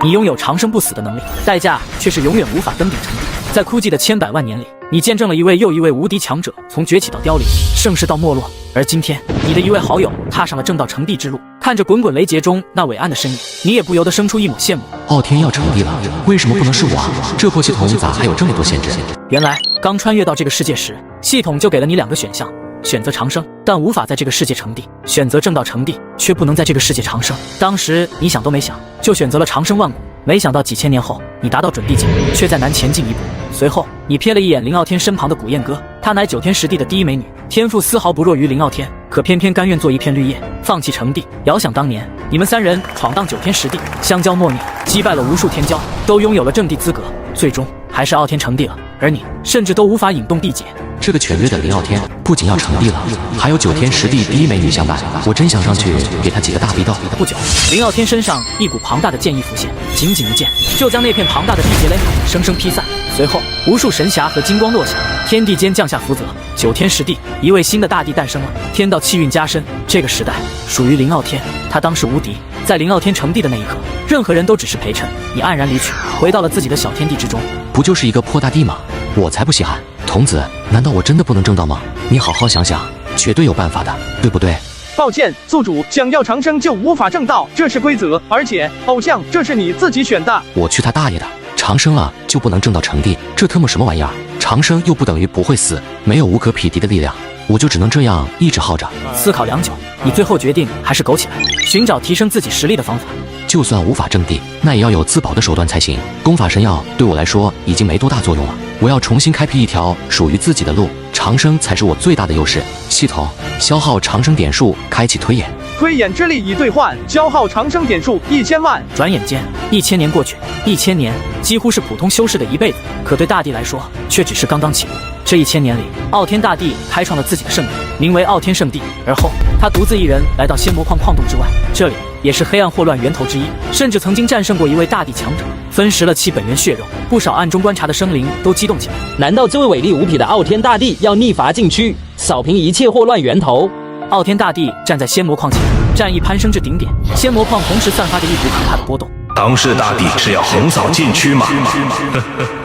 你拥有长生不死的能力，代价却是永远无法登顶成帝。在枯寂的千百万年里，你见证了一位又一位无敌强者从崛起到凋零，盛世到没落。而今天，你的一位好友踏上了正道成帝之路，看着滚滚雷劫中那伟岸的身影，你也不由得生出一抹羡慕。傲天要成帝了，为什么不能是我啊？这破系统咋还有这么多限制？原来，刚穿越到这个世界时，系统就给了你2个选项。选择长生，但无法在这个世界成帝；选择正道成帝，却不能在这个世界长生。当时你想都没想，就选择了长生万古。没想到几千年后，你达到准帝境，却再难前进一步。随后，你瞥了一眼林傲天身旁的古燕歌，她乃9天10地的第一美女，天赋丝毫不弱于林傲天，可偏偏甘愿做一片绿叶，放弃成帝。遥想当年，你们3人闯荡9天10地，相交莫逆，击败了无数天骄，都拥有了正帝资格，最终还是傲天成帝了，而你甚至都无法引动地劫。这个犬掠的林傲天不仅要成帝了，还有9天10地第一美女相伴，我真想上去给他几个大逼斗。不久，林傲天身上一股庞大的剑意浮现，仅仅一剑就将那片庞大的地劫雷海生生劈散。随后，无数神霞和金光落下，天地间降下福泽。9天10地，一位新的大帝诞生了，天道气运加深。这个时代属于林傲天，他当世无敌。在林傲天成帝的那一刻，任何人都只是陪衬。你黯然离去，回到了自己的小天地之中。不就是一个破大帝吗？我才不稀罕。童子，难道我真的不能正道吗？你好好想想，绝对有办法的，对不对？抱歉，宿主，想要长生就无法正道，这是规则。而且，偶像，这是你自己选的。我去他大爷的！长生了就不能正道成帝，这特么什么玩意儿？长生又不等于不会死，没有无可匹敌的力量，我就只能这样一直耗着。思考良久，你最后决定还是苟起来，寻找提升自己实力的方法。就算无法正帝，那也要有自保的手段才行。功法神药对我来说已经没多大作用了，我要重新开辟一条属于自己的路，长生才是我最大的优势。系统，消耗长生点数，开启推演。推演之力已兑换，消耗长生点数1000万。转眼间，1000年过去，1000年几乎是普通修士的一辈子，可对大帝来说，却只是刚刚起步。这1000年里，傲天大帝开创了自己的圣地，名为傲天圣地。而后，他独自一人来到仙魔矿洞之外，这里也是黑暗祸乱源头之一，甚至曾经战胜过一位大帝强者，分食了其本源血肉。不少暗中观察的生灵都激动起来。难道这位伟力无匹的傲天大帝要逆伐禁区，扫平一切祸乱源头？傲天大帝站在仙魔矿前，战意攀升至顶点，仙魔矿同时散发着一股可怕的波动。当世大帝是要横扫禁区吗？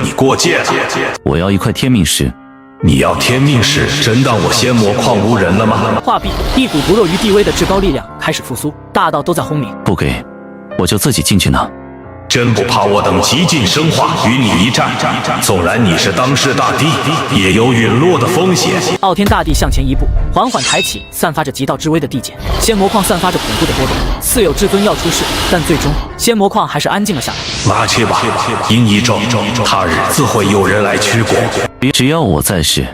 你过界了！我要一块天命石。你要天命石，真当我仙魔矿无人了吗？话毕，一股不弱于地威的至高力量开始复苏，大道都在轰鸣。不给，我就自己进去拿。真不怕我等极尽生化与你一战？纵然你是当世大帝，也有陨落的风险。傲天大帝向前一步，缓缓抬起散发着极道之威的地剑。仙魔矿散发着恐怖的波动，似有至尊要出世，但最终仙魔矿还是安静了下来。拿去吧，阴一咒，他日自会有人来取果。只要我在世，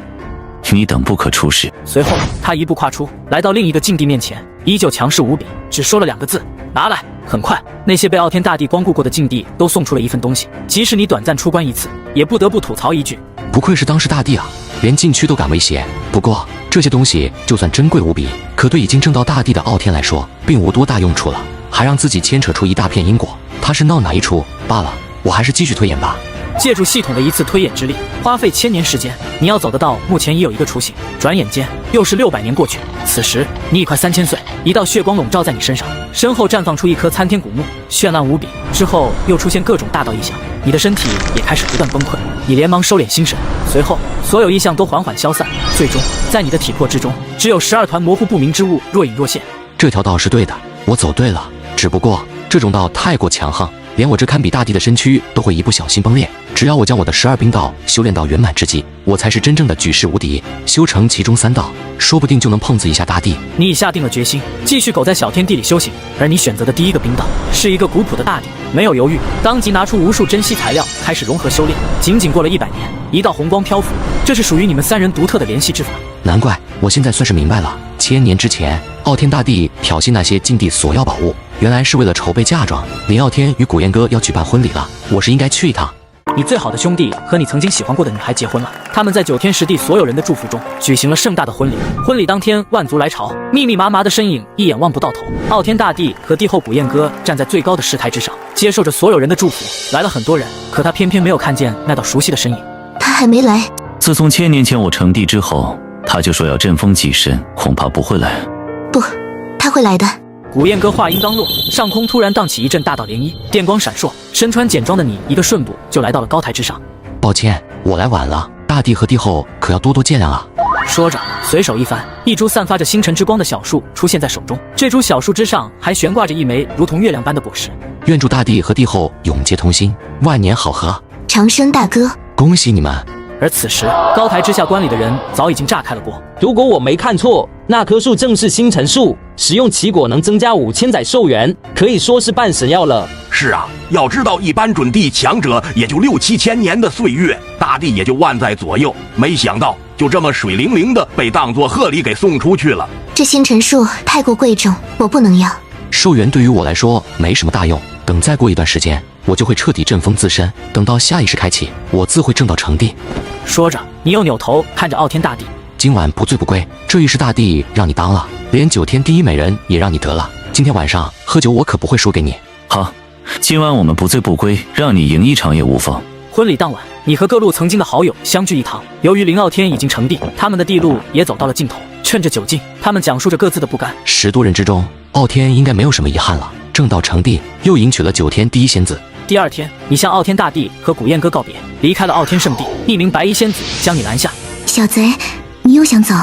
你等不可出世。随后，他一步跨出，来到另一个禁地面前，依旧强势无比，只说了2个字：拿来。很快，那些被傲天大帝光顾过的禁地都送出了一份东西。即使你短暂出关一次，也不得不吐槽一句：不愧是当世大帝啊，连禁区都敢威胁。不过，这些东西就算珍贵无比，可对已经正道大帝的傲天来说，并无多大用处了，还让自己牵扯出一大片因果，他是闹哪一出？罢了，我还是继续推演吧。借助系统的一次推演之力，花费1000年时间，你要走得到目前已有一个雏形。转眼间又是600年过去，此时你已快3000岁，一道血光笼罩在你身上，身后绽放出一棵参天古木，绚烂无比。之后又出现各种大道异象，你的身体也开始不断崩溃。你连忙收敛心神，随后所有异象都缓缓消散，最终在你的体魄之中，只有12团模糊不明之物若隐若现。这条道是对的，我走对了，只不过这种道太过强横，连我这堪比大帝的身躯都会一不小心崩裂。只要我将我的12冰道修炼到圆满之际，我才是真正的举世无敌。修成其中3道，说不定就能碰瓷一下大帝。你已下定了决心，继续苟在小天地里修行。而你选择的第一个冰道是一个古朴的大帝，没有犹豫，当即拿出无数珍稀材料，开始融合修炼。仅仅过了100年，一道红光漂浮，这是属于你们3人独特的联系之法。难怪我现在算是明白了，1000年之前，傲天大帝挑衅那些禁地索要宝物，原来是为了筹备嫁妆。林傲天与古燕歌要举办婚礼了，我是应该去一趟。你最好的兄弟和你曾经喜欢过的女孩结婚了，他们在9天10地所有人的祝福中举行了盛大的婚礼。婚礼当天，万族来朝，密密麻麻的身影一眼望不到头。傲天大帝和帝后古燕歌站在最高的石台之上，接受着所有人的祝福。来了很多人，可他偏偏没有看见那道熟悉的身影。他还没来。自从1000年前我成帝之后，他就说要振风济身，恐怕不会来。不，他会来的。古燕哥话音刚落，上空突然荡起一阵大道涟漪，电光闪烁，身穿简装的你一个瞬步就来到了高台之上。抱歉，我来晚了，大帝和帝后可要多多见谅啊。说着，随手一翻，一株散发着星辰之光的小树出现在手中。这株小树之上还悬挂着一枚如同月亮般的果实。愿祝大帝和帝后永结同心，万年好合。长生大哥，恭喜你们！而此时，高台之下观礼的人早已经炸开了锅。如果我没看错，那棵树正是星辰树，食用其果能增加5000载寿元，可以说是半神药了。是啊，要知道一般准帝强者也就6、7千年的岁月，大帝也就万载左右，没想到就这么水灵灵的被当作贺礼给送出去了。这星辰树太过贵重，我不能要。寿元对于我来说没什么大用，等再过一段时间，我就会彻底振风自身，等到下一世开启，我自会正道成帝。说着，你又扭头看着傲天大帝，今晚不醉不归，这一世大帝让你当了，连9天第一美人也让你得了。今天晚上喝酒我可不会输给你。好，今晚我们不醉不归，让你赢一场也无妨。婚礼当晚，你和各路曾经的好友相聚一堂。由于林傲天已经成帝，他们的地路也走到了尽头。趁着酒劲，他们讲述着各自的不甘。10多人之中，傲天应该没有什么遗憾了，正道成帝，又迎娶了9天第一仙子。第二天，你向傲天大帝和古燕哥告别，离开了傲天圣地。一名白衣仙子将你拦下。小贼，你又想走？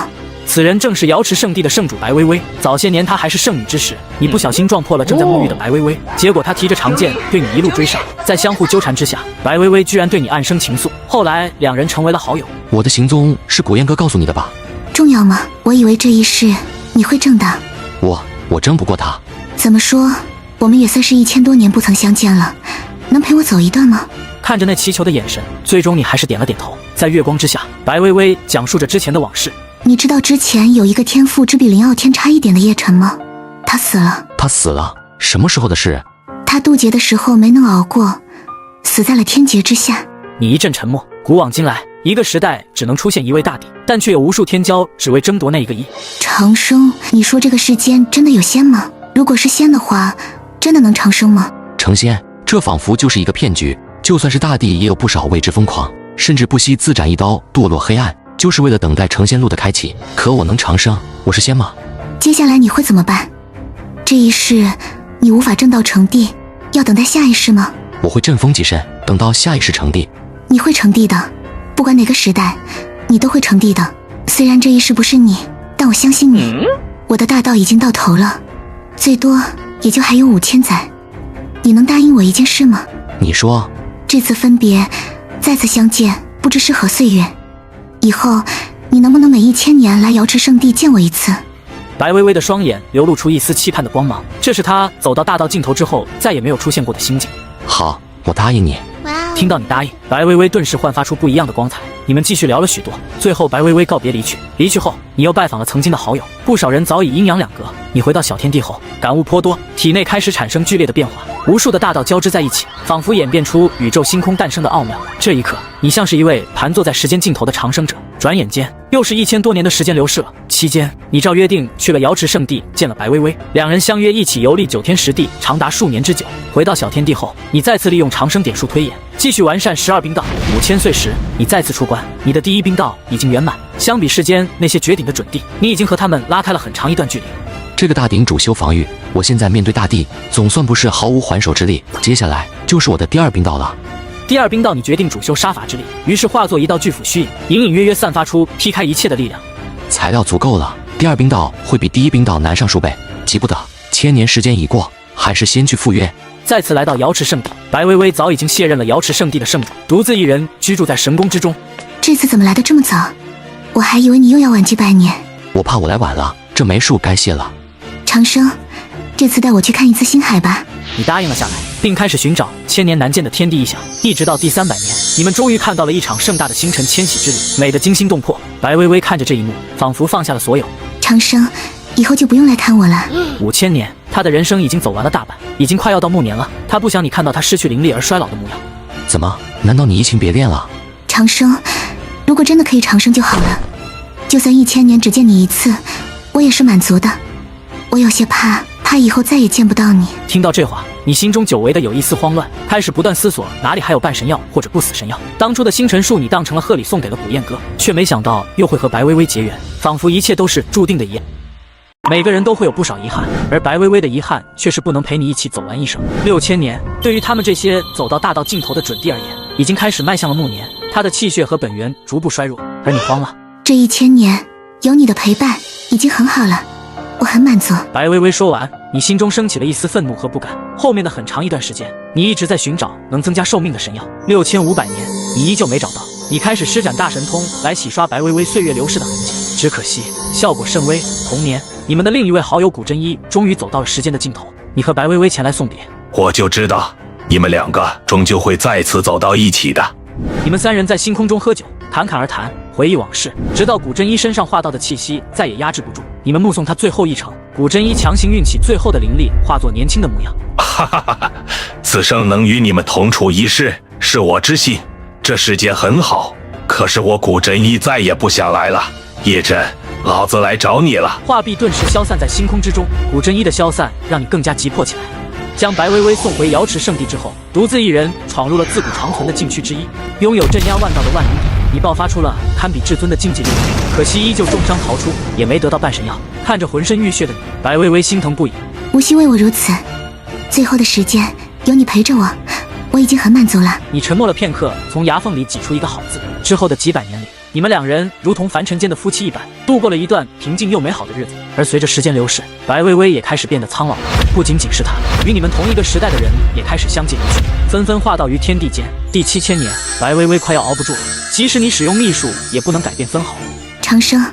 此人正是瑶池圣地的圣主白薇薇。早些年她还是圣女之时，你不小心撞破了正在沐浴的白薇薇，结果她提着长剑对你一路追上，在相互纠缠之下，白薇薇居然对你暗生情愫。后来两人成为了好友。我的行踪是古燕哥告诉你的吧？重要吗？我以为这一世你会正的。我争不过他。怎么说，我们也算是1000多年不曾相见了，能陪我走一段吗？看着那祈求的眼神，最终你还是点了点头。在月光之下，白薇薇讲述着之前的往事。你知道之前有一个天赋只比林傲天差一点的叶辰吗？他死了。他死了？什么时候的事？他渡劫的时候没能熬过，死在了天劫之下。你一阵沉默。古往今来，一个时代只能出现一位大帝，但却有无数天骄只为争夺那一个一。长生，你说这个世间真的有仙吗？如果是仙的话，真的能长生吗？成仙，这仿佛就是一个骗局。就算是大帝，也有不少为之疯狂，甚至不惜自斩一刀，堕落黑暗，就是为了等待成仙路的开启。可我能长生，我是仙吗？接下来你会怎么办？这一世你无法正道成帝，要等待下一世吗？我会振风极身，等到下一世成帝。你会成帝的，不管哪个时代，你都会成帝的。虽然这一世不是你，但我相信你。我的大道已经到头了，最多也就还有5000载。你能答应我一件事吗？你说。这次分别，再次相见，不知是何岁月。以后，你能不能每1000年来瑶池圣地见我一次？白薇薇的双眼流露出一丝期盼的光芒，这是她走到大道尽头之后再也没有出现过的心境。好，我答应你。听到你答应，白薇薇顿时焕发出不一样的光彩。你们继续聊了许多，最后白薇薇告别离去。离去后，你又拜访了曾经的好友，不少人早已阴阳两隔。你回到小天地后，感悟颇多，体内开始产生剧烈的变化，无数的大道交织在一起，仿佛演变出宇宙星空诞生的奥妙。这一刻，你像是一位盘坐在时间尽头的长生者。转眼间，又是1000多年的时间流逝了。期间，你照约定去了瑶池圣地，见了白薇薇，两人相约一起游历9天10地，长达数年之久。回到小天地后，你再次利用长生点数推演，继续完善12冰道。5000岁时，你再次出关，你的第1冰道已经圆满。相比世间那些绝顶的准帝，你已经和他们拉开了很长一段距离。这个大鼎主修防御，我现在面对大帝，总算不是毫无还手之力。接下来就是我的第2冰道了。第2冰道，你决定主修杀伐之力，于是化作一道巨斧虚影，隐隐约约散发出劈开一切的力量。材料足够了，第2冰道会比第1冰道难上数倍，急不得。1000年时间已过，还是先去赴约。再次来到瑶池圣地，白薇薇早已经卸任了瑶池圣地的圣主，独自一人居住在神宫之中。这次怎么来得这么早？我还以为你又要晚几百年。我怕我来晚了，这枚数该谢了。长生，这次带我去看一次星海吧。你答应了下来，并开始寻找1000年难见的天地异象。一直到第300年，你们终于看到了一场盛大的星辰迁徙之旅，美得惊心动魄。白薇薇看着这一幕，仿佛放下了所有。长生，以后就不用来看我了。5000年，他的人生已经走完了大半，已经快要到暮年了。他不想你看到他失去灵力而衰老的模样。怎么？难道你移情别恋了？长生，如果真的可以长生就好了，就算1000年只见你一次，我也是满足的。我有些怕以后再也见不到你。听到这话，你心中久违的有一丝慌乱，开始不断思索哪里还有半神药或者不死神药。当初的星辰树你当成了贺礼送给了古燕哥，却没想到又会和白薇薇结缘，仿佛一切都是注定的一样。每个人都会有不少遗憾，而白薇薇的遗憾却是不能陪你一起走完一生。6000年，对于他们这些走到大道尽头的准帝而言，已经开始迈向了暮年，他的气血和本源逐步衰弱，而你慌了。这1000年有你的陪伴已经很好了，我很满足。白薇薇说完，你心中升起了一丝愤怒和不甘。后面的很长一段时间，你一直在寻找能增加寿命的神药，6500年，你依旧没找到。你开始施展大神通来洗刷白薇薇岁月流逝的痕迹，只可惜效果甚微。同年，你们的另一位好友古真一终于走到了时间的尽头，你和白薇薇前来送别。我就知道你们两个终究会再次走到一起的。你们3人在星空中喝酒，侃侃而谈，回忆往事，直到古真一身上化道的气息再也压制不住，你们目送他最后一程。古真一强行运起最后的灵力，化作年轻的模样。哈哈哈！此生能与你们同处一室，是我之幸。这世界很好，可是我古真一再也不想来了。叶真，老子来找你了。画壁顿时消散在星空之中，古真一的消散让你更加急迫起来。将白薇薇送回瑶池圣地之后，独自一人闯入了自古长存的禁区之一，拥有镇压万道的万灵鼎，你爆发出了堪比至尊的竞技力量，可惜依旧重伤逃出，也没得到半神药。看着浑身浴血的你，白薇薇心疼不已。无需为我如此，最后的时间有你陪着我，我已经很满足了。你沉默了片刻，从牙缝里挤出一个好字。之后的几百年里，你们2人如同凡尘间的夫妻一般，度过了一段平静又美好的日子。而随着时间流逝，白薇薇也开始变得苍老了。不仅仅是她，与你们同一个时代的人也开始相继离去，纷纷化道于天地间。第7000年，白薇薇快要熬不住了，即使你使用秘术，也不能改变分毫。长生，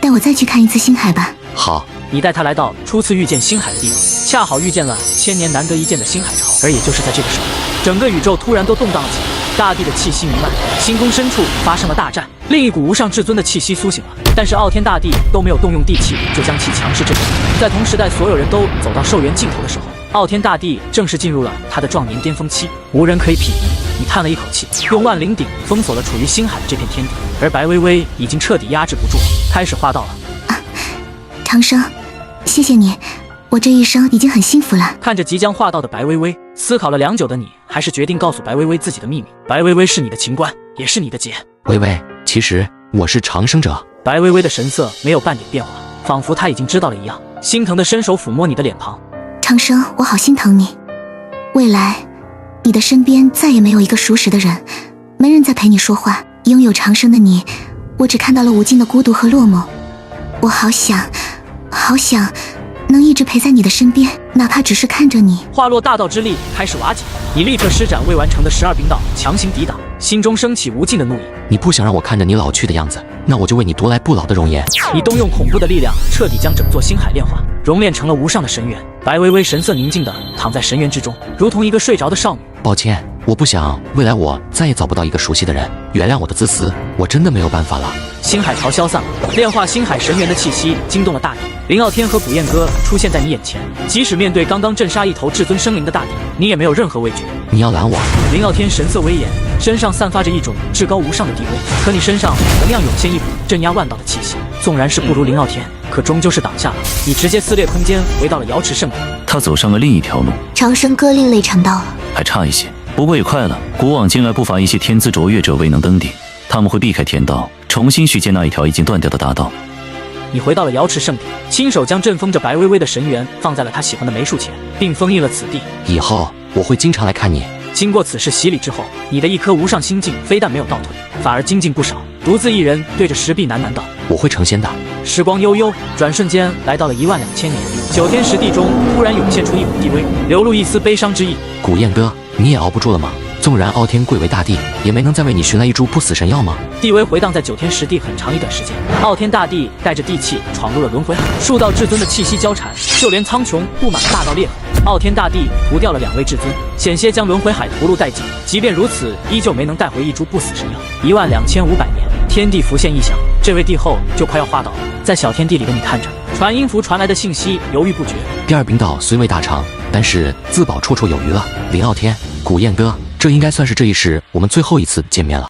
带我再去看一次星海吧。好。你带他来到初次遇见星海的地方，恰好遇见了1000年难得一见的星海潮。而也就是在这个时候，整个宇宙突然都动荡了起来，大地的气息弥漫，星空深处发生了大战。另一股无上至尊的气息苏醒了，但是傲天大帝都没有动用地气，就将其强势镇住。在同时代所有人都走到寿元尽头的时候，傲天大帝正式进入了他的壮年巅峰期，无人可以匹敌。你叹了一口气，用万灵鼎封锁了处于星海的这片天地，而白薇薇已经彻底压制不住，开始化道了。长生，谢谢你，我这一生已经很幸福了。看着即将化道的白薇薇，思考了良久的你，还是决定告诉白薇薇自己的秘密。白薇薇是你的情关，也是你的劫。薇薇，其实我是长生者。白薇薇的神色没有半点变化，仿佛她已经知道了一样，心疼的伸手抚摸你的脸庞。长生，我好心疼你。未来，你的身边再也没有一个熟识的人，没人再陪你说话。拥有长生的你，我只看到了无尽的孤独和落寞。我好想能一直陪在你的身边，哪怕只是看着你。化落大道之力开始瓦解，你立刻施展未完成的12冰道，强行抵挡，心中升起无尽的怒意。你不想让我看着你老去的样子，那我就为你夺来不老的容颜。你动用恐怖的力量，彻底将整座星海炼化，熔炼成了无上的神元。白薇薇神色宁静地躺在神元之中，如同一个睡着的少女。抱歉，我不想未来我再也找不到一个熟悉的人，原谅我的自私，我真的没有办法了。星海潮消散了，炼化星海神元的气息惊动了大地。林傲天和古燕哥出现在你眼前，即使面对刚刚镇杀一头至尊生灵的大地，你也没有任何畏惧。你要拦我？林傲天神色威严，身上散发着一种至高无上的地位，可你身上同样涌现一股镇压万道的气息。纵然是不如林傲天，可终究是挡下了你，直接撕裂空间，回到了瑶池圣地。他走上了另一条路，长生哥另类成道了，还差一些，不过也快了。古往今来不乏一些天资卓越者未能登顶，他们会避开天道，重新续建那一条已经断掉的大道。你回到了瑶池圣地，亲手将阵封着白薇薇的神元放在了他喜欢的梅树前，并封印了此地。以后我会经常来看你。经过此事洗礼之后，你的一颗无上心境非但没有倒退，反而精进不少。独自一人对着石壁喃喃道：“我会成仙的。”时光悠悠，转瞬间来到了12000年。9天石地中突然涌现出一股地威，流露一丝悲伤之意。古燕哥，你也熬不住了吗？纵然傲天贵为大帝，也没能再为你寻来一株不死神药吗？地威回荡在9天石地很长一段时间，傲天大帝带着地气闯入了轮回海，数道至尊的气息交缠，就连苍穹布满了大道裂痕。傲天大帝屠掉了2位至尊，险些将轮回海屠戮殆尽。即便如此，依旧没能带回一株不死神药。12500年，天地浮现异象，这位帝后就快要化道了。在小天地里的你看着传音符传来的信息，犹豫不决。第2冰道虽未大成，但是自保绰绰有余了。林傲天，古燕哥，这应该算是这一世我们最后一次见面了。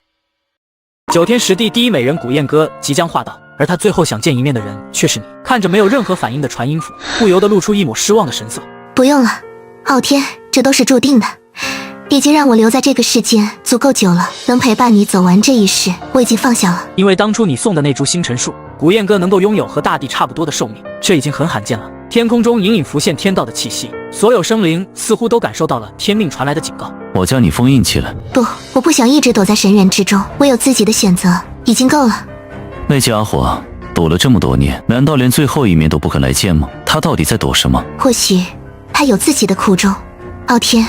9天石地第一美人古燕哥即将化道，而他最后想见一面的人却是你。看着没有任何反应的传音符，不由得露出一抹失望的神色。不用了，傲天，这都是注定的。已经让我留在这个世间足够久了，能陪伴你走完这一世，我已经放下了。因为当初你送的那株星辰树，古燕哥能够拥有和大地差不多的寿命，这已经很罕见了。天空中隐隐浮现天道的气息，所有生灵似乎都感受到了天命传来的警告。我将你封印起来。不，我不想一直躲在神人之中，我有自己的选择，已经够了。那家伙躲了这么多年，难道连最后一面都不肯来见吗？他到底在躲什么？或许他有自己的苦衷。傲天，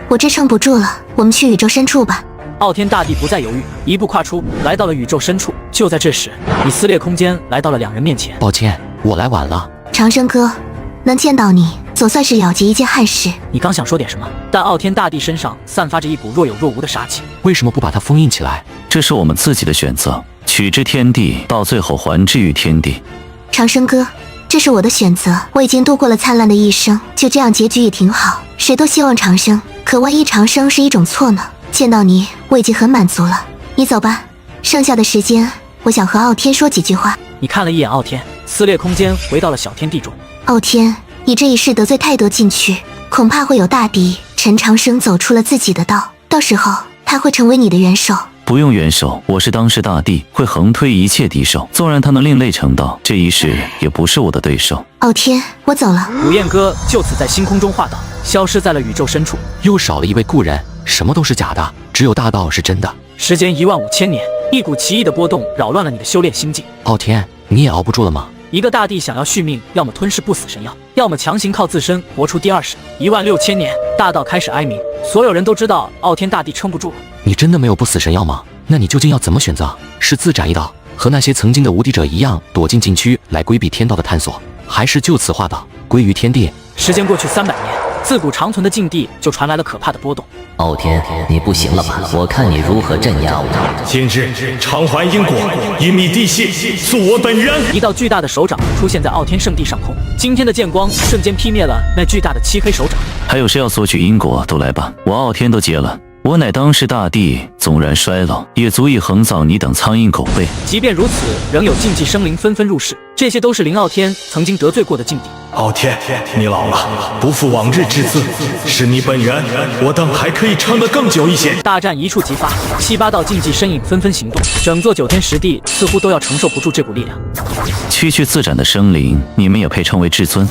我支撑不住了，我们去宇宙深处吧。傲天大帝不再犹豫，一步跨出，来到了宇宙深处。就在这时，你撕裂空间来到了两人面前。抱歉，我来晚了。长生哥，能见到你，总算是了结一件憾事。你刚想说点什么，但傲天大帝身上散发着一股若有若无的杀气。为什么不把它封印起来？这是我们自己的选择，取之天地，到最后还之于天地。长生哥，这是我的选择，我已经度过了灿烂的一生，就这样结局也挺好。谁都希望长生，可万一长生是一种错呢？见到你，我已经很满足了。你走吧，剩下的时间，我想和傲天说几句话。你看了一眼傲天，撕裂空间回到了小天地中。傲天，你这一世得罪太多禁区，恐怕会有大敌陈长生走出了自己的道，到时候他会成为你的元首。不用元首，我是当世大帝，会横推一切敌手。纵然他能另类成道，这一世也不是我的对手。傲天，我走了。古燕哥就此在星空中画道，消失在了宇宙深处。又少了一位故人，什么都是假的，只有大道是真的。时间15000年，一股奇异的波动扰乱了你的修炼心境。傲天，你也熬不住了吗？一个大帝想要续命，要么吞噬不死神药，要么强行靠自身活出第二世。16000年，大道开始哀鸣，所有人都知道傲天大帝撑不住了。你真的没有不死神药吗？那你究竟要怎么选择？是自斩一刀，和那些曾经的无敌者一样躲进禁区来规避天道的探索，还是就此画道归于天地？时间过去300年，自古长存的禁地就传来了可怕的波动。傲天，你不行了吧？我看你如何镇压我。今日偿还因果，隐秘地系，诉我本源。一道巨大的手掌出现在傲天圣地上空，惊天的剑光瞬间劈灭了那巨大的漆黑手掌。还有谁要索取因果，都来吧，我傲天都接了。我乃当世大帝，纵然衰老，也足以横扫你等苍蝇狗辈。即便如此，仍有禁忌生灵纷纷入世，这些都是林傲天曾经得罪过的禁地。傲天，你老了，不负往日之姿，是你本源，我等还可以撑得更久一些。大战一触即发，7、8道禁忌身影纷纷行动，整座9天10地似乎都要承受不住这股力量。区区自斩的生灵，你们也配称为至尊？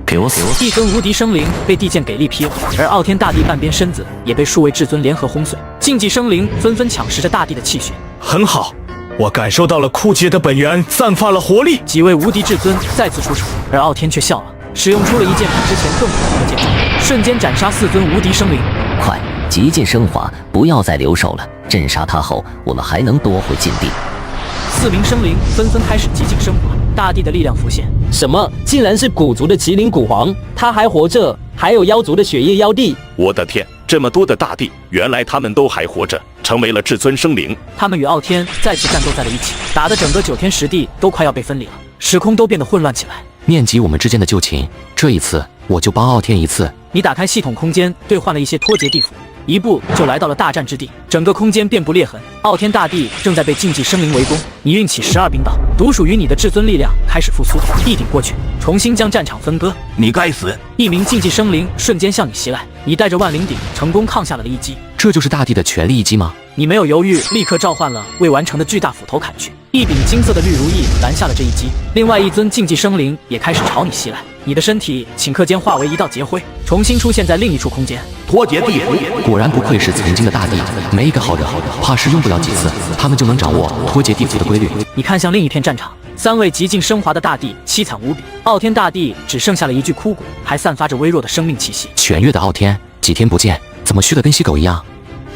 给我死！一尊无敌生灵被地剑给力劈毁，而傲天大帝半边身子也被数位至尊联合轰碎。禁忌生灵纷纷抢食着大帝的气血。很好，我感受到了枯竭的本源散发了活力。几位无敌至尊再次出手，而傲天却笑了，使用出了一件比之前更恐怖的剑招，瞬间斩杀4尊无敌生灵。快，极尽升华，不要再留守了。镇杀他后，我们还能夺回禁地。4名生灵纷纷开始极尽升华，大地的力量浮现。什么？竟然是古族的麒麟古皇，他还活着，还有妖族的血液妖帝。我的天，这么多的大帝，原来他们都还活着，成为了至尊生灵。他们与傲天再次战斗在了一起，打得整个9天10地都快要被分离了，时空都变得混乱起来。念及我们之间的旧情，这一次我就帮傲天一次。你打开系统空间，兑换了一些脱节地符，一步就来到了大战之地，整个空间遍布裂痕。傲天大帝正在被禁忌生灵围攻，你运起12冰刀，独属于你的至尊力量开始复苏，一顶过去，重新将战场分割。你该死！一名禁忌生灵瞬间向你袭来，你带着万灵鼎成功抗下了一击。这就是大帝的全力一击吗？你没有犹豫，立刻召唤了未完成的巨大斧头砍去，一柄金色的绿如意拦下了这一击。另外一尊禁忌生灵也开始朝你袭来，你的身体顷刻间化为一道劫灰，重新出现在另一处空间。脱节地符，果然不愧是曾经的大帝，没一个好惹，怕是用不了几次，他们就能掌握脱节地符的规律。你看向另一片战场，3位极尽升华的大帝凄惨无比，傲天大帝只剩下了一具枯骨，还散发着微弱的生命气息。全月的傲天，几天不见，怎么虚得跟吸狗一样？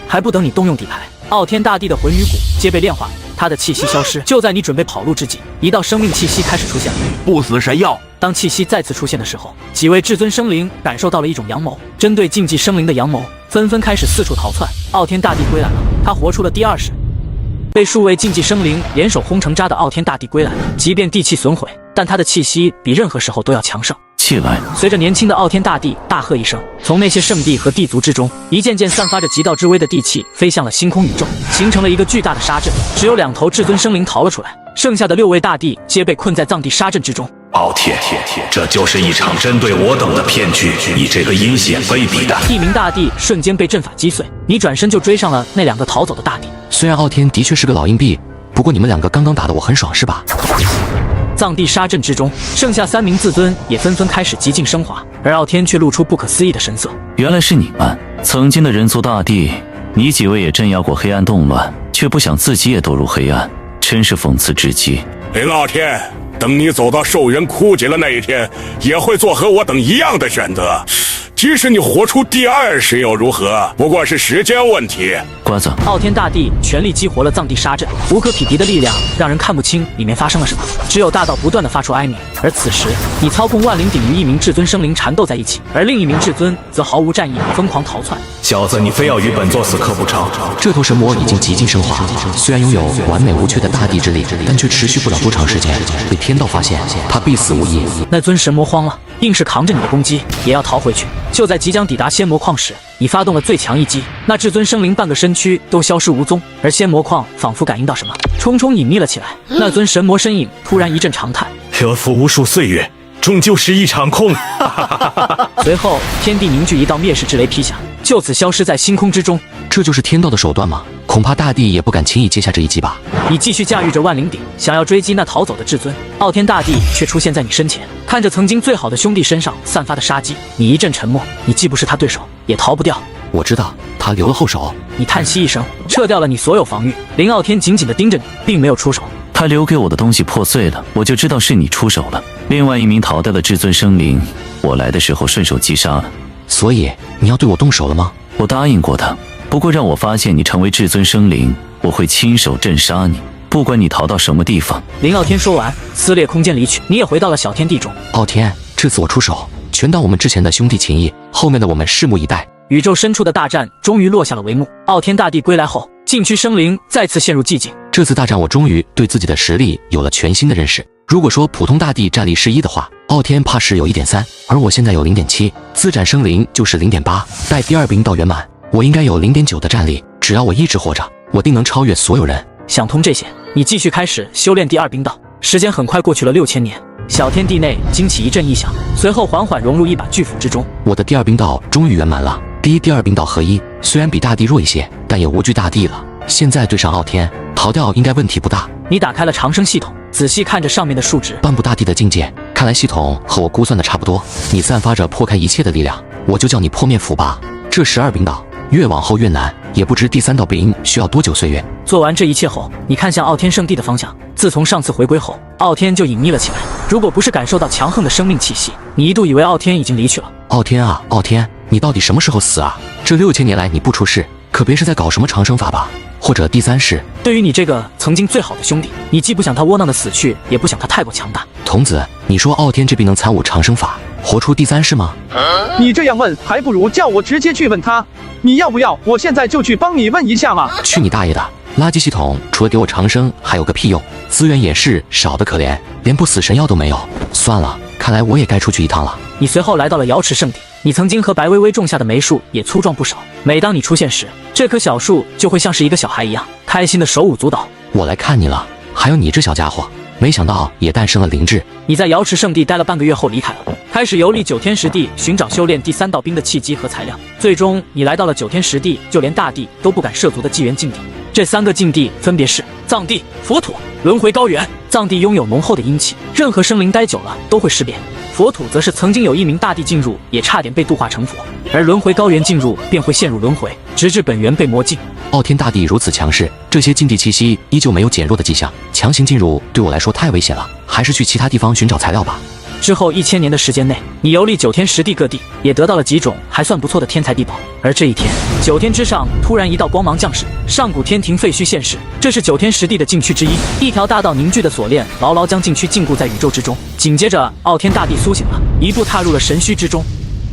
还不等你动用底牌，傲天大帝的魂与骨皆被炼化了，他的气息消失。就在你准备跑路之际，一道生命气息开始出现了。不死神药。当气息再次出现的时候，几位至尊生灵感受到了一种阳谋，针对禁忌生灵的阳谋纷纷开始四处逃窜。傲天大帝归来了，他活出了第二世。被数位禁忌生灵联手轰成渣的傲天大帝归来了，即便地气损毁，但他的气息比任何时候都要强盛。起来！随着年轻的傲天大帝大喝一声，从那些圣地和地族之中，一件件散发着极道之威的地气飞向了星空宇宙，形成了一个巨大的沙阵。只有2头至尊生灵逃了出来，剩下的6位大帝皆被困在藏地沙阵之中。傲天，这就是一场针对我等的骗局，你这个阴险卑鄙的！一名大帝瞬间被阵法击碎，你转身就追上了那2个逃走的大帝。虽然傲天的确是个老硬币，不过你们两个刚刚打得我很爽是吧？藏地杀阵之中，剩下3名自尊也纷纷开始极尽升华，而傲天却露出不可思议的神色。原来是你们，曾经的人族大帝，你几位也镇压过黑暗动乱，却不想自己也堕入黑暗，真是讽刺至极。林傲天，等你走到兽人枯竭了那一天，也会做和我等一样的选择。即使你活出第2世又如何？不过是时间问题。瓜子，傲天大帝全力激活了藏地杀阵，无可匹敌的力量让人看不清里面发生了什么，只有大道不断的发出哀鸣。而此时，你操控万灵鼎与一名至尊生灵缠斗在一起，而另一名至尊则毫无战意，疯狂逃窜。小子，你非要与本座死磕不成？这头神魔已经极尽升华，虽然拥有完美无缺的大地之力，但却持续不了多长时间，被天道发现，他必死无疑。那尊神魔慌了，硬是扛着你的攻击，也要逃回去。就在即将抵达仙魔矿时，你发动了最强一击，那至尊生灵半个身躯都消失无踪，而仙魔矿仿佛感应到什么，匆匆隐匿了起来。那尊神魔身影突然一阵长叹，蛰伏无数岁月，终究是一场空。随后天地凝聚，一道灭世之雷劈下，就此消失在星空之中。这就是天道的手段吗？恐怕大帝也不敢轻易接下这一击吧。你继续驾驭着万灵鼎，想要追击那逃走的至尊。傲天大帝却出现在你身前，看着曾经最好的兄弟身上散发的杀机，你一阵沉默。你既不是他对手，也逃不掉。我知道他留了后手。你叹息一声，撤掉了你所有防御。林傲天紧紧地盯着你，并没有出手。他留给我的东西破碎了，我就知道是你出手了。另外一名逃掉的至尊生灵，我来的时候顺手击杀了。所以你要对我动手了吗？我答应过他，不过让我发现你成为至尊生灵，我会亲手镇杀你，不管你逃到什么地方。林傲天说完，撕裂空间离去，你也回到了小天地中。傲天，这次我出手，全当我们之前的兄弟情谊，后面的我们拭目以待。宇宙深处的大战终于落下了帷幕。傲天大帝归来后，禁区生灵再次陷入寂静。这次大战，我终于对自己的实力有了全新的认识。如果说普通大帝战力是1的话，傲天怕是有1.3，而我现在有0.7，自斩生灵就是0.8，待第2兵道圆满，我应该有0.9的战力。只要我一直活着，我定能超越所有人。想通这些，你继续开始修炼第2兵道。时间很快过去了6000年，小天地内惊起一阵异响，随后缓缓融入一把巨斧之中。我的第2兵道终于圆满了，第2兵道合一，虽然比大帝弱一些，但也无惧大帝了。现在对上傲天，逃掉应该问题不大。你打开了长生系统，仔细看着上面的数值，半步大帝的境界，看来系统和我估算的差不多。你散发着破开一切的力量，我就叫你破灭斧吧。这12兵道越往后越难，也不知第3道兵需要多久岁月。做完这一切后，你看向傲天圣地的方向。自从上次回归后，傲天就隐匿了起来。如果不是感受到强横的生命气息，你一度以为傲天已经离去了。傲天啊，傲天，你到底什么时候死啊？这6000年来你不出事，可别是在搞什么长生法吧？或者第3世？对于你这个曾经最好的兄弟，你既不想他窝囊的死去，也不想他太过强大。童子，你说傲天这兵能参悟长生法，活出第3世吗？你这样问，还不如叫我直接去问他。你要不要我现在就去帮你问一下嘛？去你大爷的！垃圾系统除了给我长生还有个屁用，资源也是少得可怜，连不死神药都没有。算了，看来我也该出去一趟了。你随后来到了瑶池圣地，你曾经和白薇薇种下的梅树也粗壮不少。每当你出现时，这棵小树就会像是一个小孩一样，开心的手舞足蹈。我来看你了，还有你这小家伙，没想到也诞生了灵智。你在瑶池圣地待了半个月后离开了，开始游历9天10地，寻找修炼第3道兵的契机和材料。最终你来到了9天10地，就连大地都不敢涉足的纪元禁地。这3个禁地分别是藏地、佛土、轮回高原。藏地拥有浓厚的阴气，任何生灵待久了都会尸变。佛土则是曾经有一名大帝进入，也差点被度化成佛，而轮回高原进入便会陷入轮回，直至本源被魔禁。傲天大帝如此强势，这些禁地气息依旧没有减弱的迹象，强行进入对我来说太危险了，还是去其他地方寻找材料吧。之后1000年的时间内，你游历9天10地各地，也得到了几种还算不错的天材地宝。而这一天，9天之上突然一道光芒降世，上古天庭废墟现世。这是9天10地的禁区之一，一条大道凝聚的锁链牢牢将禁区禁锢在宇宙之中。紧接着，傲天大帝苏醒了，一步踏入了神墟之中。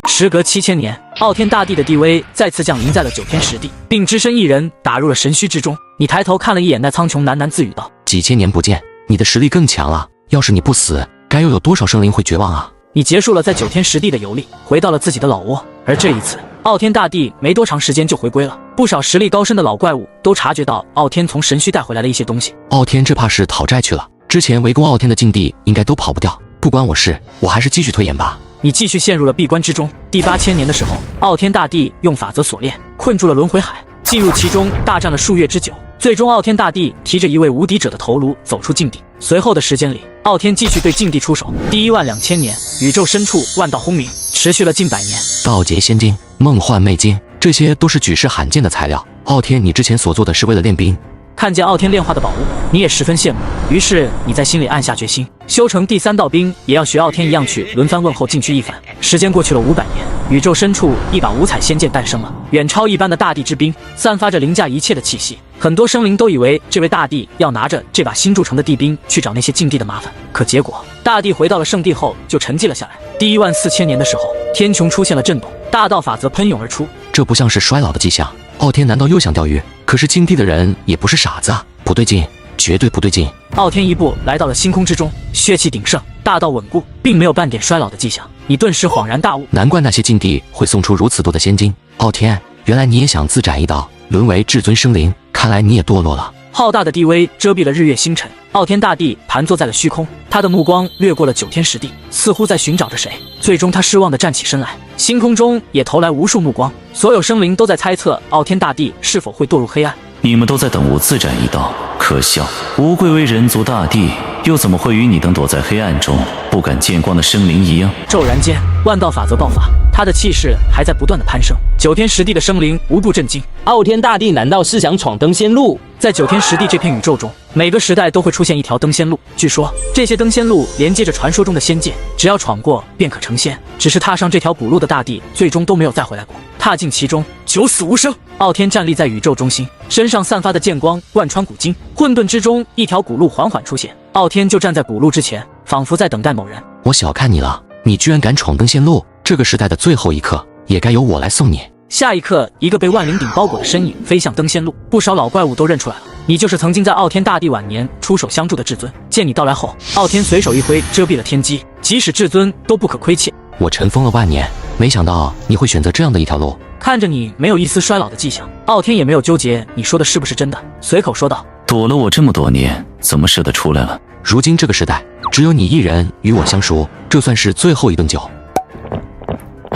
时隔7000年，傲天大帝的地威再次降临在了9天10地，并只身一人打入了神墟之中。你抬头看了一眼那苍穹，喃喃自语道：几千年不见，你的实力更强了。要是你不死，该又有多少生灵会绝望啊！你结束了在9天10地的游历，回到了自己的老窝。而这一次，傲天大帝没多长时间就回归了。不少实力高深的老怪物都察觉到傲天从神墟带回来了一些东西。傲天这怕是讨债去了，之前围攻傲天的禁地应该都跑不掉。不关我事，我还是继续推演吧。你继续陷入了闭关之中。第8000年的时候，傲天大帝用法则锁链困住了轮回海，进入其中大战了数月之久。最终，傲天大帝提着一位无敌者的头颅走出禁地。随后的时间里，傲天继续对禁地出手。第12000年，宇宙深处万道轰鸣，持续了近100年。道劫仙经、梦幻魅晶，这些都是举世罕见的材料。傲天，你之前所做的是为了练兵。看见傲天炼化的宝物，你也十分羡慕，于是你在心里暗下决心，修成第3道兵，也要学傲天一样去轮番问候禁区一番。时间过去了500年，宇宙深处一把五彩仙剑诞生了，远超一般的大地之兵，散发着凌驾一切的气息。很多生灵都以为这位大帝要拿着这把新铸成的地兵去找那些禁地的麻烦，可结果大帝回到了圣地后就沉寂了下来。第14000年的时候，天穹出现了震动，大道法则喷涌而出。这不像是衰老的迹象，傲天难道又想钓鱼？可是禁地的人也不是傻子啊，不对劲，绝对不对劲。傲天一步来到了星空之中，血气鼎盛，大道稳固，并没有半点衰老的迹象。你顿时恍然大悟，难怪那些禁地会送出如此多的仙晶。傲天，原来你也想自斩一刀，沦为至尊生灵，看来你也堕落了。浩大的地威遮蔽了日月星辰，傲天大帝盘坐在了虚空，他的目光掠过了9天10地，似乎在寻找着谁。最终他失望地站起身来，星空中也投来无数目光，所有生灵都在猜测傲天大帝是否会堕入黑暗。你们都在等我自斩一刀，可笑！吾贵为人族大帝，又怎么会与你等躲在黑暗中不敢见光的生灵一样？骤然间，万道法则爆发，他的气势还在不断的攀升。9天10地的生灵无不震惊。傲天大帝难道是想闯登仙路？在9天10地这片宇宙中，每个时代都会出现一条登仙路。据说这些登仙路连接着传说中的仙界，只要闯过便可成仙。只是踏上这条古路的大帝，最终都没有再回来过。踏进其中，九死无生。傲天站立在宇宙中心，身上散发的剑光贯穿古今。混沌之中，一条古路缓缓出现，傲天就站在古路之前，仿佛在等待某人。我小看你了，你居然敢闯登仙路！这个时代的最后一刻，也该由我来送你。下一刻，一个被万灵鼎包裹的身影飞向登仙路，不少老怪物都认出来了，你就是曾经在傲天大帝晚年出手相助的至尊。见你到来后，傲天随手一挥，遮蔽了天机，即使至尊都不可窥窃。我尘封了万年，没想到你会选择这样的一条路。看着你没有一丝衰老的迹象，傲天也没有纠结你说的是不是真的，随口说道：躲了我这么多年，怎么舍得出来了？如今这个时代，只有你一人与我相熟，这算是最后一顿酒。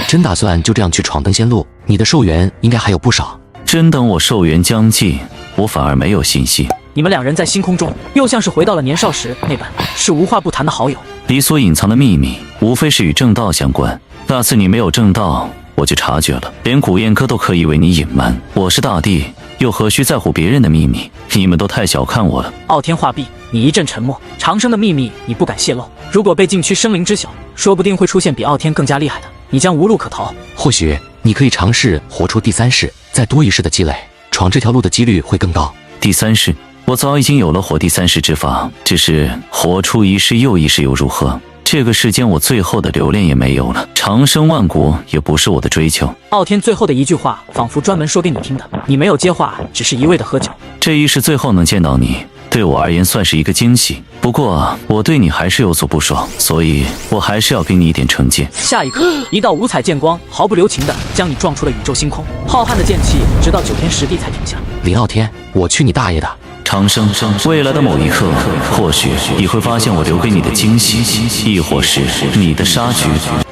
真打算就这样去闯登仙路？你的寿元应该还有不少。真等我寿元将尽，我反而没有信心。你们两人在星空中，又像是回到了年少时那般，是无话不谈的好友。你所隐藏的秘密，无非是与正道相关。那次你没有正道，我就察觉了，连古燕科都可以为你隐瞒。我是大帝，又何须在乎别人的秘密？你们都太小看我了。傲天话毕，你一阵沉默。长生的秘密你不敢泄露，如果被禁区生灵知晓，说不定会出现比傲天更加厉害的，你将无路可逃。或许你可以尝试活出第3世，再多一世的积累，闯这条路的几率会更高。第3世，我早已经有了活第3世之法，只是活出一世又一世又如何？这个世间我最后的留恋也没有了，长生万古也不是我的追求。傲天最后的一句话仿佛专门说给你听的，你没有接话，只是一味的喝酒。这一世最后能见到你，对我而言算是一个惊喜。不过我对你还是有所不爽，所以我还是要给你一点惩戒。下一刻，一道五彩剑光毫不留情地将你撞出了宇宙星空，浩瀚的剑气直到9天10地才停下。林傲天，我去你大爷的！长生，未来的某一刻，或许你会发现我留给你的惊喜，亦或是你的杀局。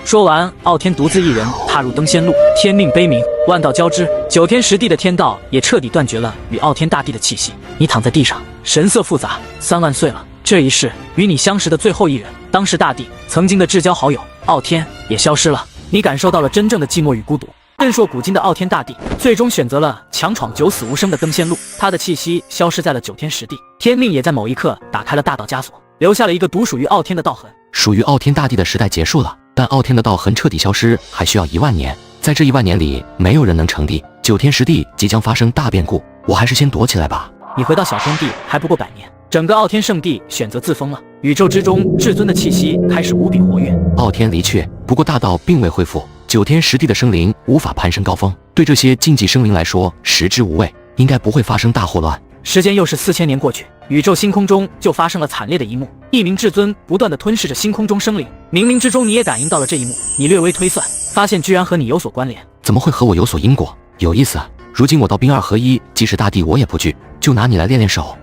说完，傲天独自一人踏入登仙路，天命悲鸣，万道交织，9天10地的天道也彻底断绝了与傲天大帝的气息。你躺在地上，神色复杂。3万岁了，这一世与你相识的最后一人，当时大帝曾经的至交好友傲天也消失了。你感受到了真正的寂寞与孤独。震烁古今的傲天大帝最终选择了强闯九死无生的登仙路，他的气息消失在了9天10地，天命也在某一刻打开了大道枷锁，留下了一个独属于傲天的道痕。属于傲天大帝的时代结束了，但傲天的道痕彻底消失还需要1万年，在这1万年里，没有人能成帝。9天10地即将发生大变故，我还是先躲起来吧。你回到小天地还不过100年，整个傲天圣地选择自封了，宇宙之中至尊的气息开始无比活跃。傲天离去，不过大道并未恢复。9天10地的生灵无法攀升高峰，对这些禁忌生灵来说食之无味，应该不会发生大祸乱。时间又是4000年过去，宇宙星空中就发生了惨烈的一幕，一名至尊不断地吞噬着星空中生灵。冥冥之中你也感应到了这一幕，你略微推算，发现居然和你有所关联。怎么会和我有所因果？有意思啊！如今我道兵2合1，即使大帝我也不惧，就拿你来练练手。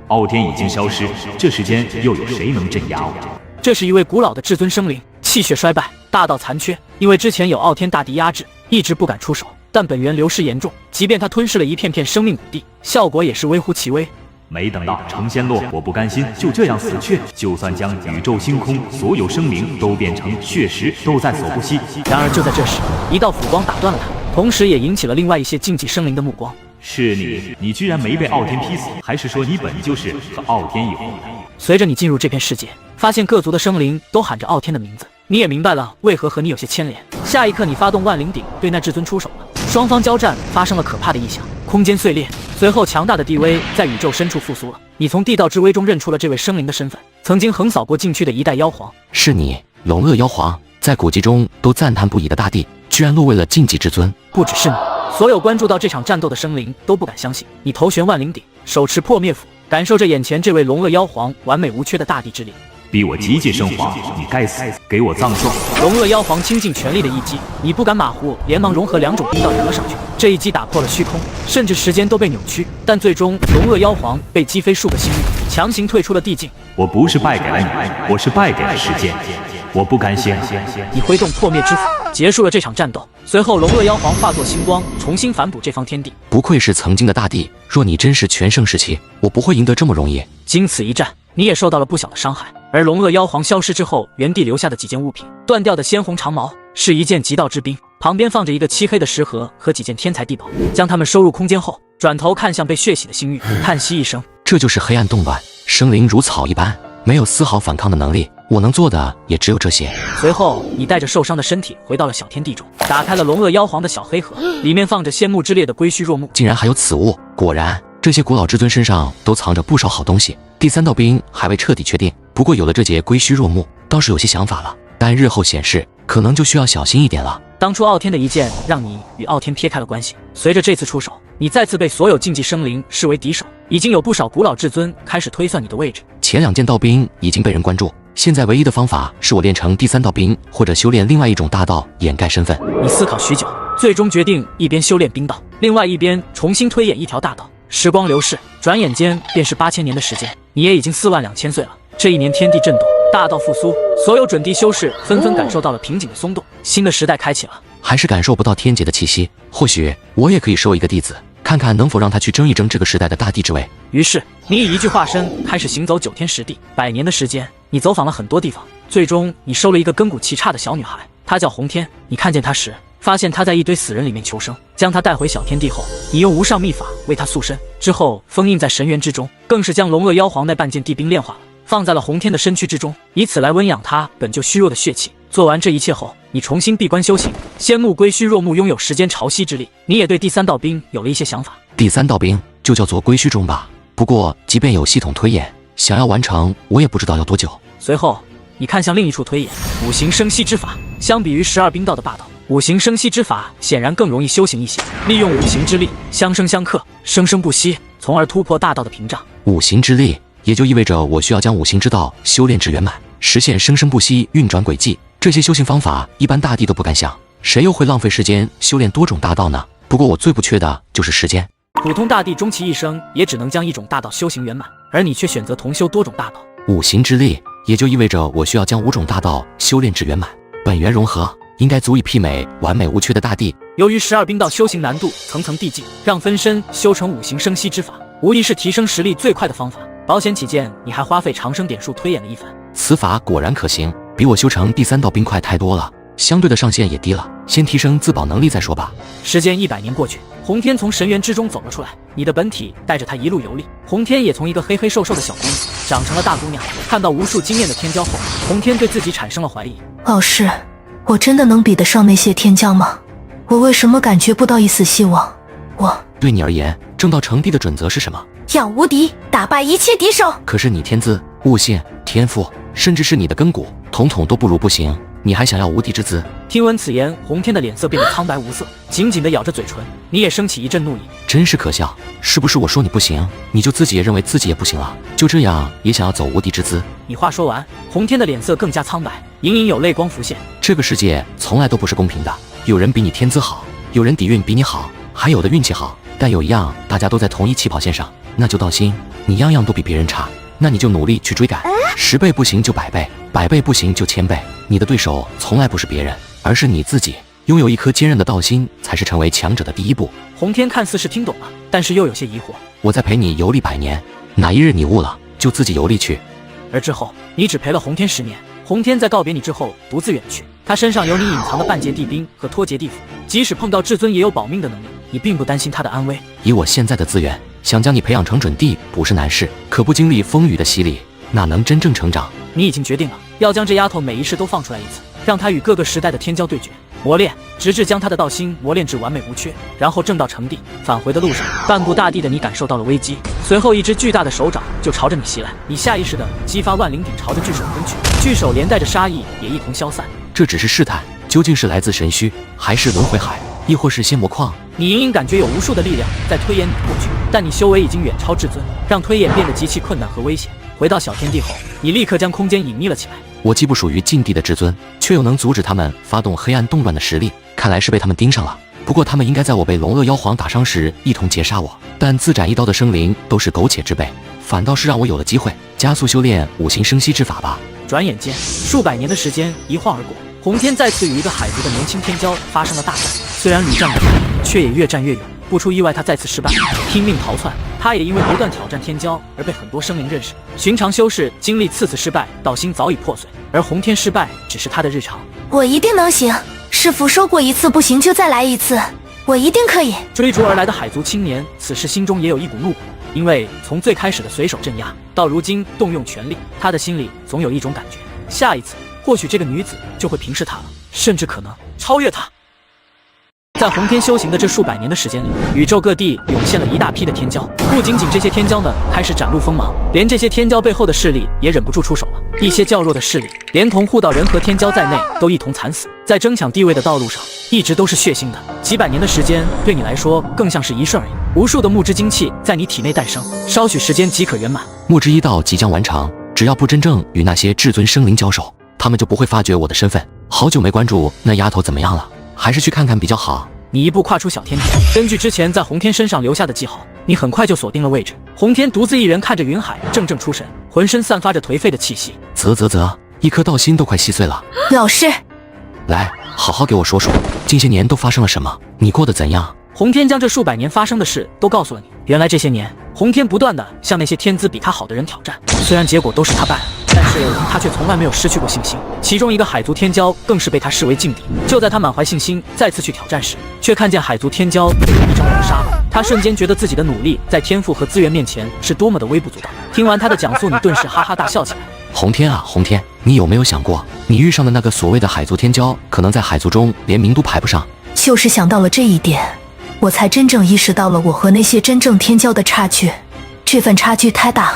傲天已经消失，这时间又有谁能镇压我？这是一位古老的至尊生灵，气血衰败，大道残缺，因为之前有傲天大帝压制，一直不敢出手。但本源流失严重，即便他吞噬了一片片生命谷地，效果也是微乎其微。没等到成仙落魄不甘心就这样死去，就算将宇宙星空所有生灵都变成血石，都在所不惜。然而就在这时，一道曙光打断了他，同时也引起了另外一些竞技生灵的目光。是你居然没被傲天劈死，还是说你本就是和傲天有仇？随着你进入这片世界，发现各族的生灵都喊着傲天的名字，你也明白了为何和你有些牵连。下一刻，你发动万灵鼎对那至尊出手了，双方交战发生了可怕的异响，空间碎裂，随后强大的地威在宇宙深处复苏了。你从地道之威中认出了这位生灵的身份，曾经横扫过禁区的一代妖皇。是你，龙恶妖皇，在古籍中都赞叹不已的大帝，居然落为了禁忌之尊。不只是你，所有关注到这场战斗的生灵都不敢相信。你头悬万灵鼎，手持破灭斧，感受着眼前这位龙恶妖皇完美无缺的大帝之力。逼我极尽升华，你该死！给我葬送！龙恶妖皇倾尽全力的一击，你不敢马虎，连忙融合两种冰道燃了上去。这一击打破了虚空，甚至时间都被扭曲，但最终龙恶妖皇被击飞数个星域，强行退出了地境。我不是败给了你，我是败给了时间。我不甘心！你挥动破灭之斧，结束了这场战斗。随后，龙恶妖皇化作星光，重新反哺这方天地。不愧是曾经的大帝，若你真是全盛时期，我不会赢得这么容易。经此一战，你也受到了不小的伤害。而龙恶妖皇消失之后，原地留下的几件物品，断掉的鲜红长矛是一件极道之兵，旁边放着一个漆黑的石盒和几件天才地宝。将它们收入空间后，转头看向被血洗的星域，叹息一声：这就是黑暗动乱，生灵如草一般，没有丝毫反抗的能力。我能做的也只有这些。随后，你带着受伤的身体回到了小天地中，打开了龙恶妖皇的小黑盒，里面放着仙木之列的归虚若木，竟然还有此物。果然，这些古老至尊身上都藏着不少好东西。第三道兵还未彻底确定，不过有了这节归虚若木，倒是有些想法了。但日后显示，可能就需要小心一点了。当初傲天的一剑让你与傲天撇开了关系，随着这次出手，你再次被所有竞技生灵视为敌手，已经有不少古老至尊开始推算你的位置。前两件道兵已经被人关注，现在唯一的方法是我练成第三道兵，或者修炼另外一种大道掩盖身份。你思考许久，最终决定一边修炼冰道，另外一边重新推演一条大道。时光流逝，转眼间便是8000年的时间，你也已经42000岁了。这一年天地震动，大道复苏，所有准地修士纷纷感受到了瓶颈的松动，新的时代开启了。还是感受不到天劫的气息，或许我也可以收一个弟子，看看能否让他去争一争这个时代的大帝之位。于是你以一具化身开始行走9天10地，100年的时间，你走访了很多地方，最终你收了一个根骨奇差的小女孩，她叫红天。你看见她时，发现她在一堆死人里面求生，将她带回小天地后，你用无上秘法为她塑身，之后封印在神元之中，更是将龙恶妖皇那半件地兵炼化了，放在了红天的身躯之中，以此来温养她本就虚弱的血气。做完这一切后，你重新闭关修行，仙木归虚若木拥有时间潮汐之力，你也对第三道兵有了一些想法。第三道兵就叫做归虚中吧，不过即便有系统推演，想要完成我也不知道要多久。随后你看向另一处推演五行生息之法，相比于12兵道的霸道，五行生息之法显然更容易修行一些，利用五行之力相生相克，生生不息，从而突破大道的屏障。五行之力也就意味着我需要将五行之道修炼至圆满，实现生生不息运转轨迹。这些修行方法一般大帝都不敢想，谁又会浪费时间修炼多种大道呢？不过我最不缺的就是时间。普通大帝终其一生也只能将一种大道修行圆满，而你却选择同修多种大道。五行之力也就意味着我需要将5种大道修炼至圆满，本源融合应该足以媲美完美无缺的大帝。由于12兵道修行难度层层递进，让分身修成五行生息之法，无疑是提升实力最快的方法。保险起见，你还花费长生点数推演了一番。此法果然可行，比我修成第三道兵快太多了，相对的上限也低了，先提升自保能力再说吧。时间100年过去，红天从神元之中走了出来，你的本体带着他一路游历。红天也从一个黑黑瘦瘦的小公子长成了大姑娘，看到无数惊艳的天骄后，红天对自己产生了怀疑。老师，我真的能比得上那些天骄吗？我为什么感觉不到一丝希望？对你而言，正道成帝的准则是什么？要无敌，打败一切敌手。可是你天资、悟性、天赋，甚至是你的根骨，统统都不如不行，你还想要无敌之资？听闻此言，红天的脸色变得苍白无色，紧紧地咬着嘴唇。你也升起一阵怒意，真是可笑！是不是我说你不行，你就自己也认为自己也不行了？就这样也想要走无敌之资？你话说完，红天的脸色更加苍白，隐隐有泪光浮现。这个世界从来都不是公平的，有人比你天资好，有人底蕴比你好，还有的运气好，但有一样大家都在同一起跑线上，那就道心。你样样都比别人差，那你就努力去追赶，10倍不行就100倍，100倍不行就1000倍。你的对手从来不是别人，而是你自己。拥有一颗坚韧的道心才是成为强者的第一步。洪天看似是听懂了，但是又有些疑惑。我在陪你游历100年，哪一日你悟了，就自己游历去。而之后，你只陪了洪天10年。洪天在告别你之后独自远去，他身上有你隐藏的半截地冰和脱节地符，即使碰到至尊也有保命的能力，你并不担心他的安危。以我现在的资源，想将你培养成准帝不是难事，可不经历风雨的洗礼，哪能真正成长？你已经决定了，要将这丫头每一世都放出来一次，让她与各个时代的天骄对决，磨练，直至将她的道心磨练至完美无缺，然后正道成帝。返回的路上，半步大地的你感受到了危机，随后一只巨大的手掌就朝着你袭来，你下意识地激发万灵鼎朝着巨手奔去，巨手连带着杀意也一同消散。这只是试探，究竟是来自神虚，还是轮回海，亦或是仙魔矿？你隐隐感觉有无数的力量在推演你的过去，但你修为已经远超至尊，让推演变得极其困难和危险。回到小天地后，你立刻将空间隐匿了起来。我既不属于禁地的至尊，却又能阻止他们发动黑暗动乱的实力，看来是被他们盯上了。不过他们应该在我被龙鳄妖皇打伤时一同截杀我，但自斩一刀的生灵都是苟且之辈，反倒是让我有了机会加速修炼五行生息之法吧。转眼间，数百年的时间一晃而过，洪天再次与一个海族的年轻天骄发生了大战，虽然屡战屡败，却也越战越勇。不出意外，他再次失败，拼命逃窜。他也因为不断挑战天骄而被很多生灵认识。寻常修士经历次失败，道心早已破碎，而洪天失败只是他的日常。我一定能行，师父说过一次不行就再来一次，我一定可以。追逐而来的海族青年此时心中也有一股怒火，因为从最开始的随手镇压，到如今动用全力，他的心里总有一种感觉，下一次或许这个女子就会平视他了，甚至可能超越他。在洪天修行的这数百年的时间里，宇宙各地涌现了一大批的天骄。不仅仅这些天骄们开始展露锋芒，连这些天骄背后的势力也忍不住出手了。一些较弱的势力，连同护道人和天骄在内，都一同惨死在争抢地位的道路上，一直都是血腥的。几百年的时间对你来说更像是一瞬而已，无数的木之精气在你体内诞生，稍许时间即可圆满。木之一道即将完成，只要不真正与那些至尊生灵交手，他们就不会发觉我的身份。好久没关注那丫头怎么样了，还是去看看比较好。你一步跨出小天地，根据之前在洪天身上留下的记号，你很快就锁定了位置。洪天独自一人看着云海怔怔出神，浑身散发着颓废的气息。一颗道心都快稀碎了。老师，来，好好给我说说，近些年都发生了什么？你过得怎样？洪天将这数百年发生的事都告诉了你。原来这些年，洪天不断地向那些天资比他好的人挑战，虽然结果都是他败了，但是他却从来没有失去过信心。其中一个海族天骄更是被他视为劲敌。就在他满怀信心再次去挑战时，却看见海族天骄被一招秒杀了。他瞬间觉得自己的努力在天赋和资源面前是多么的微不足道。听完他的讲述，你顿时哈哈大笑起来。洪天啊，洪天，你有没有想过，你遇上的那个所谓的海族天骄，可能在海族中连名都排不上？就是想到了这一点，我才真正意识到了我和那些真正天骄的差距。这份差距太大，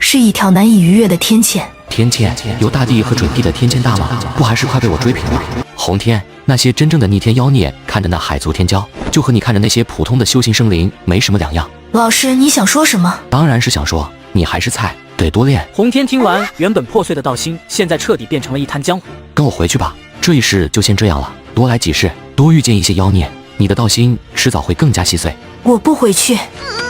是一条难以逾越的天堑。天堑有大地和准帝的天堑大吗？不还是快被我追平了？洪天，那些真正的逆天妖孽看着那海族天骄，就和你看着那些普通的修行生灵没什么两样。老师，你想说什么？当然是想说，你还是菜，得多练。洪天听完，原本破碎的道心，现在彻底变成了一滩浆糊。跟我回去吧，这一世就先这样了，多来几世，多遇见一些妖孽，你的道心迟早会更加细碎。我不回去，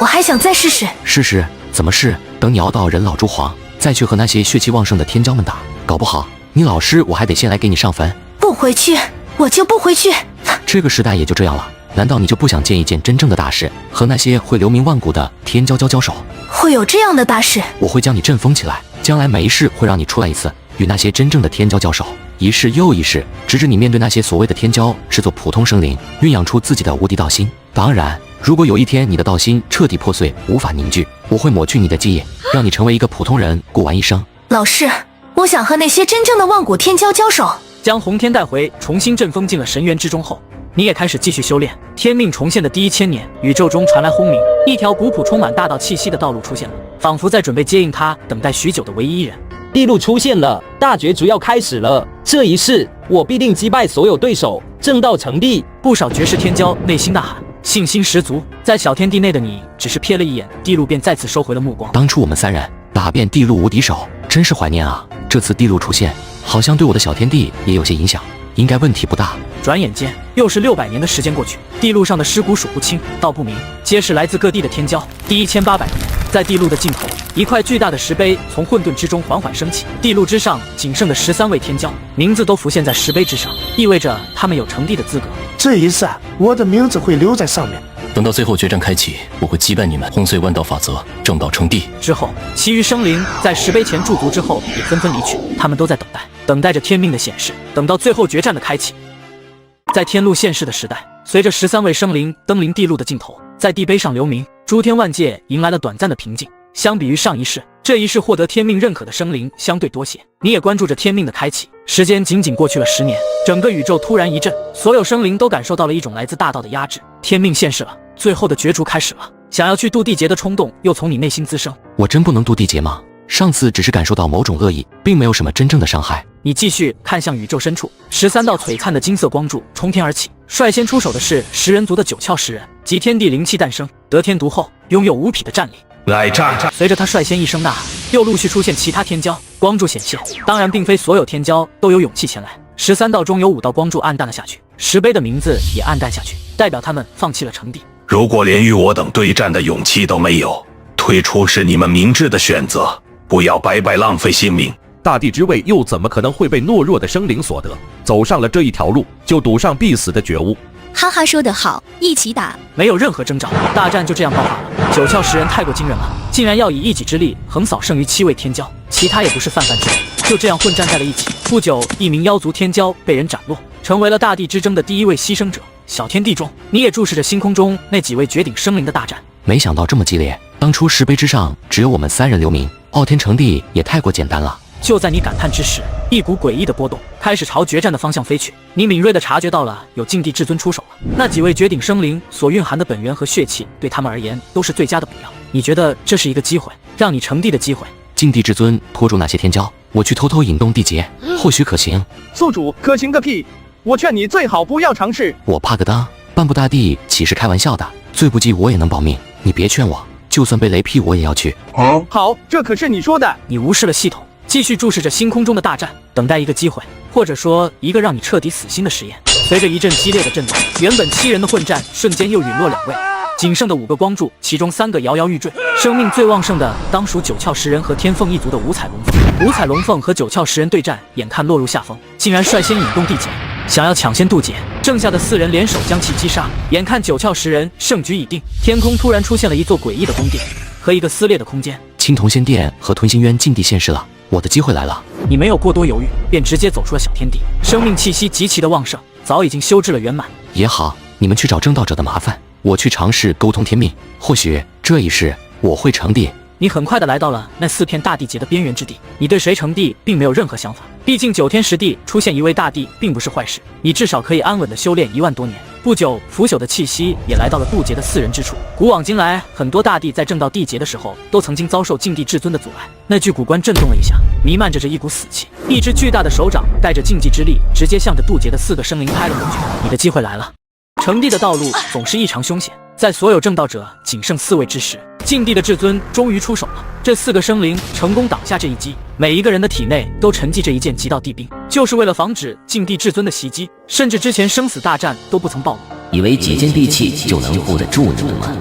我还想再试试。试试？怎么试？等你熬到人老珠黄，再去和那些血气旺盛的天骄们打，搞不好你老师我还得先来给你上坟。不回去，我就不回去。这个时代也就这样了，难道你就不想见一件真正的大事，和那些会留名万古的天骄交手？会有这样的大事？我会将你阵风起来，将来每一世会让你出来一次，与那些真正的天骄交手，一世又一世，直至你面对那些所谓的天骄视作普通生灵，酝养出自己的无敌道心。当然，如果有一天你的道心彻底破碎，无法凝聚，我会抹去你的记忆，让你成为一个普通人，过完一生。老师，我想和那些真正的万古天骄交手。将洪天带回，重新阵风进了神元之中后，你也开始继续修炼。天命重现的第1000年，宇宙中传来轰鸣，一条古朴充满大道气息的道路出现了，仿佛在准备接应他等待许久的唯一一人。地路出现了，大角逐要开始了。这一世，我必定击败所有对手，正道成帝。不少绝世天骄内心呐喊，信心十足。在小天地内的你，只是瞥了一眼地路，便再次收回了目光。当初我们3人打遍地路无敌手，真是怀念啊！这次地路出现，好像对我的小天地也有些影响，应该问题不大。转眼间又是600年的时间过去，地路上的尸骨数不清道不明，皆是来自各地的天骄。第1800年，在地路的尽头，一块巨大的石碑从混沌之中缓缓升起，地路之上仅剩的13位天骄名字都浮现在石碑之上，意味着他们有成帝的资格。这一战，我的名字会留在上面。等到最后决战开启，我会击败你们，轰碎万道法则，正道成帝。之后，其余生灵在石碑前驻足之后也纷纷离去，他们都在等待着天命的显示，等到最后决战的开启。在天路现世的时代，随着13位生灵登临地路的尽头，在地碑上留名，诸天万界迎来了短暂的平静。相比于上一世，这一世获得天命认可的生灵相对多些。你也关注着天命的开启，时间仅仅过去了10年，整个宇宙突然一震，所有生灵都感受到了一种来自大道的压制。天命现世了，最后的角逐开始了。想要去渡地劫的冲动又从你内心滋生。我真不能渡地劫吗？上次只是感受到某种恶意，并没有什么真正的伤害。你继续看向宇宙深处，13道璀璨的金色光柱冲天而起，率先出手的是食人族的9窍食人，即天地灵气诞生，得天独厚，拥有无匹的战力。来战！随着他率先一声呐喊，又陆续出现其他天骄，光柱显现。当然，并非所有天骄都有勇气前来。13道中有5道光柱暗淡了下去，石碑的名字也暗淡下去，代表他们放弃了成帝。如果连与我等对战的勇气都没有，退出是你们明智的选择，不要白白浪费性命。大帝之位又怎么可能会被懦弱的生灵所得？走上了这一条路，就赌上必死的觉悟。哈哈，说得好，一起打！没有任何征兆，大战就这样爆发了。9窍食人太过惊人了，竟然要以一己之力横扫剩余7位天骄，其他也不是泛泛之辈，就这样混战在了一起。不久，一名妖族天骄被人斩落，成为了大地之争的第一位牺牲者。小天地中，你也注视着星空中那几位绝顶生灵的大战。没想到这么激烈，当初石碑之上只有我们3人留名，傲天成帝也太过简单了。就在你感叹之时，一股诡异的波动开始朝决战的方向飞去。你敏锐地察觉到了有禁地至尊出手了。那几位绝顶生灵所蕴含的本源和血气，对他们而言都是最佳的补药。你觉得这是一个机会，让你成帝的机会？禁地至尊拖住那些天骄，我去偷偷引动地劫，或许可行。宿主，可行个屁！我劝你最好不要尝试。我怕个当，半步大帝岂是开玩笑的？最不济我也能保命，你别劝我，就算被雷劈我也要去。好，这可是你说的。你无视了系统，继续注视着星空中的大战，等待一个机会，或者说一个让你彻底死心的实验。随着一阵激烈的震动，原本7人的混战瞬间又陨落2位，仅剩的5个光柱，其中3个摇摇欲坠。生命最旺盛的当属9窍食人和天凤一族的五彩龙凤。五彩龙凤和9窍食人对战，眼看落入下风，竟然率先引动地劫，想要抢先渡劫。剩下的4人联手将其击杀。眼看9窍食人胜局已定，天空突然出现了一座诡异的宫殿和一个撕裂的空间。青铜仙殿和吞心渊禁地现世了，我的机会来了。你没有过多犹豫，便直接走出了小天地，生命气息极其的旺盛，早已经修至了圆满。也好，你们去找正道者的麻烦，我去尝试沟通天命，或许这一世我会成帝。你很快的来到了那4片大地劫的边缘之地，你对谁成帝并没有任何想法，毕竟9天10地出现一位大帝并不是坏事，你至少可以安稳的修炼1万多年。不久，腐朽的气息也来到了渡劫的4人之处。古往今来，很多大帝在正道地劫的时候，都曾经遭受禁地至尊的阻碍。那具古棺震动了一下，弥漫着一股死气，一只巨大的手掌带着禁忌之力，直接向着渡劫的4个生灵拍了过去。你的机会来了。成帝的道路总是异常凶险，在所有正道者仅剩4位之时，禁地的至尊终于出手了。这4个生灵成功挡下这一击，每一个人的体内都沉寂着一件极道地兵，就是为了防止禁地至尊的袭击，甚至之前生死大战都不曾暴露。以为几件地气就能护得住你们吗？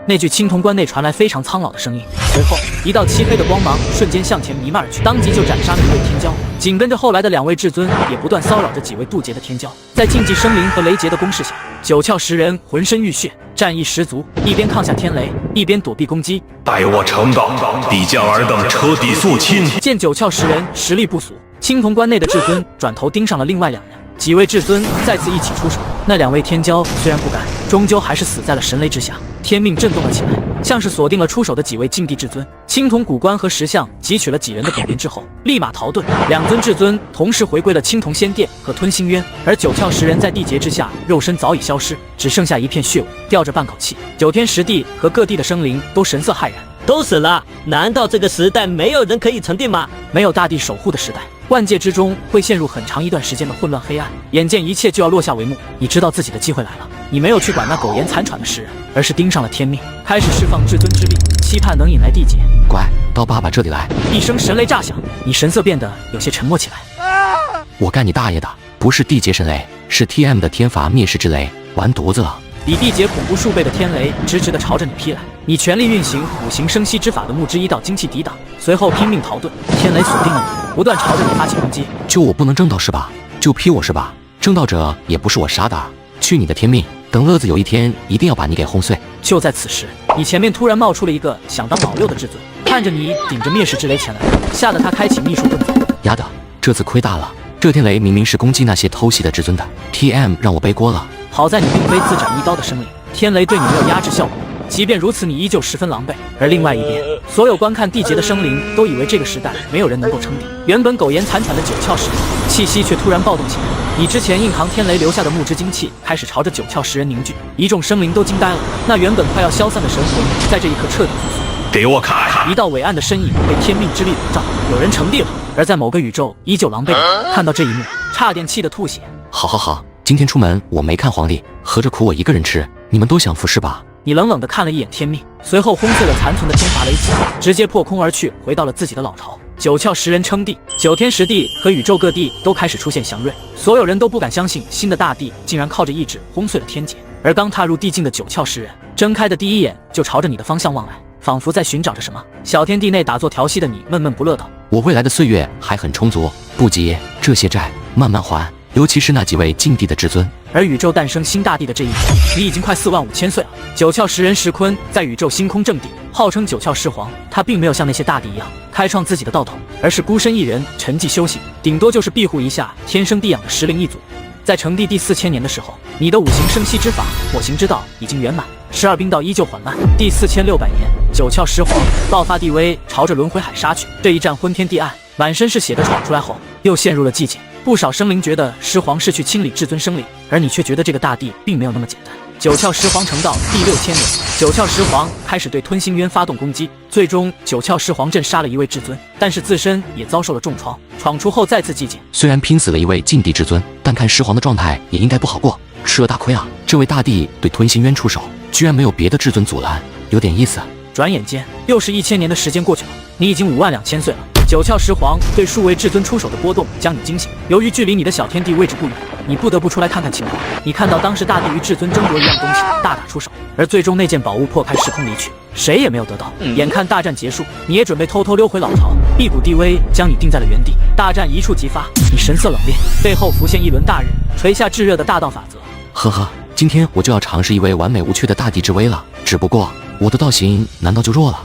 那具青铜棺内传来非常苍老的声音，随后一道漆黑的光芒瞬间向前弥漫而去，当即就斩杀了1位天骄。紧跟着后来的2位至尊也不断骚扰着几位渡劫的天骄。在禁忌生灵和雷劫的攻势下，9窍食人浑身浴血，战意十足，一边抗下天雷，一边躲避攻击。待我成道，必将尔等彻底肃清。见9窍食人实力不俗，青铜棺内的至尊转头盯上了另外2人。几位至尊再次一起出手，那2位天骄虽然不甘，终究还是死在了神雷之下。天命震动了起来，像是锁定了出手的几位禁地至尊。青铜古棺和石像汲取了几人的本源之后，立马逃遁。2尊至尊同时回归了青铜仙殿和吞心渊，而9窍食人在地劫之下，肉身早已消失，只剩下一片血雾，吊着半口气。9天10地和各地的生灵都神色骇然，都死了。难道这个时代没有人可以成帝吗？没有大地守护的时代，万界之中会陷入很长一段时间的混乱黑暗。眼见一切就要落下帷幕，你知道自己的机会来了。你没有去管那苟延残喘的世人，而是盯上了天命，开始释放至尊之力，期盼能引来地劫。乖，到爸爸这里来。一声神雷炸响，你神色变得有些沉默起来。我干你大爷的！不是地劫神雷，是 TM 的天罚灭世之雷，完犊子了！比地劫恐怖数倍的天雷直直地朝着你劈来，你全力运行五行生息之法的木之一道精气抵挡，随后拼命逃遁。天雷锁定了你，不断朝着你发起攻击。就我不能正道是吧？就劈我是吧？正道者也不是我杀的啊！去你的天命！等乐子有一天一定要把你给轰碎。就在此时，你前面突然冒出了一个想当老六的至尊，看着你顶着灭世之雷前来，吓得他开启秘术遁走。丫的，这次亏大了！这天雷明明是攻击那些偷袭的至尊的 ，TM 让我背锅了。好在你并非自斩一刀的生灵，天雷对你没有压制效果。即便如此，你依旧十分狼狈。而另外一边，所有观看地劫的生灵都以为这个时代没有人能够称帝。原本苟延残喘的九窍石人，气息却突然暴动起来。你之前硬扛天雷留下的木之精气开始朝着九窍石人凝聚，一众生灵都惊呆了。那原本快要消散的神魂，在这一刻彻底复苏。给我看！一道伟岸的身影被天命之力笼罩，有人成帝了。而在某个宇宙，依旧狼狈。看到这一幕，差点气得吐血。好，今天出门我没看皇帝，合着苦我一个人吃，你们都想服是吧？你冷冷地看了一眼天命，随后轰碎了残存的天罚雷击，直接破空而去，回到了自己的老巢。九窍石人称帝，九天十地和宇宙各地都开始出现祥瑞，所有人都不敢相信新的大帝竟然靠着意志轰碎了天劫。而刚踏入地境的九窍石人，睁开的第一眼就朝着你的方向望来，仿佛在寻找着什么。小天地内打坐调息的你闷闷不乐道：我未来的岁月还很充足，不急，这些债慢慢还，尤其是那几位禁地的至尊。而宇宙诞生新大帝的这一天，你已经快45000岁了。九窍石人石坤在宇宙星空正地，号称九窍石皇。他并没有像那些大帝一样开创自己的道统，而是孤身一人沉寂修行，顶多就是庇护一下天生地养的石灵一族。在成帝第4000年的时候，你的五行生息之法火行之道已经圆满，12兵道依旧缓慢。第4600年，九窍石皇爆发帝威，朝着轮回海杀去。这一战昏天地暗，满身是血的闯出来后，又陷入了寂静。不少生灵觉得狮皇是去清理至尊生灵，而你却觉得这个大帝并没有那么简单。九窍石皇成道第6000年，九窍石皇开始对吞星渊发动攻击，最终九窍石皇镇杀了一位至尊，但是自身也遭受了重创。闯出后再次寂静，虽然拼死了一位禁地至尊，但看狮皇的状态也应该不好过，吃了大亏啊！这位大帝对吞星渊出手，居然没有别的至尊阻拦，有点意思。转眼间又是1000年的时间过去了，你已经52000岁了。九窍石皇对数位至尊出手的波动将你惊醒，由于距离你的小天地位置不远，你不得不出来看看情况。你看到当时大帝与至尊争夺一样东西，大打出手，而最终那件宝物破开时空离去，谁也没有得到。眼看大战结束，你也准备偷偷溜回老巢，一股地威将你定在了原地。大战一触即发，你神色冷冽，背后浮现一轮大日，垂下炙热的大道法则。呵呵，今天我就要尝试一位完美无缺的大帝之威了，只不过我的道行难道就弱了？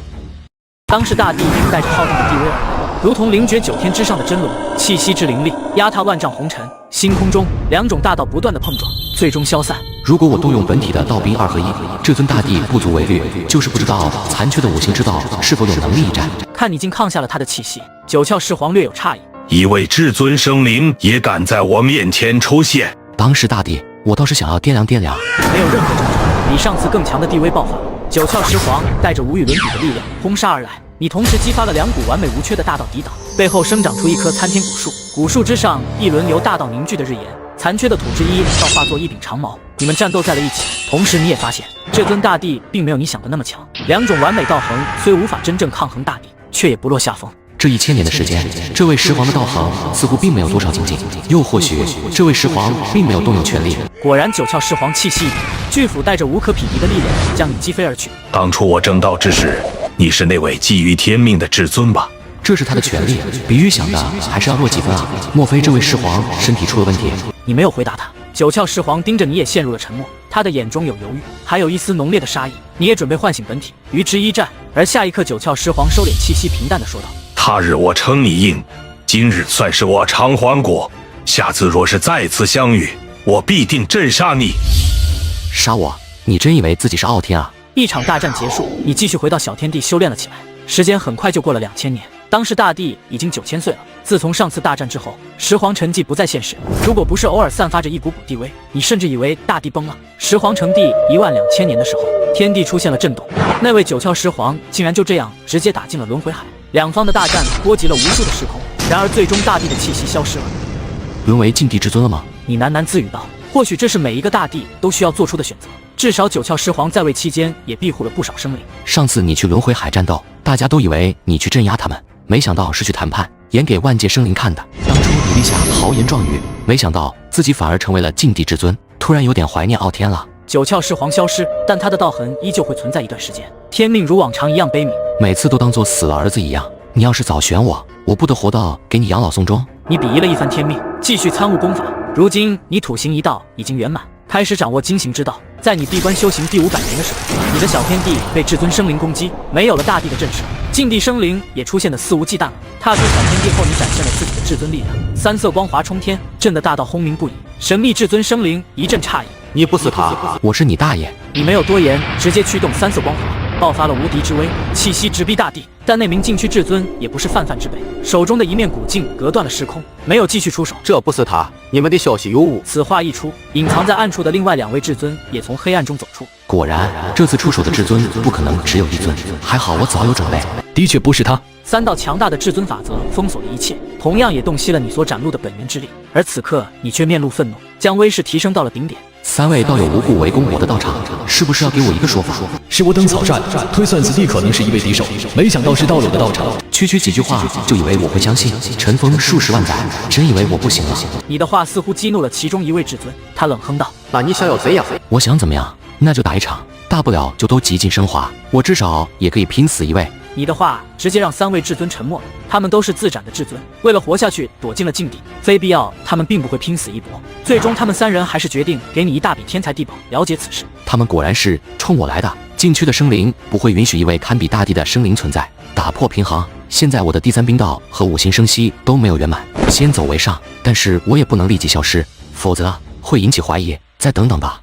当时大帝带着浩荡的地威而来，如同凌绝9天之上的真龙，气息之凌厉，压踏万丈红尘。星空中两种大道不断的碰撞，最终消散。如果我动用本体的道兵2合1，至尊大帝不足为虑，就是不知道残缺的五行之道是否有能力一战。看你竟抗下了他的气息，九窍石皇略有诧异。一位至尊生灵也敢在我面前出现？当时大帝，我倒是想要掂量掂量。没有任何征兆，比上次更强的地威爆发。九窍石皇带着无与伦比的力量轰杀而来，你同时激发了2股完美无缺的大道抵挡，背后生长出一棵参天古树，古树之上一轮由大道凝聚的日炎，残缺的土之一要化作一柄长矛。你们战斗在了一起，同时你也发现这尊大帝并没有你想的那么强，2种完美道行虽无法真正抗衡大帝，却也不落下风。这1000年的时间，这位石皇的道行似乎并没有多少精进，又或许这位石皇并没有动用全力。果然，九窍石皇气息一变，巨斧带着无可匹敌的力量将你击飞而去。当初我正道之时，你是那位觊觎天命的至尊吧？这是他的权利，比预想的还是要弱几分啊！莫非这位石皇身体出了问题？你没有回答他。九窍石皇盯着你也陷入了沉默，他的眼中有犹豫，还有一丝浓烈的杀意。你也准备唤醒本体，与之一战。而下一刻，九窍石皇收敛气息，平淡地说道：他日我称你硬，今日算是我偿还过。下次若是再次相遇，我必定震杀你。杀我？你真以为自己是傲天啊？一场大战结束，你继续回到小天地修炼了起来。时间很快就过了2000年，当时大帝已经9000岁了。自从上次大战之后，石皇沉寂不再现实。如果不是偶尔散发着一股股地威，你甚至以为大帝崩了。石皇成帝12000年的时候，天地出现了震动，那位九窍石皇竟然就这样直接打进了轮回海。两方的大战波及了无数的时空，然而最终大帝的气息消失了。沦为禁地至尊了吗？你喃喃自语道。或许这是每一个大帝都需要做出的选择，至少九窍石皇在位期间也庇护了不少生灵。上次你去轮回海战斗，大家都以为你去镇压他们，没想到是去谈判，演给万界生灵看的。当初你立下豪言壮语，没想到自己反而成为了禁地至尊，突然有点怀念傲天了。九窍尸皇消失，但他的道痕依旧会存在一段时间。天命如往常一样悲悯，每次都当作死了儿子一样。你要是早选我，我不得活到给你养老送终。你鄙夷了一番天命，继续参悟功法。如今你土行一道已经圆满，开始掌握经行之道。在你闭关修行第500年的时候，你的小天地被至尊生灵攻击，没有了大地的震慑，禁地生灵也出现得肆无忌惮了。踏出小天地后，你展现了自己的至尊力量，3色光华冲天，震得大道轰鸣不已。神秘至尊生灵一阵诧异：你不是他，我是你大爷！你没有多言，直接驱动3色光华，爆发了无敌之威，气息直逼大地。但那名禁区至尊也不是泛泛之辈，手中的一面古镜隔断了时空，没有继续出手。这不是他，你们的消息有误。此话一出，隐藏在暗处的另外2位至尊也从黑暗中走出。果然，这次出手的至尊不可能只有1尊，还好我早有准备。的确不是他。3道强大的至尊法则封锁了一切，同样也洞悉了你所展露的本源之力。而此刻，你却面露愤怒，将威势提升到了顶点。 3位道友无故围攻我的道场，是不是要给我一个说法？是我等草率，推算此地可能是一位敌手，没想到是道友的道场。区区几句话就以为我会相信？尘封数十万载，真以为我不行了？你的话似乎激怒了其中1位至尊，他冷哼道：“那你想要怎样？我想怎么样？那就打一场，大不了就都极尽升华，我至少也可以拼死1位。” 你的话直接让3位至尊沉默了，他们都是自斩的至尊，为了活下去躲进了禁地，非必要他们并不会拼死一搏。最终他们3人还是决定给你一大笔天才地宝。了解此事，他们果然是冲我来的。禁区的生灵不会允许一位堪比大地的生灵存在，打破平衡。现在我的第3冰道和5行生息都没有圆满，先走为上，但是我也不能立即消失，否则会引起怀疑。再等等吧。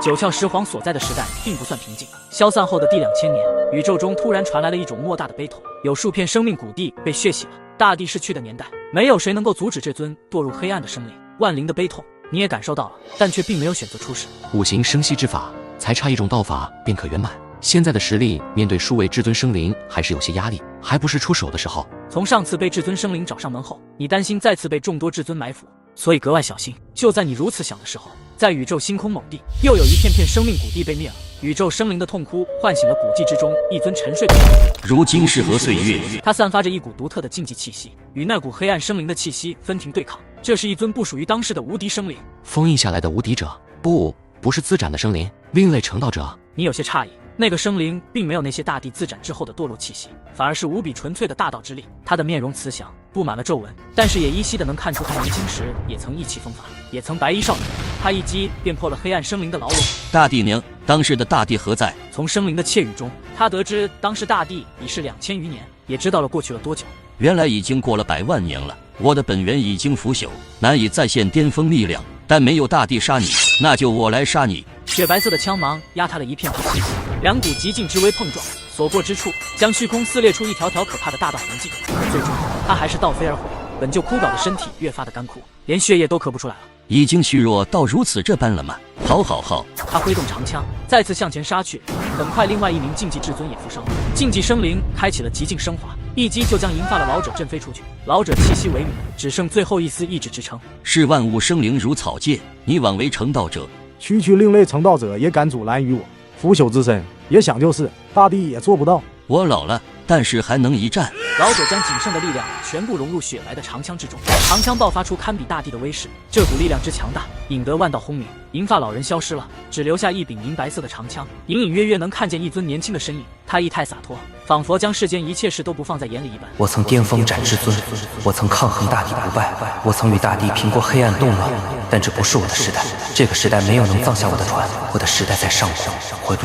9窍石皇所在的时代并不算平静，消散后的第2000年，宇宙中突然传来了一种莫大的悲痛，有数片生命古地被血洗了，大地逝去的年代，没有谁能够阻止这尊堕入黑暗的生灵。万灵的悲痛，你也感受到了，但却并没有选择出世。5行生息之法，才差一种道法便可圆满。现在的实力，面对数位至尊生灵还是有些压力，还不是出手的时候。从上次被至尊生灵找上门后，你担心再次被众多至尊埋伏，所以格外小心。就在你如此想的时候， 在宇宙星空某地，又有一片片生命古地被灭了。宇宙生灵的痛哭唤醒了古迹之中一尊沉睡的生灵。如今是何岁月？它散发着一股独特的禁忌气息，与那股黑暗生灵的气息分庭对抗。这是一尊不属于当世的无敌生灵，封印下来的无敌者，不是自斩的生灵，另类成道者。你有些诧异，那个生灵并没有那些大地自斩之后的堕落气息，反而是无比纯粹的大道之力。他的面容慈祥，布满了皱纹，但是也依稀的能看出他年轻时也曾意气风发，也曾白衣少年。他一击便破了黑暗生灵的牢笼。大帝娘，当时的大帝何在？从生灵的窃语中，他得知当时大帝已是2000余年，也知道了过去了多久。原来已经过了100万年了。我的本源已经腐朽，难以再现巅峰力量。但没有大帝杀你，那就我来杀你。雪白色的枪芒压塌了一片片气息，2股极尽之威碰撞，所过之处将虚空撕裂出一条条可怕的大道痕迹。最终，他还是倒飞而回，本就枯槁的身体越发的干枯，连血液都咳不出来了。已经虚弱到如此这般了吗？好。他挥动长枪，再次向前杀去。很快，另外一名禁忌至尊也负伤，禁忌生灵开启了极尽升华，一击就将银发的老者震飞出去。老者气息萎靡，只剩最后一丝意志支撑。视万物生灵如草芥，你枉为成道者。区另类成道者也敢阻拦于我，腐朽之身也想就是，大帝也做不到。我老了，但是还能一战。老者将仅剩的力量全部融入雪白的长枪之中，长枪爆发出堪比大地的威势。这股力量之强大，引得万道轰鸣。银发老人消失了，只留下一柄银白色的长枪，隐隐约约能看见一尊年轻的身影。他意态洒脱，仿佛将世间一切事都不放在眼里一般。我曾巅峰斩至尊，我曾抗衡大地不败，我曾与大地平过黑暗动乱，但这不是我的时代。这个时代没有能放下我的船，我的时代在上空，回不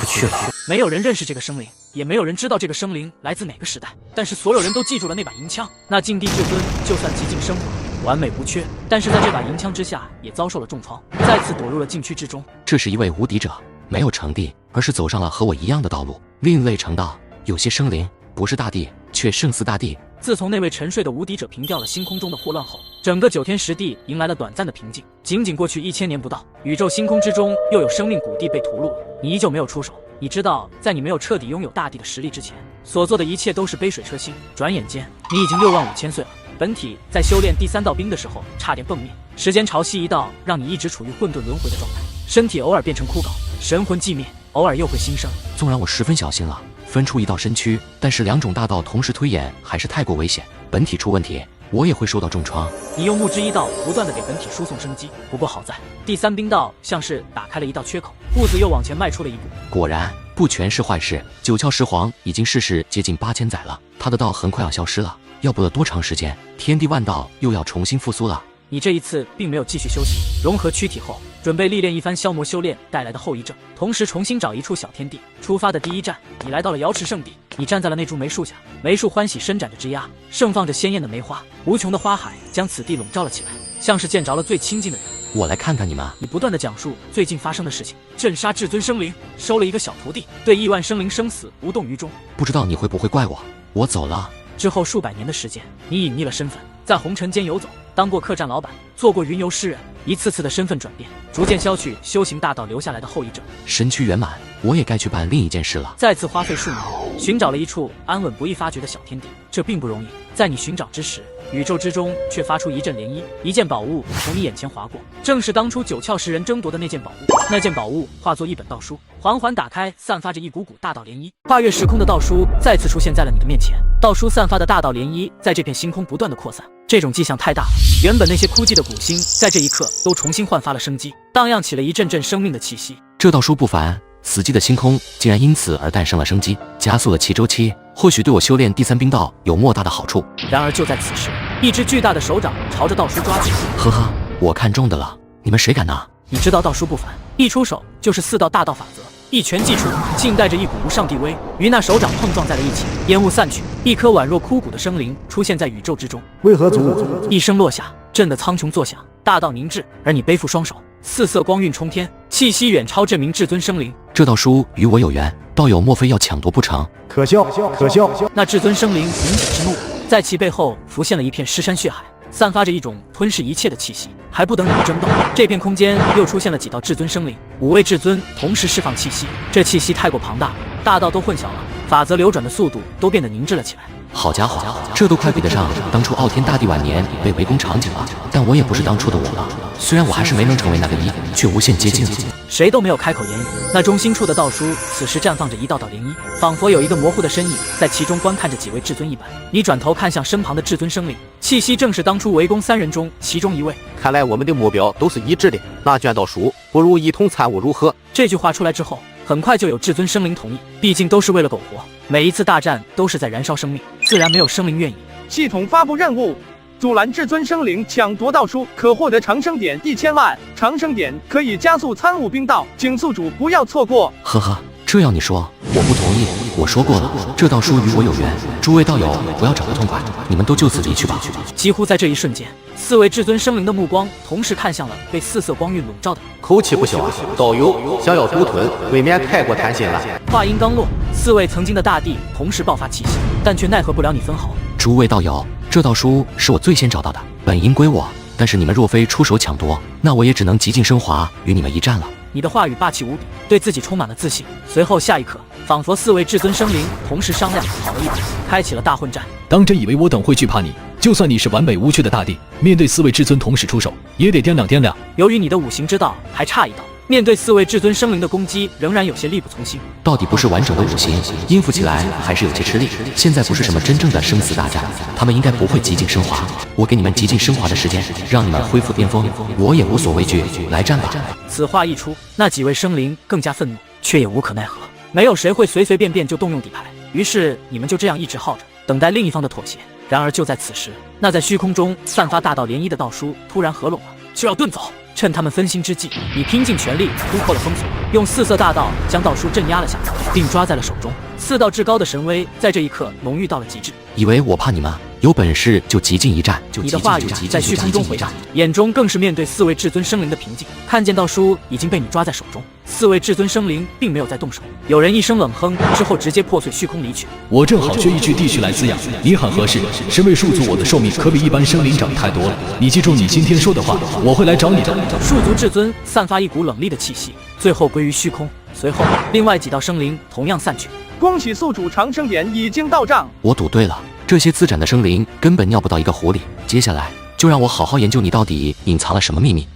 去了。没有人认识这个生灵，也没有人知道这个生灵来自哪个时代，但是所有人都记住了那把银枪。那禁地至尊就算极尽升华，完美无缺，但是在这把银枪之下也遭受了重创，再次躲入了禁区之中。这是一位无敌者，没有成帝，而是走上了和我一样的道路，另类成道。有些生灵不是大帝，却胜似大帝。自从那位沉睡的无敌者平掉了星空中的祸乱后，整个9天10地迎来了短暂的平静。仅过去1000年不到，宇宙星空之中又有生命古地被屠戮了，你依旧没有出手。你知道，在你没有彻底拥有大地的实力之前，所做的一切都是杯水车薪。转眼间，你已经65000岁了。本体在修炼第3道冰的时候差点迸灭，时间潮汐一到，让你一直处于混沌轮回的状态，身体偶尔变成枯槁，神魂寂灭，偶尔又会新生。纵然我十分小心了，分出一道身躯，但是2种大道同时推演还是太过危险。本体出问题，我也会受到重创。你用木之一道不断的给本体输送生机，不过好在第3冰道像是打开了一道缺口，步子又往前迈出了一步。果然不全是坏事，九窍石皇已经逝世接近8000载了，他的道很快要消失了，要不了多长时间，天地万道又要重新复苏了。你这一次并没有继续休息，融合躯体后，准备历练一番消磨修炼带来的后遗症，同时重新找一处小天地。出发的第一站，你来到了瑶池圣地，你站在了那株梅树下，梅树欢喜伸展着枝桠，盛放着鲜艳的梅花，无穷的花海将此地笼罩了起来，像是见着了最亲近的人。我来看看你们。你不断的讲述最近发生的事情，镇杀至尊生灵，收了一个小徒弟，对亿万生灵生死无动于衷。不知道你会不会怪我？我走了。之后数百年的时间，你隐匿了身份，在红尘间游走，当过客栈老板，做过云游诗人，一次次的身份转变，逐渐消去修行大道留下来的后遗症。身躯圆满，我也该去办另一件事了。再次花费数年，寻找了一处安稳不易发掘的小天地，这并不容易。在你寻找之时，宇宙之中却发出一阵涟漪，一件宝物从你眼前划过，正是当初9窍石人争夺的那件宝物。那件宝物化作一本道书，缓缓打开，散发着一股股大道涟漪。跨越时空的道书再次出现在了你的面前，道书散发的大道涟漪在这片星空不断的扩散。这种迹象太大了，原本那些枯寂的古星在这一刻都重新焕发了生机，荡漾起了一阵阵生命的气息。这道书不凡，死寂的星空竟然因此而诞生了生机，加速了其周期，或许对我修炼第3冰道有莫大的好处。然而就在此时，一只巨大的手掌朝着道书抓去。呵呵，我看中的了，你们谁敢拿？你知道道书不凡，一出手就是4道大道法则，一拳击出，竟带着一股无上地威，与那手掌碰撞在了一起，烟雾散去，一颗宛若枯骨的生灵出现在宇宙之中。为何阻？一声落下，震得苍穹作响，大道凝滞，而你背负双手，4色光晕冲天，气息远超这名至尊生灵。这道书与我有缘，道友莫非要抢夺不成？可笑，可笑！那至尊生灵明显之怒，在其背后浮现了一片尸山血海，散发着一种吞噬一切的气息。还不等你们争斗，这片空间又出现了几道至尊生灵，5位至尊同时释放气息，这气息太过庞大，大道都混淆了，法则流转的速度都变得凝滞了起来。好家伙，这都快比得上当初傲天大帝晚年被围攻场景了。但我也不是当初的我了，虽然我还是没能成为那个一，却无限接近了。谁都没有开口言语，那中心处的道书此时绽放着一道道涟漪，仿佛有一个模糊的身影在其中观看着几位至尊一般。你转头看向身旁的至尊生灵，气息正是当初围攻3人中其中一位。看来我们的目标都是一致的，那卷道书不如一同参悟如何？这句话出来之后，很快就有至尊生灵同意，毕竟都是为了苟活，每一次大战都是在燃烧生命，自然没有生灵愿意。系统发布任务，阻拦至尊生灵抢夺道书，可获得长生点1000万，长生点可以加速参悟冰道，请宿主不要错过。呵呵，这要你说，我不同意。我说过了，这道书与我有缘，诸位道友不要找不痛快，你们都就此离去吧。几乎在这一瞬间，4位至尊生灵的目光同时看向了被4色光晕笼罩的。口气不小啊，道友想要独吞，未免太过贪心了。话音刚落，4位曾经的大帝同时爆发气息，但却奈何不了你分毫。诸位道友，这道书是我最先找到的，本应归我，但是你们若非出手抢夺，那我也只能极尽升华与你们一战了。你的话语霸气无比，对自己充满了自信。随后下一刻，仿佛4位至尊生灵同时商量好了一把，开启了大混战。当真以为我等会惧怕你？就算你是完美无缺的大帝，面对4位至尊同时出手，也得掂量掂量。由于你的五行之道还差一道，面对4位至尊生灵的攻击，仍然有些力不从心。到底不是完整的五行，应付起来还是有些吃力。现在不是什么真正的生死大战，他们应该不会极尽升华。我给你们极尽升华的时间，让你们恢复巅峰，我也无所畏惧，来战吧。此话一出，那几位生灵更加愤怒，却也无可奈何。没有谁会随随便便就动用底牌，于是你们就这样一直耗着，等待另一方的妥协。然而就在此时，那在虚空中散发大道涟漪的道书突然合拢了，就要遁走。趁他们分心之际，你拼尽全力突破了封锁，用4色大道将道书镇压了下来，并抓在了手中。4道至高的神威在这一刻浓郁到了极致。以为我怕你吗？有本事就极尽一战。你的话语在虚空中回荡，眼中更是面对4位至尊生灵的平静。看见道书已经被你抓在手中，4位至尊生灵并没有再动手。有人一声冷哼之后，直接破碎虚空离去。我正好缺一具地区来滋养，你喊合适。身为戍族，我的寿命可比一般生灵长太多了。你记住你今天说的话，我会来找你的。戍族至尊散发一股冷厉的气息，最后归于虚空。随后，另外几道生灵同样散去。恭喜宿主长生点已经到账。我赌对了，这些滋长的生灵根本尿不到一个壶里。接下来就让我好好研究你到底隐藏了什么秘密。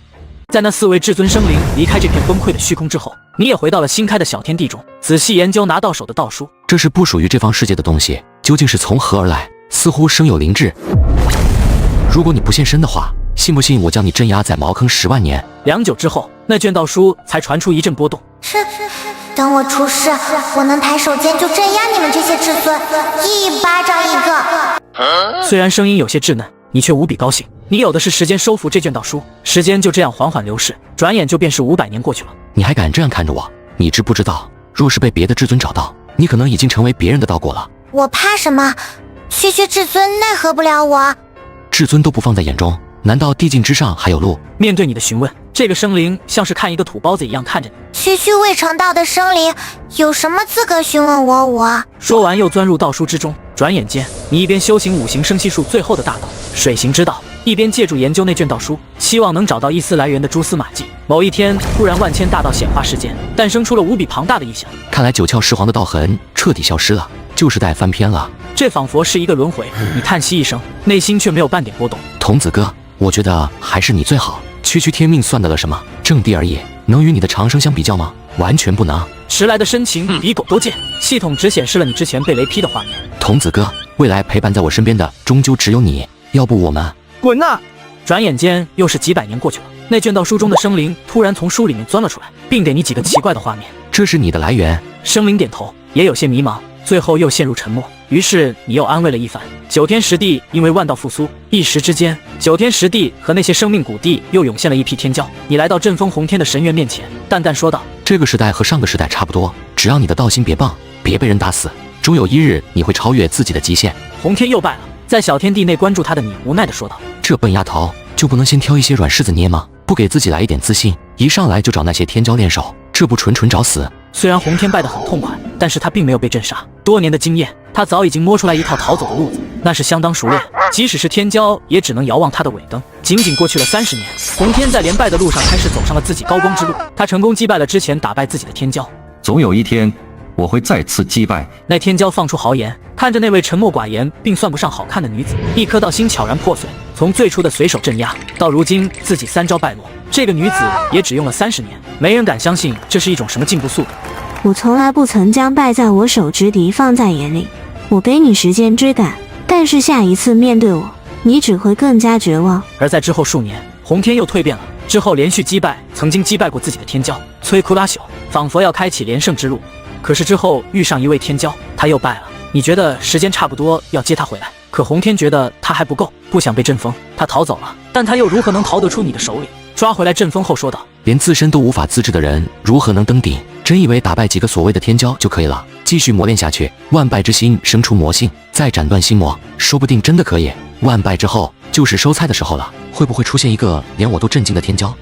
在那4位至尊生灵离开这片崩溃的虚空之后，你也回到了新开的小天地中，仔细研究拿到手的道书。这是不属于这方世界的东西，究竟是从何而来？似乎生有灵智。如果你不现身的话，信不信我将你镇压在茅坑10万年？良久之后，那卷道书才传出一阵波动。等我出世，我能抬手间就镇压你们这些至尊，一巴掌一个。虽然声音有些稚嫩，你却无比高兴。你有的是时间收服这卷道书，时间就这样缓缓流逝，转眼就便是500年过去了。你还敢这样看着我？你知不知道，若是被别的至尊找到，你可能已经成为别人的道果了。我怕什么？区区至尊奈何不了我。至尊都不放在眼中，难道地境之上还有路？面对你的询问，这个生灵像是看一个土包子一样看着你。区区未成道的生灵，有什么资格询问我？说完又钻入道书之中。转眼间，你一边修行5行生息术最后的大道水行之道，一边借助研究那卷道书，期望能找到一丝来源的蛛丝马迹。某一天，突然万千大道显化世间，诞生出了无比庞大的异象。看来九窍石皇的道痕彻底消失了，旧时代翻篇了。这仿佛是一个轮回。你叹息一声，内心却没有半点波动。童子哥，我觉得还是你最好。区区天命算得了什么？正地而已，能与你的长生相比较吗？完全不能。迟来的深情比狗都贱。系统只显示了你之前被雷劈的画面。童子哥，未来陪伴在我身边的终究只有你，要不我们滚啊！转眼间又是几百年过去了，那卷道书中的生灵突然从书里面钻了出来，并给你几个奇怪的画面。这是你的来源？生灵点头，也有些迷茫，最后又陷入沉默。于是你又安慰了一番。9天10地因为万道复苏，一时之间9天10地和那些生命古地又涌现了一批天骄。你来到阵风洪天的神渊面前，淡淡说道：这个时代和上个时代差不多，只要你的道心别棒，别被人打死，终有一日你会超越自己的极限。洪天又败了。在小天地内关注他的你无奈地说道：这笨丫头就不能先挑一些软柿子捏吗？不给自己来一点自信，一上来就找那些天骄练手，这不纯找死？虽然洪天败得很痛快，但是他并没有被震杀。多年的经验，他早已经摸出来一套逃走的路子，那是相当熟练。即使是天骄，也只能遥望他的尾灯。仅仅过去了30年，洪天在连败的路上开始走上了自己高光之路。他成功击败了之前打败自己的天骄。总有一天，我会再次击败那天骄。放出豪言，看着那位沉默寡言并算不上好看的女子，一颗道心悄然破碎。从最初的随手镇压，到如今自己3招败落，这个女子也只用了30年。没人敢相信这是一种什么进步速度。我从来不曾将败在我手之敌放在眼里，我给你时间追赶，但是下一次面对我，你只会更加绝望。而在之后数年，洪天又蜕变了，之后连续击败曾经击败过自己的天骄摧枯拉朽，仿佛要开启连胜之路。可是之后遇上一位天骄，他又败了。你觉得时间差不多要接他回来，可洪天觉得他还不够，不想被阵风，他逃走了。但他又如何能逃得出你的手里？抓回来阵风后说道：连自身都无法自制的人，如何能登顶？真以为打败几个所谓的天骄就可以了？继续磨练下去，万败之心生出魔性，再斩断心魔，说不定真的可以。万败之后，就是收菜的时候了。会不会出现一个连我都震惊的天骄？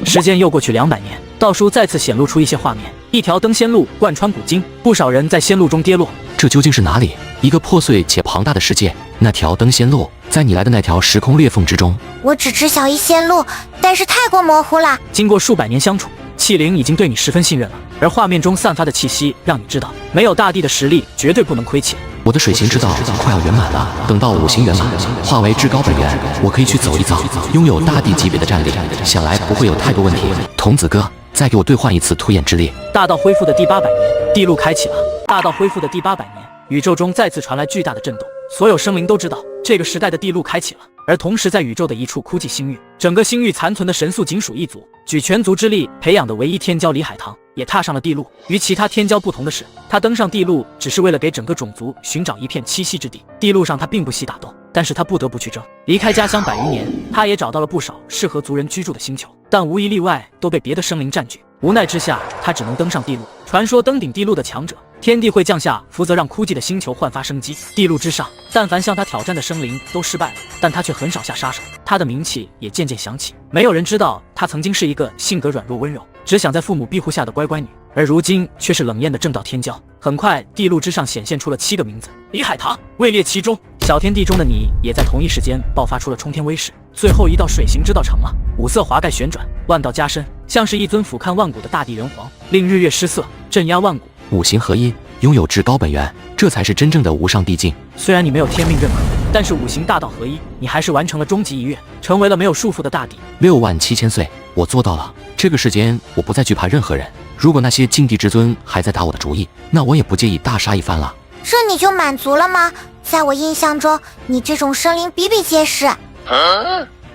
时间又过去200年，道书再次显露出一些画面。一条登仙路贯穿古今，不少人在仙路中跌落。这究竟是哪里？一个破碎且庞大的世界。那条登仙路，在你来的那条时空裂缝之中。我只知晓一仙路，但是太过模糊了。经过数百年相处，气灵已经对你十分信任了，而画面中散发的气息让你知道，没有大帝的实力，绝对不能亏欠。我的水行之道快要圆满了，等到5行圆满，化为至高本源，我可以去走一遭，拥有大帝级别的战力，想来不会有太多问题。童子哥，再给我兑换一次突眼之力。大道恢复的第800年，地路开启了。大道恢复的第800年，宇宙中再次传来巨大的震动，所有生灵都知道这个时代的地路开启了。而同时在宇宙的一处枯寂星域，整个星域残存的神宿仅属一族，举全族之力培养的唯一天骄李海棠也踏上了地路。与其他天骄不同的是，他登上地路只是为了给整个种族寻找一片栖息之地。地路上他并不惜打斗，但是他不得不去争。离开家乡100余年，他也找到了不少适合族人居住的星球，但无一例外都被别的生灵占据。无奈之下，他只能登上地路。传说登顶地路的强者，天帝会降下负责让枯寂的星球焕发生机。地路之上，但凡向他挑战的生灵都失败了，但他却很少下杀手。他的名气也渐渐响起，没有人知道他曾经是一个性格软弱温柔，只想在父母庇护下的乖乖女，而如今却是冷艳的正道天骄。很快，地路之上显现出了7个名字，李海棠位列其中。小天地中的你也在同一时间爆发出了冲天威势。最后一道水行之道成了，五色华盖旋转，万道加身，像是一尊俯瞰万古的大地人皇，令日月失色，镇压万古。5行合一，拥有至高本源，这才是真正的无上帝境。虽然你没有天命认可，但是5行大道合一，你还是完成了终极一跃，成为了没有束缚的大帝。67000岁，我做到了。这个世间，我不再惧怕任何人。如果那些禁地之尊还在打我的主意，那我也不介意大杀一番了。这你就满足了吗？在我印象中，你这种生灵比比皆是。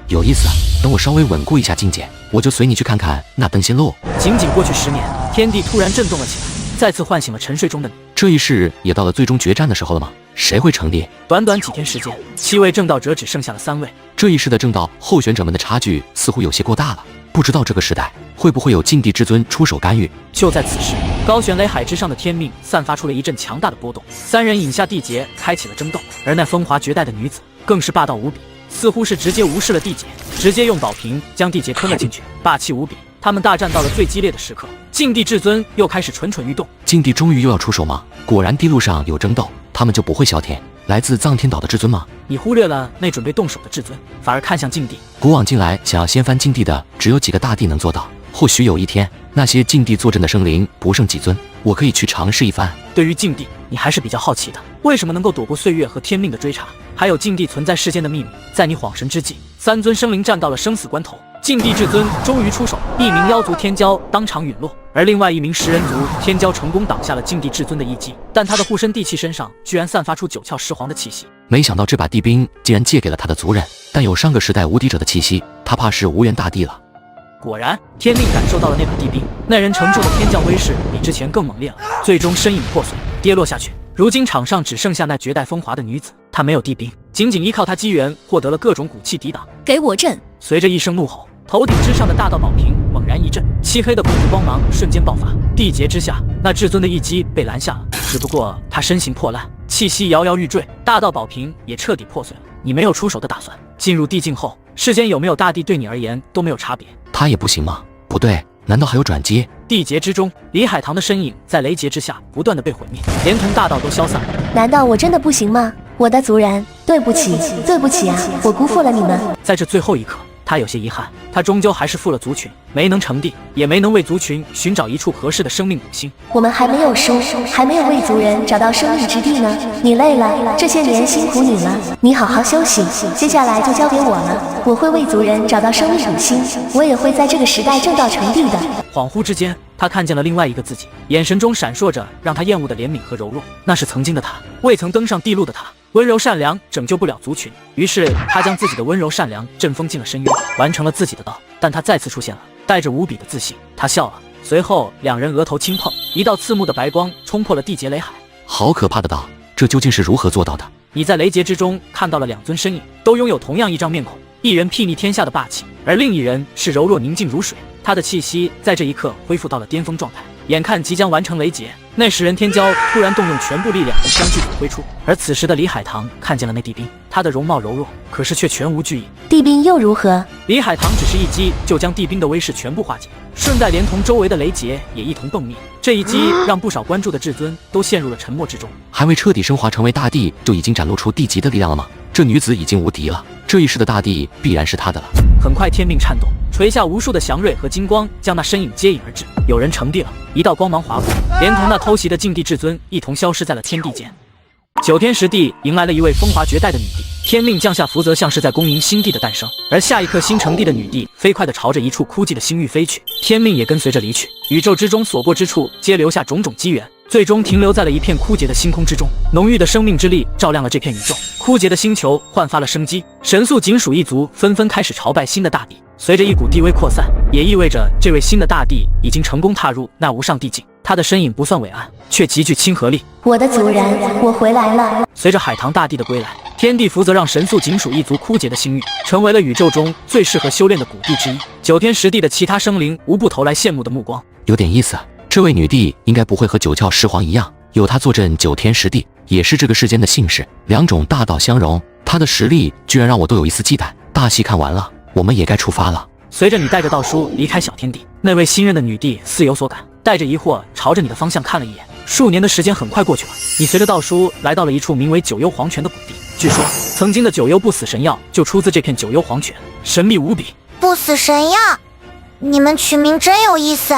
有意思，等我稍微稳固一下境界，我就随你去看看那登仙路。仅仅过去10年，天地突然震动了起来，再次唤醒了沉睡中的你。这一世也到了最终决战的时候了吗？谁会成帝？短短几天时间，7位正道者只剩下了3位。这一世的正道候选者们的差距似乎有些过大了。不知道这个时代会不会有禁地至尊出手干预？就在此时，高悬雷海之上的天命散发出了一阵强大的波动，3人饮下地劫，开启了争斗。而那风华绝代的女子更是霸道无比，似乎是直接无视了地劫，直接用宝瓶将地劫吞了进去，霸气无比。他们大战到了最激烈的时刻，禁地至尊又开始蠢蠢欲动。禁地终于又要出手吗？果然地路上有争斗，他们就不会消停。来自藏天岛的至尊吗？你忽略了那准备动手的至尊，反而看向禁地。古往今来，想要掀翻禁地的只有几个大帝能做到。或许有一天，那些禁地坐镇的生灵不胜几尊，我可以去尝试一番。对于禁地，你还是比较好奇的，为什么能够躲过岁月和天命的追查？还有禁地存在世间的秘密。在你恍神之际，3尊生灵战到了生死关头，禁地至尊终于出手，一名妖族天骄当场陨落，而另外一名食人族天骄成功挡下了禁地至尊的一击，但他的护身地气身上居然散发出9窍尸皇的气息。没想到这把地兵竟然借给了他的族人，但有上个时代无敌者的气息，他怕是无缘大帝了。果然，天命感受到了那把地兵，那人承受的天降威势比之前更猛烈了，最终身影破碎，跌落下去。如今场上只剩下那绝代风华的女子，她没有地兵，仅仅依靠她机缘获得了各种武器抵挡。给我震！随着一声怒吼，头顶之上的大道宝瓶猛然一震，漆黑的恐怖光芒瞬间爆发。地劫之下，那至尊的一击被拦下了，只不过他身形破烂，气息摇摇欲坠，大道宝瓶也彻底破碎了。你没有出手的打算，进入地境后，世间有没有大帝对你而言都没有差别。他也不行吗？不对，难道还有转机？地劫之中，李海棠的身影在雷劫之下不断的被毁灭，连同大道都消散了。难道我真的不行吗？我的族人，对不起，对不起啊，我辜负了你们。在这最后一刻，他有些遗憾，他终究还是负了族群，没能成帝，也没能为族群寻找一处合适的生命古星。我们还没有输，还没有为族人找到生命之地呢。你累了，这些年辛苦你了，你好好休息，接下来就交给我了。我会为族人找到生命古星，我也会在这个时代正道成帝的。恍惚之间，他看见了另外一个自己，眼神中闪烁着让他厌恶的怜悯和柔弱。那是曾经的他，未曾登上地路的他，温柔善良拯救不了族群，于是他将自己的温柔善良阵封进了深渊，完成了自己的道。但他再次出现了，带着无比的自信，他笑了。随后两人额头轻碰，一道刺目的白光冲破了地劫雷海。好可怕的道，这究竟是如何做到的？你在雷劫之中看到了2尊身影，都拥有同样一张面孔，一人睥睨天下的霸气，而另一人是柔弱宁静如水。他的气息在这一刻恢复到了巅峰状态，眼看即将完成雷劫，那食人天骄突然动用全部力量将巨斧挥出。而此时的李海棠看见了那地兵，他的容貌柔弱，可是却全无惧意。地兵又如何？李海棠只是一击就将地兵的威势全部化解，顺带连同周围的雷劫也一同迸灭。这一击让不少关注的至尊都陷入了沉默之中。还未彻底升华成为大帝，就已经展露出地级的力量了吗？这女子已经无敌了，这一世的大帝必然是她的了。很快天命颤动，垂下无数的祥瑞和金光，将那身影接引而至。有人成帝了，一道光芒划过，连同那偷袭的禁地至尊一同消失在了天地间。9天10地迎来了一位风华绝代的女帝，天命降下福泽，像是在恭迎新帝的诞生。而下一刻新成帝的女帝飞快地朝着一处枯寂的星域飞去，天命也跟随着离去。宇宙之中所过之处皆留下种种机缘，最终停留在了一片枯竭的星空之中。浓郁的生命之力照亮了这片宇宙，枯竭的星球焕发了生机。神宿警属一族纷纷开始朝拜新的大帝，随着一股地威扩散，也意味着这位新的大帝已经成功踏入那无上帝境。他的身影不算伟岸，却极具亲和力。我的族人，我回来了。随着海棠大帝的归来，天地福泽让神宿警属一族枯竭的星域成为了宇宙中最适合修炼的古地之一。9天10地的其他生灵无不投来羡慕的目光。有点意思，这位女帝应该不会和9窍尸皇一样，有她坐镇9天10地，也是这个世间的幸事。2种大道相融，她的实力居然让我都有一丝忌惮。大戏看完了，我们也该出发了。随着你带着道书离开小天地，那位新任的女帝似有所感，带着疑惑朝着你的方向看了一眼。数年的时间很快过去了，你随着道书来到了一处名为九幽黄泉的古地。据说曾经的九幽不死神药就出自这片九幽黄泉，神秘无比。不死神药，你们取名真有意思，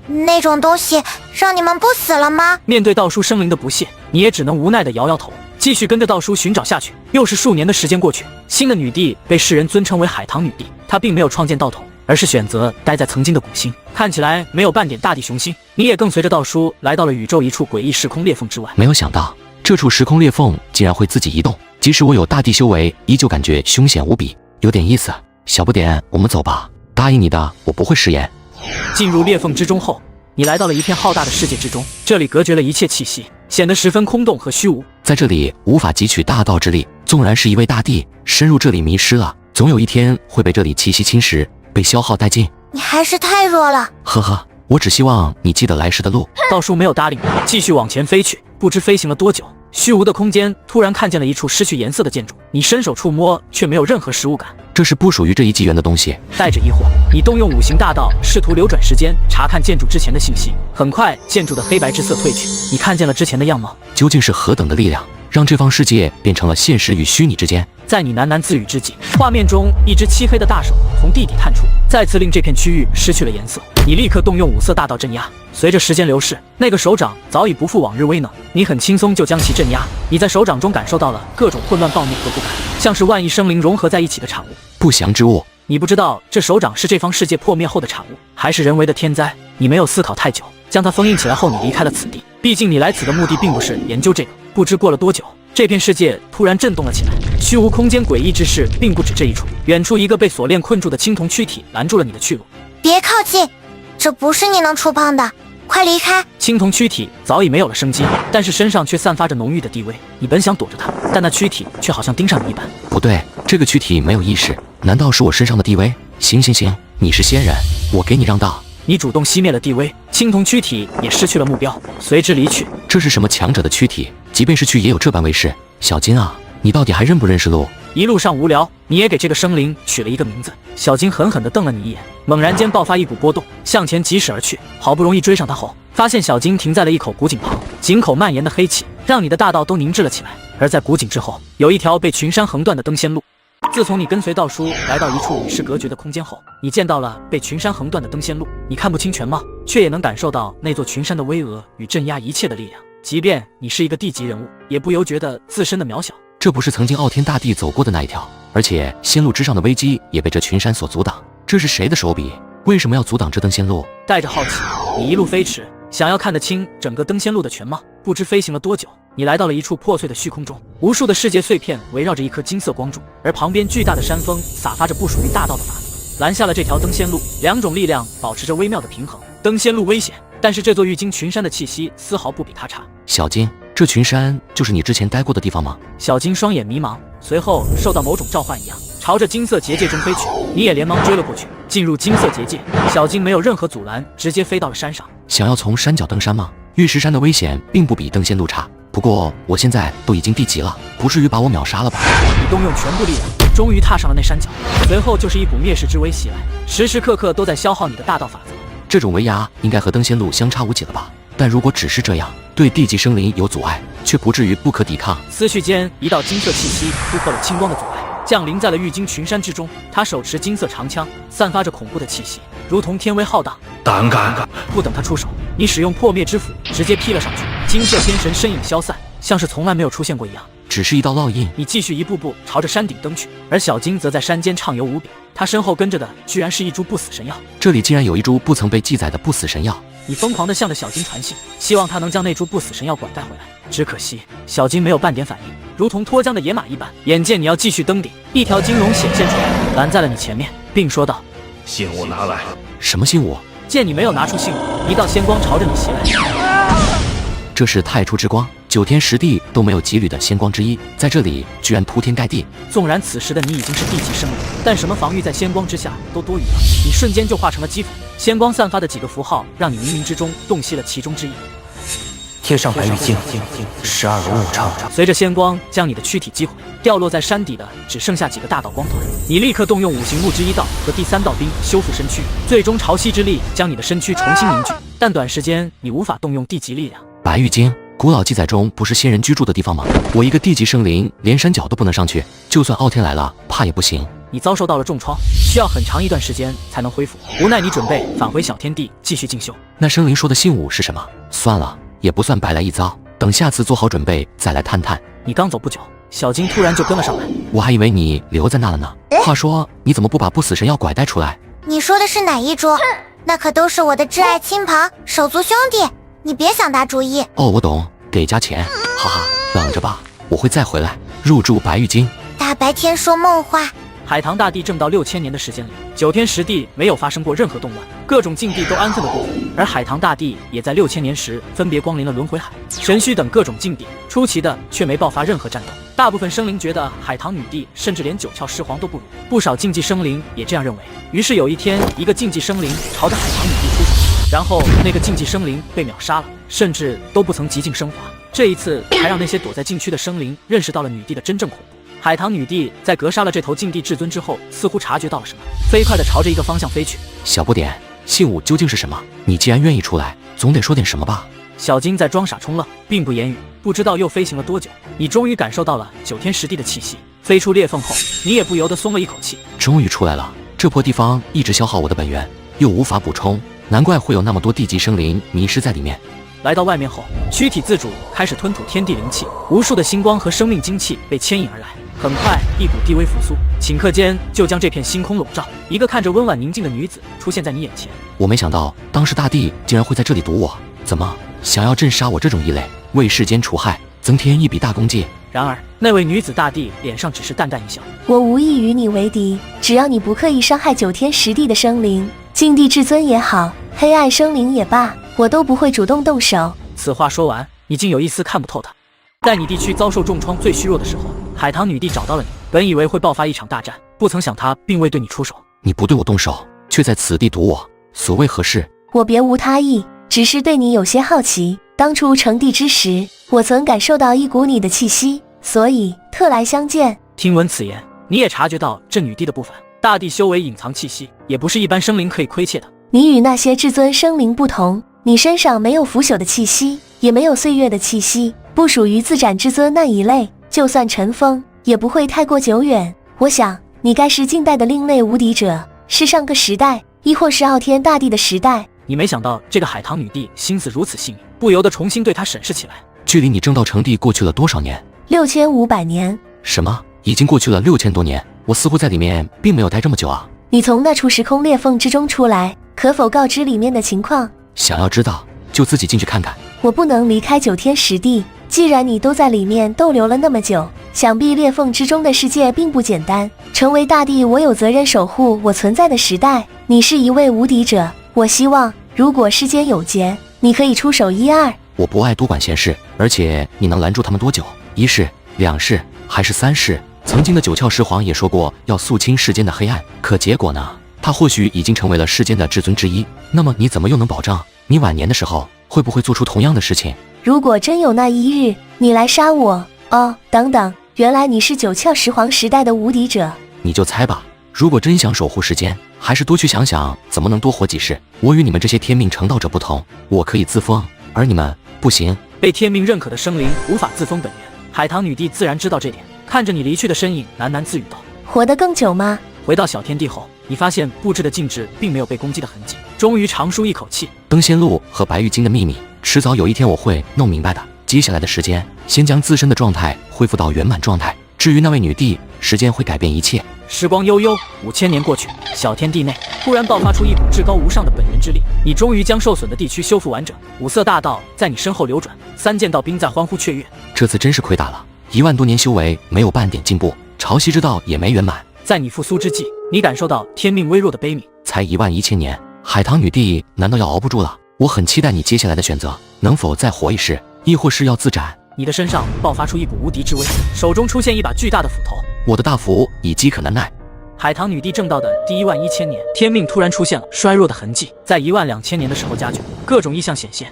那种东西让你们不死了吗？面对道书生灵的不屑，你也只能无奈地摇摇头，继续跟着道书寻找下去。又是数年的时间过去，新的女帝被世人尊称为海棠女帝，她并没有创建道统，而是选择待在曾经的古星，看起来没有半点大地雄心。你也更随着道书来到了宇宙一处诡异时空裂缝之外。没有想到这处时空裂缝竟然会自己移动，即使我有大地修为，依旧感觉凶险无比。有点意思。小不点，我们走吧。答应你的，我不会食言。进入裂缝之中后，你来到了一片浩大的世界之中，这里隔绝了一切气息，显得十分空洞和虚无。在这里无法汲取大道之力，纵然是一位大帝，深入这里迷失了，总有一天会被这里气息侵蚀，被消耗殆尽。你还是太弱了。呵呵，我只希望你记得来时的路。道叔没有搭理你，继续往前飞去。不知飞行了多久，虚无的空间突然看见了一处失去颜色的建筑，你伸手触摸，却没有任何实物感。这是不属于这一纪元的东西。带着疑惑，你动用五行大道，试图流转时间，查看建筑之前的信息。很快，建筑的黑白之色褪去，你看见了之前的样貌。究竟是何等的力量，让这方世界变成了现实与虚拟之间？在你喃喃自语之际，画面中一只漆黑的大手从地底探出，再次令这片区域失去了颜色。你立刻动用五色大道镇压。随着时间流逝，那个手掌早已不复往日威能，你很轻松就将其镇压。你在手掌中感受到了各种混乱、暴怒和不甘，像是万亿生灵融合在一起的产物。不祥之物。你不知道这手掌是这方世界破灭后的产物，还是人为的天灾。你没有思考太久，将它封印起来后，你离开了此地。毕竟你来此的目的并不是研究这个。不知过了多久，这片世界突然震动了起来，虚无空间诡异之事并不止这一处。远处一个被锁链困住的青铜躯体拦住了你的去路。别靠近，这不是你能触碰的，快离开！青铜躯体早已没有了生机，但是身上却散发着浓郁的地威。你本想躲着它，但那躯体却好像盯上你一般。不对，这个躯体没有意识，难道是我身上的地威？行，你是仙人，我给你让道。你主动熄灭了地威，青铜躯体也失去了目标，随之离去。这是什么强者的躯体？即便是去也有这般威势。小金啊，你到底还认不认识路？一路上无聊，你也给这个生灵取了一个名字。小金狠狠地瞪了你一眼，猛然间爆发一股波动，向前疾驶而去。好不容易追上他后，发现小金停在了一口古井旁，井口蔓延的黑气让你的大道都凝滞了起来。而在古井之后，有一条被群山横断的登仙路。自从你跟随道叔来到一处与世隔绝的空间后，你见到了被群山横断的登仙路。你看不清全貌，却也能感受到那座群山的巍峨与镇压一切的力量。即便你是一个地级人物，也不由觉得自身的渺小。这不是曾经傲天大帝走过的那一条，而且仙路之上的危机也被这群山所阻挡。这是谁的手笔？为什么要阻挡这登仙路？带着好奇，你一路飞驰，想要看得清整个登仙路的全貌。不知飞行了多久，你来到了一处破碎的虚空中，无数的世界碎片围绕着一颗金色光柱，而旁边巨大的山峰洒发着不属于大道的法则，拦下了这条登仙路。两种力量保持着微妙的平衡。登仙路危险，但是这座玉京群山的气息丝毫不比它差。小金，这群山就是你之前待过的地方吗？小金双眼迷茫，随后受到某种召唤一样，朝着金色结界中飞去。你也连忙追了过去。进入金色结界，小金没有任何阻拦，直接飞到了山上。想要从山脚登山吗？玉石山的危险并不比登仙路差，不过我现在都已经地级了，不至于把我秒杀了吧？你动用全部力量，终于踏上了那山脚，随后就是一股灭世之威袭来，时时刻刻都在消耗你的大道法则。这种威压应该和登仙路相差无几了吧？但如果只是这样，对地级生灵有阻碍，却不至于不可抵抗。思绪间，一道金色气息突破了青光的阻碍，降临在了玉京群山之中。他手持金色长枪，散发着恐怖的气息，如同天威浩荡。胆敢！不等他出手，你使用破灭之斧直接劈了上去。金色天神身影消散，像是从来没有出现过一样。只是一道烙印。你继续一步步朝着山顶登去，而小金则在山间畅游无比。他身后跟着的居然是一株不死神药。这里竟然有一株不曾被记载的不死神药。你疯狂地向着小金传信，希望他能将那株不死神药拐带回来。只可惜小金没有半点反应，如同脱缰的野马一般。眼见你要继续登顶，一条金龙显现出来，拦在了你前面，并说道：“信物拿来。”什么信物？见你没有拿出信物，一道仙光朝着你袭来。这是太初之光，9天10地都没有几缕的仙光之一，在这里居然铺天盖地。纵然此时的你已经是地级生灵，但什么防御在仙光之下都多余了。你瞬间就化成了鲫粉，仙光散发的几个符号让你冥冥之中洞悉了其中之意。天上白玉镜，12个物场。随着仙光将你的躯体击毁，掉落在山底的只剩下几个大道光团。你立刻动用五行路之一道和第3道冰修复身躯，最终潮汐之力将你的身躯重新凝聚。但短时间你无法动用地级力量。白玉京，古老记载中不是仙人居住的地方吗？我一个地级生灵，连山脚都不能上去，就算傲天来了，怕也不行。你遭受到了重创，需要很长一段时间才能恢复。无奈你准备返回小天地继续进修。那生灵说的信物是什么？算了，也不算白来一遭，等下次做好准备再来探探。你刚走不久，小金突然就跟了上来。我还以为你留在那了呢。话说，你怎么不把不死神药拐带出来？你说的是哪一株？那可都是我的挚爱亲朋手足兄弟，你别想打主意。哦，我懂，给加钱，哈哈，等着吧，我会再回来入住白玉京。大白天说梦话，海棠大地正道6000年的时间里，9天10地没有发生过任何动乱，各种境地都安分的过活。而海棠大地也在6000年时分别光临了轮回海、神虚等各种境地，出奇的却没爆发任何战斗。大部分生灵觉得海棠女帝甚至连九窍石皇都不如，不少竞技生灵也这样认为。于是有一天，一个竞技生灵朝着海棠女帝出手，然后那个竞技生灵被秒杀了，甚至都不曾极尽升华。这一次还让那些躲在禁区的生灵认识到了女帝的真正恐怖。海棠女帝在格杀了这头禁地至尊之后，似乎察觉到了什么，飞快地朝着一个方向飞去。小不点，信物究竟是什么？你既然愿意出来，总得说点什么吧。小金在装傻充愣，并不言语。不知道又飞行了多久，你终于感受到了9天10地的气息。飞出裂缝后，你也不由得松了一口气。终于出来了，这破地方一直消耗我的本源，又无法补充，难怪会有那么多地级生灵迷失在里面。来到外面后，躯体自主开始吞吐天地灵气，无数的星光和生命精气被牵引而来。很快，一股地威复苏，顷刻间就将这片星空笼罩。一个看着温婉宁静的女子出现在你眼前。我没想到当时大帝竟然会在这里堵我，怎么想要镇杀我这种异类，为世间除害，增添一笔大功绩？然而那位女子大帝脸上只是淡淡一笑。我无意与你为敌，只要你不刻意伤害9天10地的生灵，禁地至尊也好，黑暗生灵也罢，我都不会主动动手。此话说完，你竟有一丝看不透他。在你地区遭受重创最虚弱的时候，海棠女帝找到了你，本以为会爆发一场大战，不曾想她并未对你出手。你不对我动手，却在此地堵我，所谓何事？我别无他意，只是对你有些好奇。当初成帝之时，我曾感受到一股你的气息，所以特来相见。听闻此言，你也察觉到这女帝的不凡。大帝修为隐藏气息，也不是一般生灵可以窥窃的。你与那些至尊生灵不同，你身上没有腐朽的气息，也没有岁月的气息，不属于自斩至尊那一类，就算尘封也不会太过久远。我想你该是近代的另类无敌者，是上个时代，亦或是傲天大帝的时代。你没想到这个海棠女帝心思如此细腻，不由得重新对她审视起来。距离你正道成帝过去了多少年？6500年。什么？已经过去了6000多年？我似乎在里面并没有待这么久啊。你从那处时空裂缝之中出来，可否告知里面的情况？想要知道就自己进去看看。我不能离开9天10地，既然你都在里面逗留了那么久，想必裂缝之中的世界并不简单。成为大帝，我有责任守护我存在的时代。你是一位无敌者，我希望如果世间有劫，你可以出手1、2。我不爱多管闲事，而且你能拦住他们多久？1世、2世还是3世？曾经的九窍石皇也说过要肃清世间的黑暗，可结果呢？他或许已经成为了世间的至尊之一，那么你怎么又能保障你晚年的时候会不会做出同样的事情？如果真有那一日，你来杀我，哦，等等，原来你是九窍石皇时代的无敌者。你就猜吧，如果真想守护世间，还是多去想想怎么能多活几世。我与你们这些天命成道者不同，我可以自封，而你们不行。被天命认可的生灵无法自封本源，海棠女帝自然知道这点，看着你离去的身影，喃喃自语道：活得更久吗？回到小天地后，你发现布置的禁制并没有被攻击的痕迹，终于长舒一口气。登仙路和白玉京的秘密，迟早有一天我会弄明白的。接下来的时间，先将自身的状态恢复到圆满状态。至于那位女帝，时间会改变一切。时光悠悠，5000年过去，小天地内突然爆发出一股至高无上的本源之力，你终于将受损的地区修复完整。五色大道在你身后流转，3剑道兵在欢呼雀跃。这次真是亏大了，1万多年修为没有半点进步，潮汐之道也没圆满。在你复苏之际，你感受到天命微弱的悲悯。才11000年，海棠女帝难道要熬不住了？我很期待你接下来的选择，能否再活一世，亦或是要自斩？你的身上爆发出一股无敌之威，手中出现一把巨大的斧头。我的大斧已饥渴难耐。海棠女帝正道的第11000年，天命突然出现了衰弱的痕迹，在12000年的时候加剧，各种异象显现。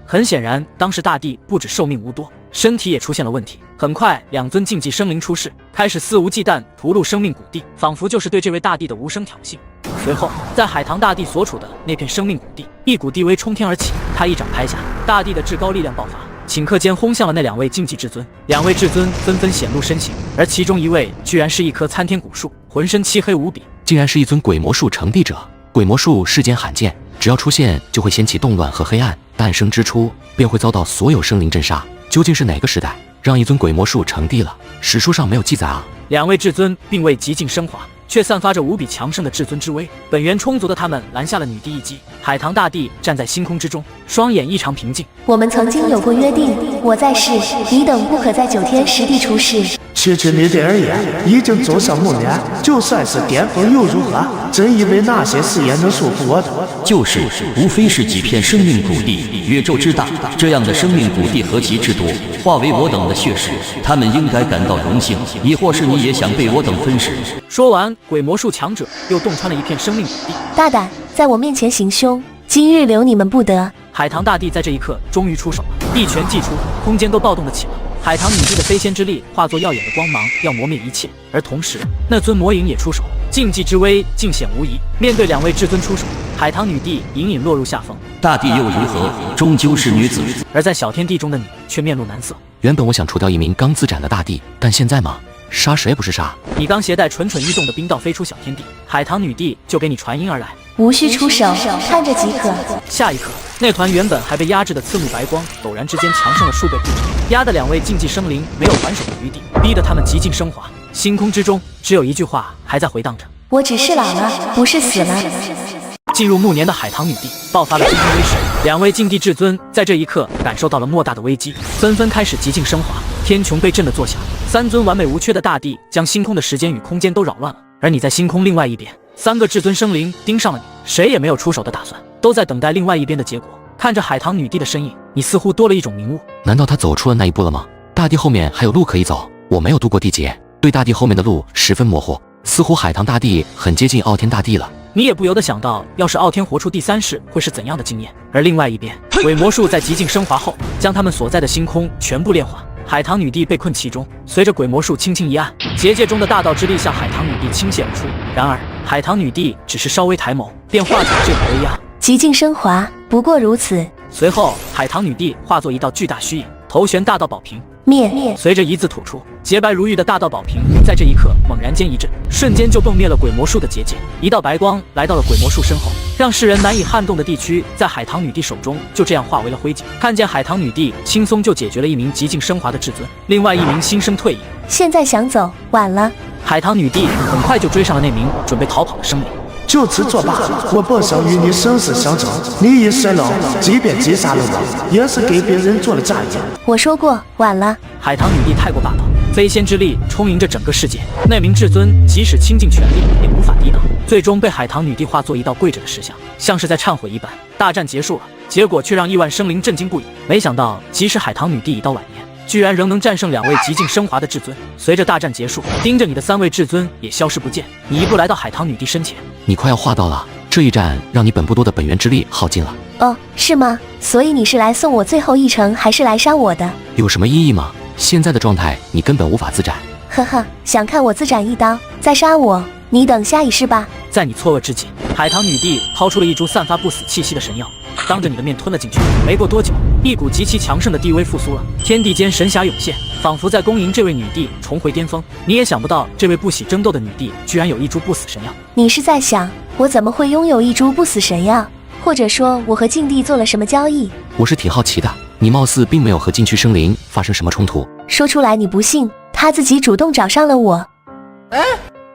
很显然，当时大帝不止寿命无多，身体也出现了问题。很快，2尊竞技生灵出世，开始肆无忌惮屠戮生命谷地，仿佛就是对这位大帝的无声挑衅。随后，在海棠大帝所处的那片生命谷地，一股地威冲天而起，他一掌拍下，大帝的至高力量爆发，顷刻间轰向了那2位竞技至尊。2位至尊纷纷显露身形，而其中一位居然是一棵参天古树，浑身漆黑无比，竟然是一尊鬼魔树成帝者。鬼魔树世间罕见，只要出现就会掀起动乱和黑暗，诞生之初便会遭到所有生灵镇杀。究竟是哪个时代让一尊鬼魔树成帝了？史书上没有记载啊。2位至尊并未极尽升华，却散发着无比强盛的至尊之威。本源充足的他们拦下了女帝一击。海棠大帝站在星空之中，双眼异常平静。我们曾经有过约定，我在世，你等不可在9天10地出世。区区你的而言，已经走上暮年，就算是巅峰又如何？真以为那些誓言能束缚我的？就是，无非是几片生命谷地，宇宙之大，这样的生命谷地何其之多，化为我等的血食，他们应该感到荣幸，亦或是你也想被我等分食？说完，鬼魔术强者又洞穿了一片生命谷地。大胆在我面前行凶，今日留你们不得！海棠大帝在这一刻终于出手了，一拳击出，空间都暴动了起来。海棠女帝的飞仙之力化作耀眼的光芒，要磨灭一切。而同时，那尊魔影也出手，禁忌之威尽显无疑。面对两位至尊出手，海棠女帝隐隐落入下风。大帝又如何？终究是女子。而在小天地中的你却面露难色。原本我想除掉一名刚自斩的大帝，但现在嘛，杀谁不是杀？你刚携带蠢蠢欲动的冰道飞出小天地，海棠女帝就给你传音而来。无需出手，看着即可。下一刻，那团原本还被压制的刺目白光，陡然之间强盛了数倍不止，压得两位竞技生灵没有还手的余地，逼得他们极尽升华。星空之中，只有一句话还在回荡着：我只是老了，不是死了。进入暮年的海棠女帝爆发了惊天威势，两位竞技至尊在这一刻感受到了莫大的危机，纷纷开始极尽升华。天穹被震得作响，三尊完美无缺的大帝将星空的时间与空间都扰乱了。而你在星空另外一边，三个至尊生灵盯上了你，谁也没有出手的打算，都在等待另外一边的结果。看着海棠女帝的身影，你似乎多了一种明悟。难道她走出了那一步了吗？大地后面还有路可以走，我没有渡过地劫，对大地后面的路十分模糊，似乎海棠大帝很接近傲天大帝了。你也不由得想到，要是傲天活出第三世会是怎样的经验。而另外一边，鬼魔术在极尽升华后，将他们所在的星空全部炼化。海棠女帝被困其中，随着鬼魔术轻轻一按，结界中的大道之力向海棠女帝倾泻而出。然而，海棠女帝只是稍微抬眸，便化解了这股威压。极尽升华，不过如此。随后，海棠女帝化作一道巨大虚影，头悬大道宝瓶，灭。随着一字吐出，洁白如玉的大道宝瓶在这一刻猛然间一震，瞬间就迸灭了鬼魔术的结界。一道白光来到了鬼魔术身后，让世人难以撼动的地区在海棠女帝手中就这样化为了灰烬。看见海棠女帝轻松就解决了一名极尽升华的至尊，另外一名心生退意。现在想走，晚了。海棠女帝很快就追上了那名准备逃跑的生灵。就此作罢，我本想与你生死相争，你一衰老，即便击杀了我，也是给别人做了嫁衣。我说过，晚了。海棠女帝太过霸道，飞仙之力充盈着整个世界，那名至尊即使倾尽全力也无法抵挡，最终被海棠女帝化作一道跪着的石像，像是在忏悔一般。大战结束了，结果却让亿万生灵震惊不已。没想到，即使海棠女帝已到晚年，居然仍能战胜两位极尽升华的至尊。随着大战结束，盯着你的三位至尊也消失不见。你一步来到海棠女帝身前，你快要化到了，这一战让你本不多的本源之力耗尽了。哦，是吗？所以你是来送我最后一程，还是来杀我的？有什么意义吗？现在的状态，你根本无法自斩。呵呵，想看我自斩一刀，再杀我？你等下一世吧。在你错愕之际，海棠女帝抛出了一株散发不死气息的神药，当着你的面吞了进去。没过多久，一股极其强盛的地威复苏了，天地间神霞涌现，仿佛在恭迎这位女帝重回巅峰。你也想不到，这位不喜争斗的女帝居然有一株不死神药。你是在想，我怎么会拥有一株不死神药？或者说，我和禁地做了什么交易？我是挺好奇的，你貌似并没有和禁区生灵发生什么冲突。说出来你不信，他自己主动找上了我。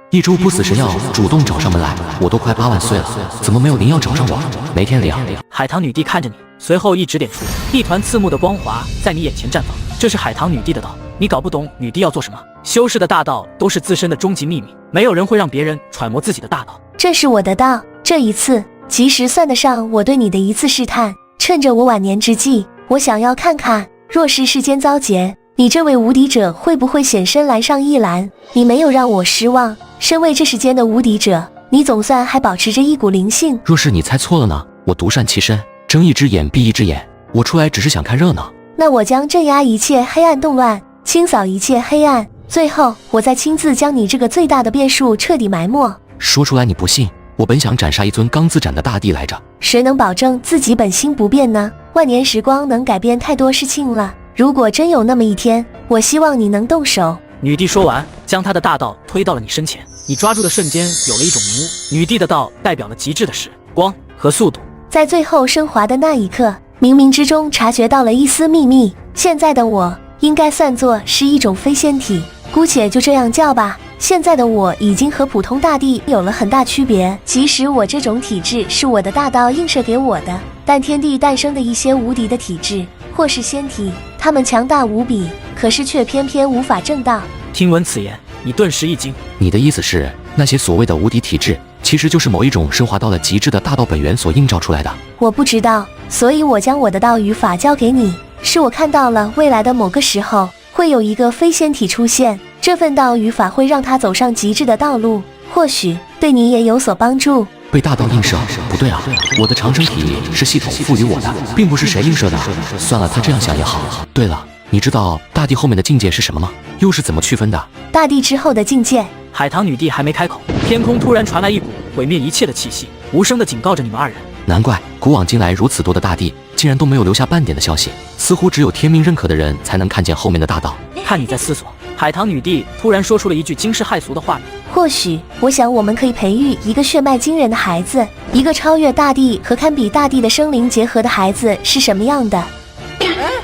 一株不死神药主动找上门来，我都快8万岁了，怎么没有灵药找上我？没天理啊！海棠女帝看着你，随后一指点出一团刺目的光华在你眼前绽放，这是海棠女帝的道。你搞不懂女帝要做什么？修士的大道都是自身的终极秘密，没有人会让别人揣摩自己的大道。这是我的道，这一次其实算得上我对你的一次试探。趁着我晚年之际，我想要看看，若是世间遭劫，你这位无敌者会不会显身来上一览？你没有让我失望，身为这世间的无敌者，你总算还保持着一股灵性。若是你猜错了呢？我独善其身，睁一只眼闭一只眼，我出来只是想看热闹。那我将镇压一切黑暗动乱，清扫一切黑暗，最后我再亲自将你这个最大的变数彻底埋没。说出来你不信，我本想斩杀一尊刚自斩的大帝来着。谁能保证自己本心不变呢？万年时光能改变太多事情了，如果真有那么一天，我希望你能动手。女帝说完，将她的大道推到了你身前，你抓住的瞬间有了一种明悟。女帝的道代表了极致的时光和速度。在最后升华的那一刻，冥冥之中察觉到了一丝秘密。现在的我应该算作是一种非仙体，姑且就这样叫吧。现在的我已经和普通大帝有了很大区别，即使我这种体质是我的大道映射给我的，但天地诞生的一些无敌的体质或是仙体，他们强大无比，可是却偏偏无法正道。听闻此言，你顿时一惊。你的意思是，那些所谓的无敌体质，其实就是某一种升华到了极致的大道本源所映照出来的？我不知道，所以我将我的道语法交给你。是我看到了未来的某个时候会有一个非仙体出现，这份道语法会让他走上极致的道路，或许对你也有所帮助。被大道映射？不对啊，我的长生体是系统赋予我的，并不是谁映射的。算了，他这样想也好。对了，你知道大地后面的境界是什么吗？又是怎么区分的？大地之后的境界。海棠女帝还没开口，天空突然传来一股毁灭一切的气息，无声地警告着你们二人。难怪古往今来如此多的大地，竟然都没有留下半点的消息，似乎只有天命认可的人才能看见后面的大道。看你在思索，海棠女帝突然说出了一句惊世骇俗的话语。或许，我想我们可以培育一个血脉惊人的孩子，一个超越大地和堪比大地的生灵结合的孩子是什么样的？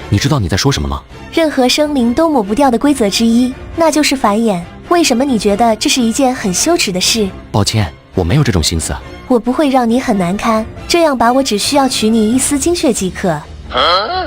你知道你在说什么吗？任何生灵都抹不掉的规则之一，那就是繁衍。为什么你觉得这是一件很羞耻的事？抱歉，我没有这种心思。我不会让你很难堪，这样吧，我只需要取你一丝精血即可。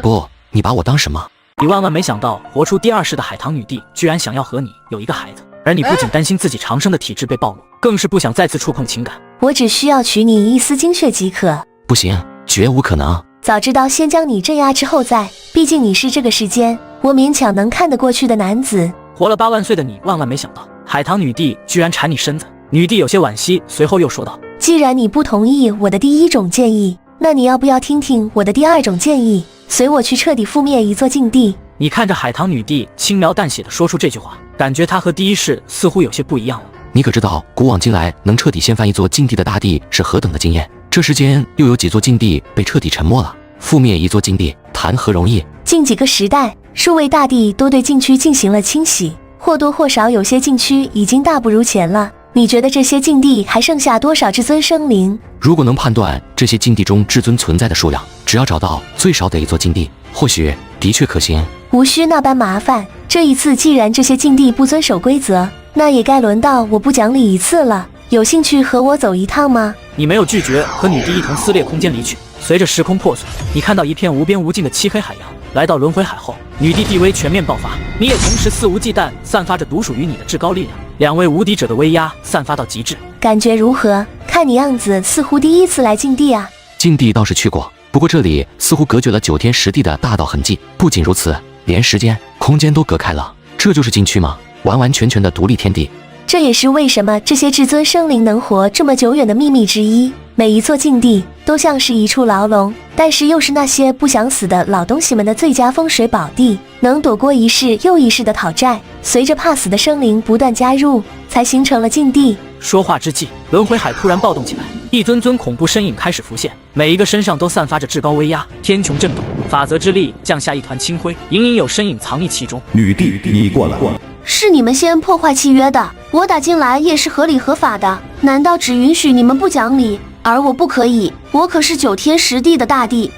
不，你把我当什么？你万万没想到，活出第二世的海棠女帝居然想要和你有一个孩子，而你不仅担心自己长生的体质被暴露，更是不想再次触碰情感。我只需要取你一丝精血即可。不行，绝无可能。早知道先将你镇压之后再，毕竟你是这个世间我勉强能看得过去的男子。活了8万岁的你，万万没想到海棠女帝居然缠你身子。女帝有些惋惜，随后又说道：既然你不同意我的第一种建议，那你要不要听听我的第二种建议，随我去彻底覆灭一座禁地？你看着海棠女帝轻描淡写地说出这句话，感觉她和第一世似乎有些不一样了。你可知道古往今来能彻底掀翻一座禁地的大地是何等的惊艳？这世间又有几座禁地被彻底沉没了？覆灭一座禁地谈何容易？近几个时代，数位大地都对禁区进行了清洗，或多或少有些禁区已经大不如前了。你觉得这些禁地还剩下多少至尊生灵？如果能判断这些禁地中至尊存在的数量，只要找到最少的一座禁地，或许的确可行。无需那般麻烦。这一次既然这些禁地不遵守规则，那也该轮到我不讲理一次了。有兴趣和我走一趟吗？你没有拒绝和女帝一同撕裂空间离去。随着时空破碎，你看到一片无边无尽的漆黑海洋。来到轮回海后，女帝地威全面爆发，你也同时肆无忌惮散发着独属于你的至高力量，两位无敌者的威压散发到极致。感觉如何？看你样子似乎第一次来禁地啊。禁地倒是去过，不过这里似乎隔绝了9天10地的大道痕迹。不仅如此，连时间、空间都隔开了。这就是禁区吗？完完全全的独立天地。这也是为什么这些至尊生灵能活这么久远的秘密之一。每一座禁地都像是一处牢笼，但是又是那些不想死的老东西们的最佳风水宝地，能躲过一世又一世的讨债。随着怕死的生灵不断加入，才形成了禁地。说话之际，轮回海突然暴动起来，一尊尊恐怖身影开始浮现，每一个身上都散发着至高威压，天穹震动，法则之力降下一团青灰，隐隐有身影藏匿其中。女帝，你过来。是你们先破坏契约的，我打进来也是合理合法的，难道只允许你们不讲理，而我不可以？我可是9天10地的大帝。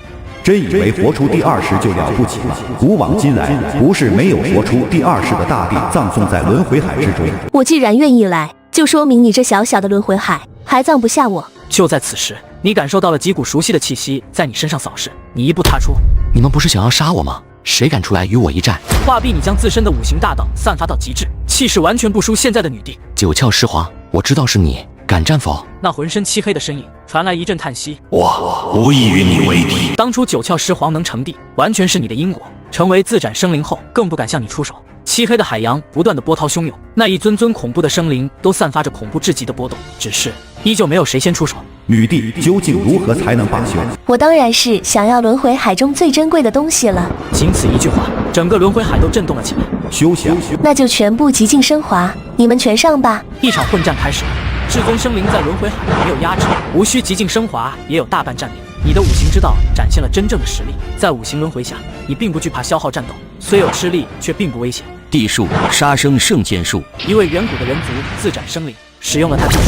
真以为活出第二世就了不起了？古往今来，不是没有活出第二世的大帝葬送在轮回海之中。我既然愿意来，就说明你这小小的轮回海还葬不下我。就在此时，你感受到了几股熟悉的气息在你身上扫视，你一步踏出。你们不是想要杀我吗？谁敢出来与我一战？话毕，你将自身的5行大道散发到极致，气势完全不输现在的女帝。9窍尸皇，我知道是你，敢战否？那浑身漆黑的身影传来一阵叹息。我无意与你为敌。当初9窍尸皇能成帝，完全是你的因果。成为自斩生灵后，更不敢向你出手。漆黑的海洋不断的波涛汹涌，那一尊尊恐怖的生灵都散发着恐怖至极的波动，只是依旧没有谁先出手。女帝究竟如何才能罢休？我当然是想要轮回海中最珍贵的东西了。仅此一句话，整个轮回海都震动了起来。休想！那就全部极尽升华，你们全上吧！一场混战开始了。至尊生灵在轮回海没有压制，无需极尽升华也有大半占领。你的5行之道展现了真正的实力，在5行轮回下，你并不惧怕消耗战斗，虽有吃力，却并不危险。地术杀生圣剑术，一位远古的人族自斩生灵，使用了他技术。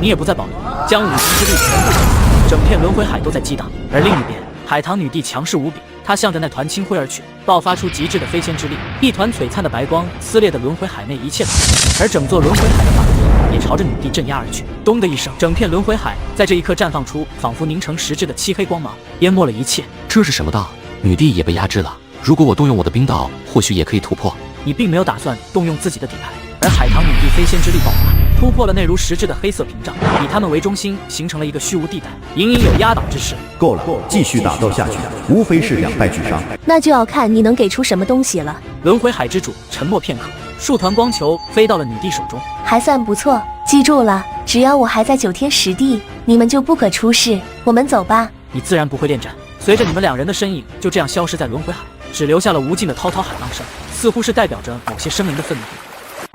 你也不再保留，将5行之力全部释放，整片轮回海都在激荡。而另一边，海棠女帝强势无比，她向着那团青灰而去，爆发出极致的飞仙之力，一团璀璨的白光撕裂的轮回海内一切讨厌，而整座轮回海的法则也朝着女帝镇压而去。咚的一声，整片轮回海在这一刻绽放出仿佛凝成实质的漆黑光芒，淹没了一切。这是什么道？女帝也被压制了。如果我动用我的冰道，或许也可以突破。你并没有打算动用自己的底牌，而海棠女帝飞仙之力爆发，突破了内如实质的黑色屏障，以他们为中心形成了一个虚无地带，隐隐有压倒之势。够了，继续打斗下去，无非是两败俱伤。那就要看你能给出什么东西了。轮回海之主沉默片刻，数团光球飞到了女帝手中，还算不错。记住了，只要我还在9天10地，你们就不可出世。我们走吧。你自然不会恋战。随着你们两人的身影就这样消失在轮回海，只留下了无尽的滔滔海浪声，似乎是代表着某些生灵的愤怒。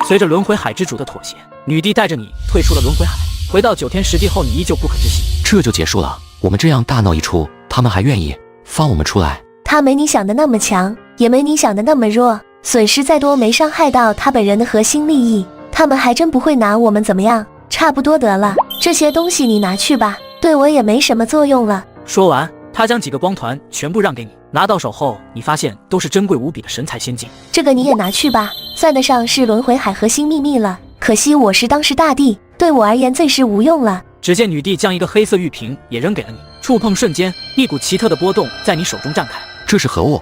随着轮回海之主的妥协，女帝带着你退出了轮回海，回到9天10地后，你依旧不可置信。这就结束了？我们这样大闹一出，他们还愿意放我们出来？他没你想的那么强，也没你想的那么弱，损失再多没伤害到他本人的核心利益，他们还真不会拿我们怎么样。差不多得了，这些东西你拿去吧，对我也没什么作用了。说完，他将几个光团全部让给你，拿到手后，你发现都是珍贵无比的神材仙境。这个你也拿去吧，算得上是轮回海核心秘密了。可惜我是当时大帝，对我而言最是无用了。只见女帝将一个黑色玉瓶也扔给了你，触碰瞬间，一股奇特的波动在你手中绽开。这是何物？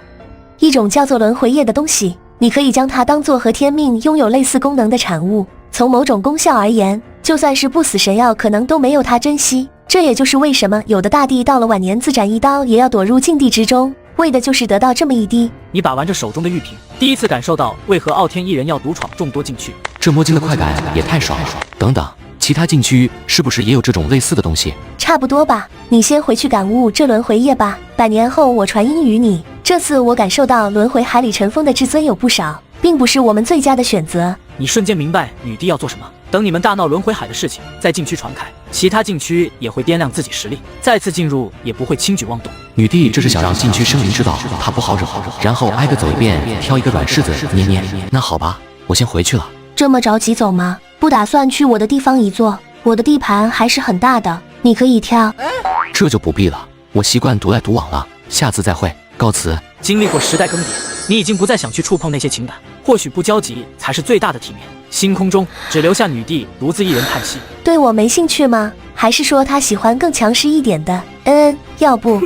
一种叫做轮回液的东西，你可以将它当作和天命拥有类似功能的产物。从某种功效而言，就算是不死神药可能都没有它珍惜。这也就是为什么有的大帝到了晚年自斩一刀也要躲入禁地之中，为的就是得到这么一滴。你把玩着手中的玉瓶，第一次感受到为何傲天一人要独闯众多禁区，这摸金的快感也太爽了。等等，其他禁区是不是也有这种类似的东西？差不多吧，你先回去感悟这轮回液吧，100年后我传音于你。这次我感受到轮回海里尘封的至尊有不少，并不是我们最佳的选择。你瞬间明白女帝要做什么。等你们大闹轮回海的事情在禁区传开，其他禁区也会掂量自己实力，再次进入也不会轻举妄动。女帝这是想让禁区生灵知道她不好惹，然后挨个走一遍，挑一个软柿子捏捏。那好吧，我先回去了。这么着急走吗？不打算去我的地方一坐？我的地盘还是很大的，你可以挑。这就不必了，我习惯独来独往了，下次再会，告辞。经历过时代更迭，你已经不再想去触碰那些情感，或许不交集才是最大的体面。星空中只留下女帝独自一人叹息。对我没兴趣吗？还是说她喜欢更强势一点的？要不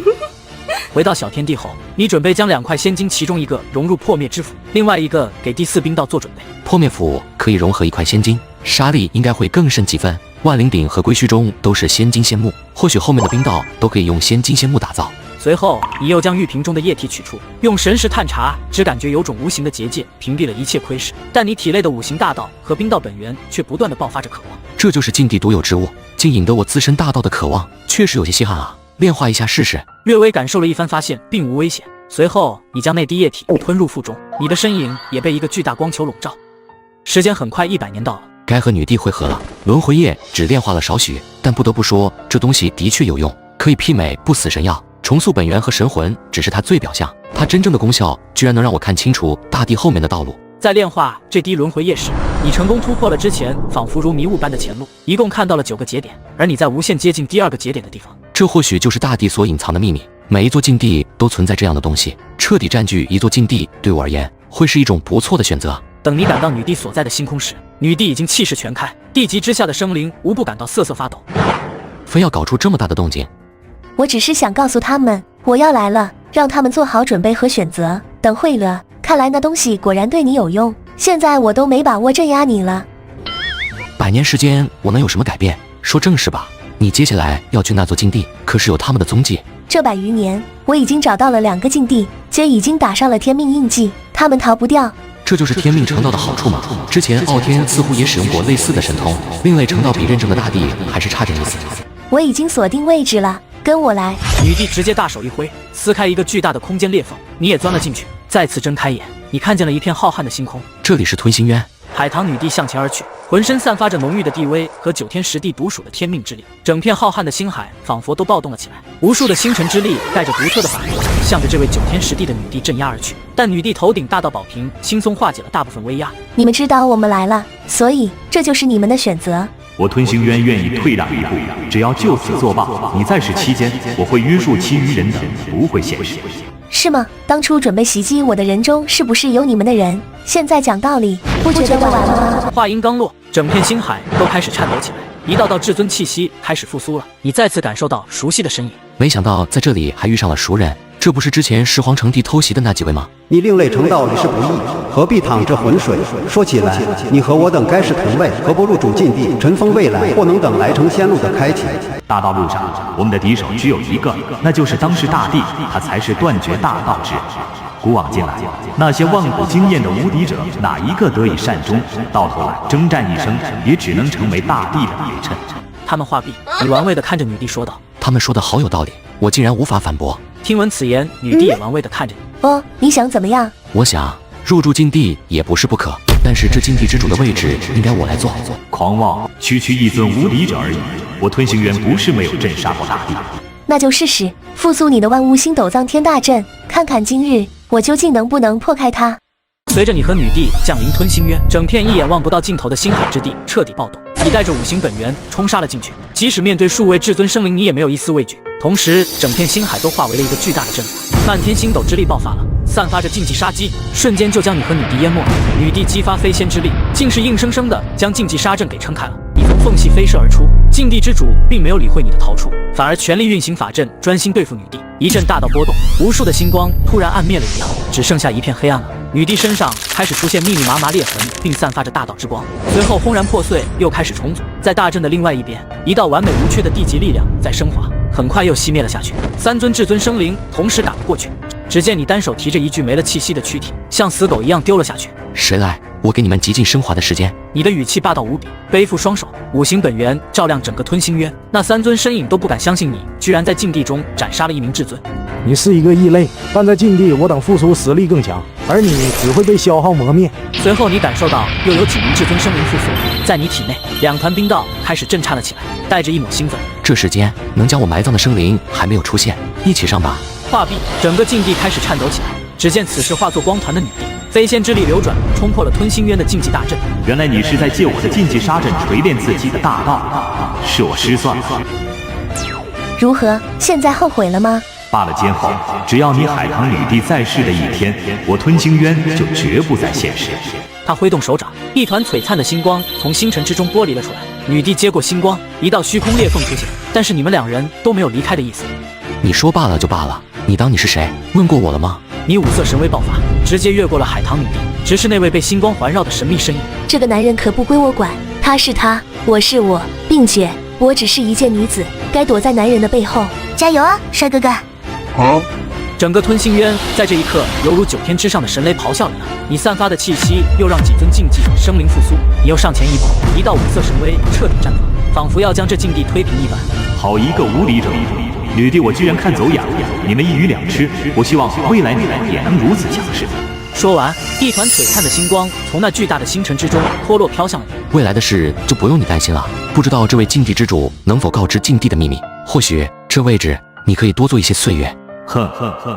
回到小天地后，你准备将2块仙晶其中一个融入破灭之斧，另外一个给第4冰道做准备。破灭斧可以融合1块仙晶，杀力应该会更胜几分。万灵鼎和归墟中都是仙晶仙木，或许后面的冰道都可以用仙晶仙木打造。随后，你又将玉瓶中的液体取出，用神识探查，只感觉有种无形的结界屏蔽了一切窥视，但你体内的5行大道和冰道本源却不断的爆发着渴望。这就是禁地独有之物，竟引得我自身大道的渴望，确实有些稀罕啊！炼化一下试试。略微感受了一番，发现并无危险。随后，你将那滴液体吞入腹中，你的身影也被一个巨大光球笼罩。时间很快100年到了，该和女帝会合了。轮回液只炼化了少许，但不得不说，这东西的确有用，可以媲美不死神药。重塑本源和神魂只是它最表象，它真正的功效居然能让我看清楚大地后面的道路。在炼化这滴轮回液时，你成功突破了之前仿佛如迷雾般的前路，一共看到了9个节点，而你在无限接近第2个节点的地方。这或许就是大地所隐藏的秘密。每一座禁地都存在这样的东西，彻底占据一座禁地，对我而言会是一种不错的选择。等你赶到女帝所在的星空时，女帝已经气势全开，地级之下的生灵无不感到瑟瑟发抖。非要搞出这么大的动静？我只是想告诉他们，我要来了，让他们做好准备和选择。等会了，看来那东西果然对你有用。现在我都没把握镇压你了。100年时间，我能有什么改变？说正事吧。你接下来要去那座禁地，可是有他们的踪迹。这100余年，我已经找到了2个禁地，皆已经打上了天命印记，他们逃不掉。这就是天命成道的好处吗？之前傲天似乎也使用过类似的神通，另类成道比认证的大帝还是差点意思。我已经锁定位置了，跟我来。女帝直接大手一挥，撕开一个巨大的空间裂缝，你也钻了进去。再次睁开眼，你看见了一片浩瀚的星空。这里是吞星渊。海棠女帝向前而去，浑身散发着浓郁的地威和9天10地独属的天命之力，整片浩瀚的星海仿佛都暴动了起来，无数的星辰之力带着独特的法力，向着这位9天10地的女帝镇压而去。但女帝头顶大道宝瓶轻松化解了大部分威压。你们知道我们来了，所以这就是你们的选择。我吞星渊愿意退让一步，只要就此作罢。你在世期间，我会约束其余人等，不会现身。是吗？当初准备袭击我的人中，是不是有你们的人？现在讲道理，不觉得晚了吗？话音刚落，整片星海都开始颤抖起来，一道道至尊气息开始复苏了。你再次感受到熟悉的身影。没想到在这里还遇上了熟人，这不是之前石皇城帝偷袭的那几位吗？你另类成道理是不易，何必淌这浑水？说起来，你和我等该是同类，何不入主禁地，尘封未来，或能等来城仙路的开启？大道路上，我们的敌手只有一个，那就是当世大帝，他才是断绝大道之人。古往今来，那些万古经验的无敌者，哪一个得以善终？到头来征战一生，也只能成为大帝的陪衬。他们话毕，你玩味地看着女帝说道：“他们说的好有道理，我竟然无法反驳。”听闻此言，女帝也玩味地看着你。哦，你想怎么样？我想入驻禁地也不是不可，但是这禁地之主的位置应该我来做。狂妄，区区一尊无敌者而已。我吞星渊不是没有镇杀过大帝。那就试试复苏你的万物星斗藏天大阵，看看今日我究竟能不能破开它。随着你和女帝降临吞星渊，整片一眼望不到尽头的星海之地彻底暴动。你带着五行本源冲杀了进去，即使面对数位至尊生灵，你也没有一丝畏惧。同时，整片星海都化为了一个巨大的阵法，漫天星斗之力爆发了，散发着禁忌杀机，瞬间就将你和女帝淹没了。女帝激发飞仙之力，竟是硬生生的将禁忌杀阵给撑开了。你从缝隙飞射而出，禁地之主并没有理会你的逃出，反而全力运行法阵，专心对付女帝。一阵大道波动，无数的星光突然暗灭了一样，只剩下一片黑暗了。女帝身上开始出现密密麻麻裂痕，并散发着大道之光，随后轰然破碎，又开始重组。在大阵的另外一边，一道完美无缺的地级力量在升华，很快又熄灭了下去。三尊至尊生灵同时打了过去，只见你单手提着一具没了气息的躯体，像死狗一样丢了下去。谁来？我给你们极尽升华的时间。你的语气霸道无比，背负双手，五行本源照亮整个吞星渊，那三尊身影都不敢相信你居然在禁地中斩杀了一名至尊。你是一个异类，但在禁地我等复苏实力更强，而你只会被消耗磨灭。随后你感受到又有几名至尊生灵复苏，在你体内两团冰道开始震颤了起来，带着一抹兴奋。这时间能将我埋葬的生灵还没有出现，一起上吧。话毕，整个禁地开始颤抖起来。只见此时化作光团的女帝，飞仙之力流转，冲破了吞星渊的禁忌大阵。原来你是在借我的禁忌杀阵锤炼自己的大道，是我失算了。如何？现在后悔了吗？罢了监后，只要你海棠女帝在世的一天，我吞星渊就绝不再现世。他挥动手掌，一团璀璨的星光从星辰之中剥离了出来。女帝接过星光，一道虚空裂缝出现，但是你们两人都没有离开的意思。你说罢了就罢了，你当你是谁？问过我了吗？你五色神威爆发，直接越过了海棠女帝，直视那位被星光环绕的神秘身影。这个男人可不归我管，他是他，我是我，并且我只是一介女子，该躲在男人的背后。加油啊，帅哥哥！整个吞星渊在这一刻犹如9天之上的神雷咆哮一样，你散发的气息又让几尊禁忌生灵复苏。你又上前一步，一道五色神威彻底绽放，仿佛要将这禁地推平一般。好一个无敌者！女帝我居然看走眼了，你们一鱼两吃，我希望未来你们也能如此强势。说完，一团璀璨的星光从那巨大的星辰之中脱落飘向了你。未来的事就不用你担心了，不知道这位禁地之主能否告知禁地的秘密，或许这位置你可以多做一些岁月。哼，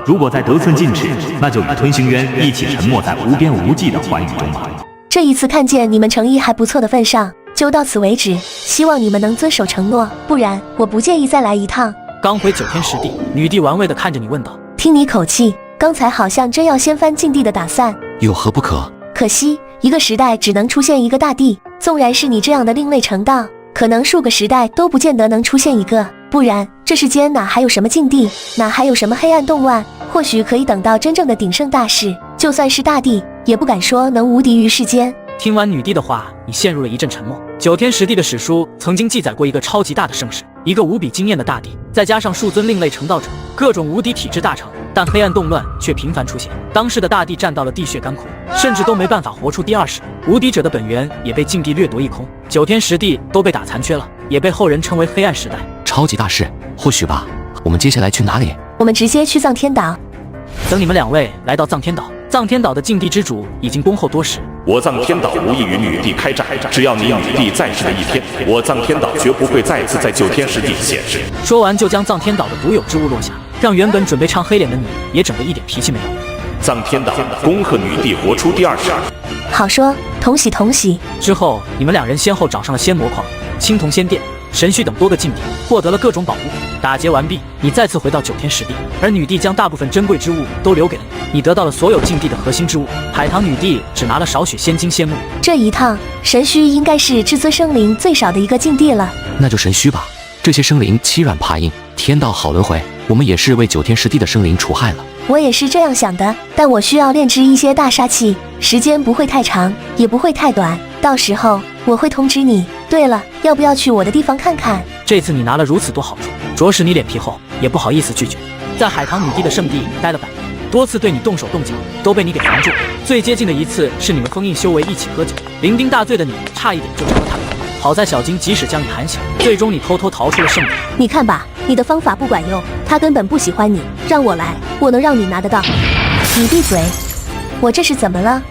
如果再得寸进尺，那就与吞星渊一起沉没在无边无际的寰宇中吧。这一次看见你们诚意还不错的份上，就到此为止，希望你们能遵守承诺，不然我不介意再来一趟。刚回9天实地，女帝玩味地看着你问道：“听你口气，刚才好像真要掀翻禁地的打算，有何不可？可惜一个时代只能出现一个大帝，纵然是你这样的另类成道，可能数个时代都不见得能出现一个。不然这世间哪还有什么禁地，哪还有什么黑暗动乱？或许可以等到真正的鼎盛大势，就算是大帝，也不敢说能无敌于世间。”听完女帝的话，你陷入了一阵沉默。9天实地的史书曾经记载过一个超级大的盛世，一个无比惊艳的大帝，再加上数尊另类成道者，各种无敌体质大成，但黑暗动乱却频繁出现。当时的大帝战到了地血干枯，甚至都没办法活出第2世，无敌者的本源也被禁地掠夺一空，9天实地都被打残缺了，也被后人称为黑暗时代。超级大事，或许吧。我们接下来去哪里？我们直接去藏天岛。等你们2位来到藏天岛，藏天岛的禁地之主已经恭候多时。我藏天岛无意与女帝开战，只要你女帝在世的一天，我藏天岛绝不会再次在9天实地现世。说完就将藏天岛的独有之物落下，让原本准备唱黑脸的你也整个一点脾气没有。藏天岛恭贺女帝活出第2世。好说，同喜同喜。之后你们2人先后找上了仙魔矿、青铜仙殿、神墟等多个禁地，获得了各种宝物。打劫完毕，你再次回到9天实地，而女帝将大部分珍贵之物都留给了你。你得到了所有禁地的核心之物，海棠女帝只拿了少许仙金仙木。这一趟神墟应该是至尊生灵最少的一个禁地了。那就神墟吧，这些生灵欺软怕硬，天道好轮回，我们也是为9天10地的生灵除害了。我也是这样想的，但我需要炼制一些大杀器，时间不会太长，也不会太短，到时候我会通知你。对了，要不要去我的地方看看？这次你拿了如此多好处，着实你脸皮厚，也不好意思拒绝。在海棠女帝的圣地待了100年，多次对你动手动脚，都被你给防住。最接近的一次是你们封印修为一起喝酒，酩酊大醉的你差一点就着了他的头。好在小金及时将你喊醒，最终你偷偷逃出了圣地。你看吧，你的方法不管用，他根本不喜欢你，让我来，我能让你拿得到。你闭嘴！我这是怎么了？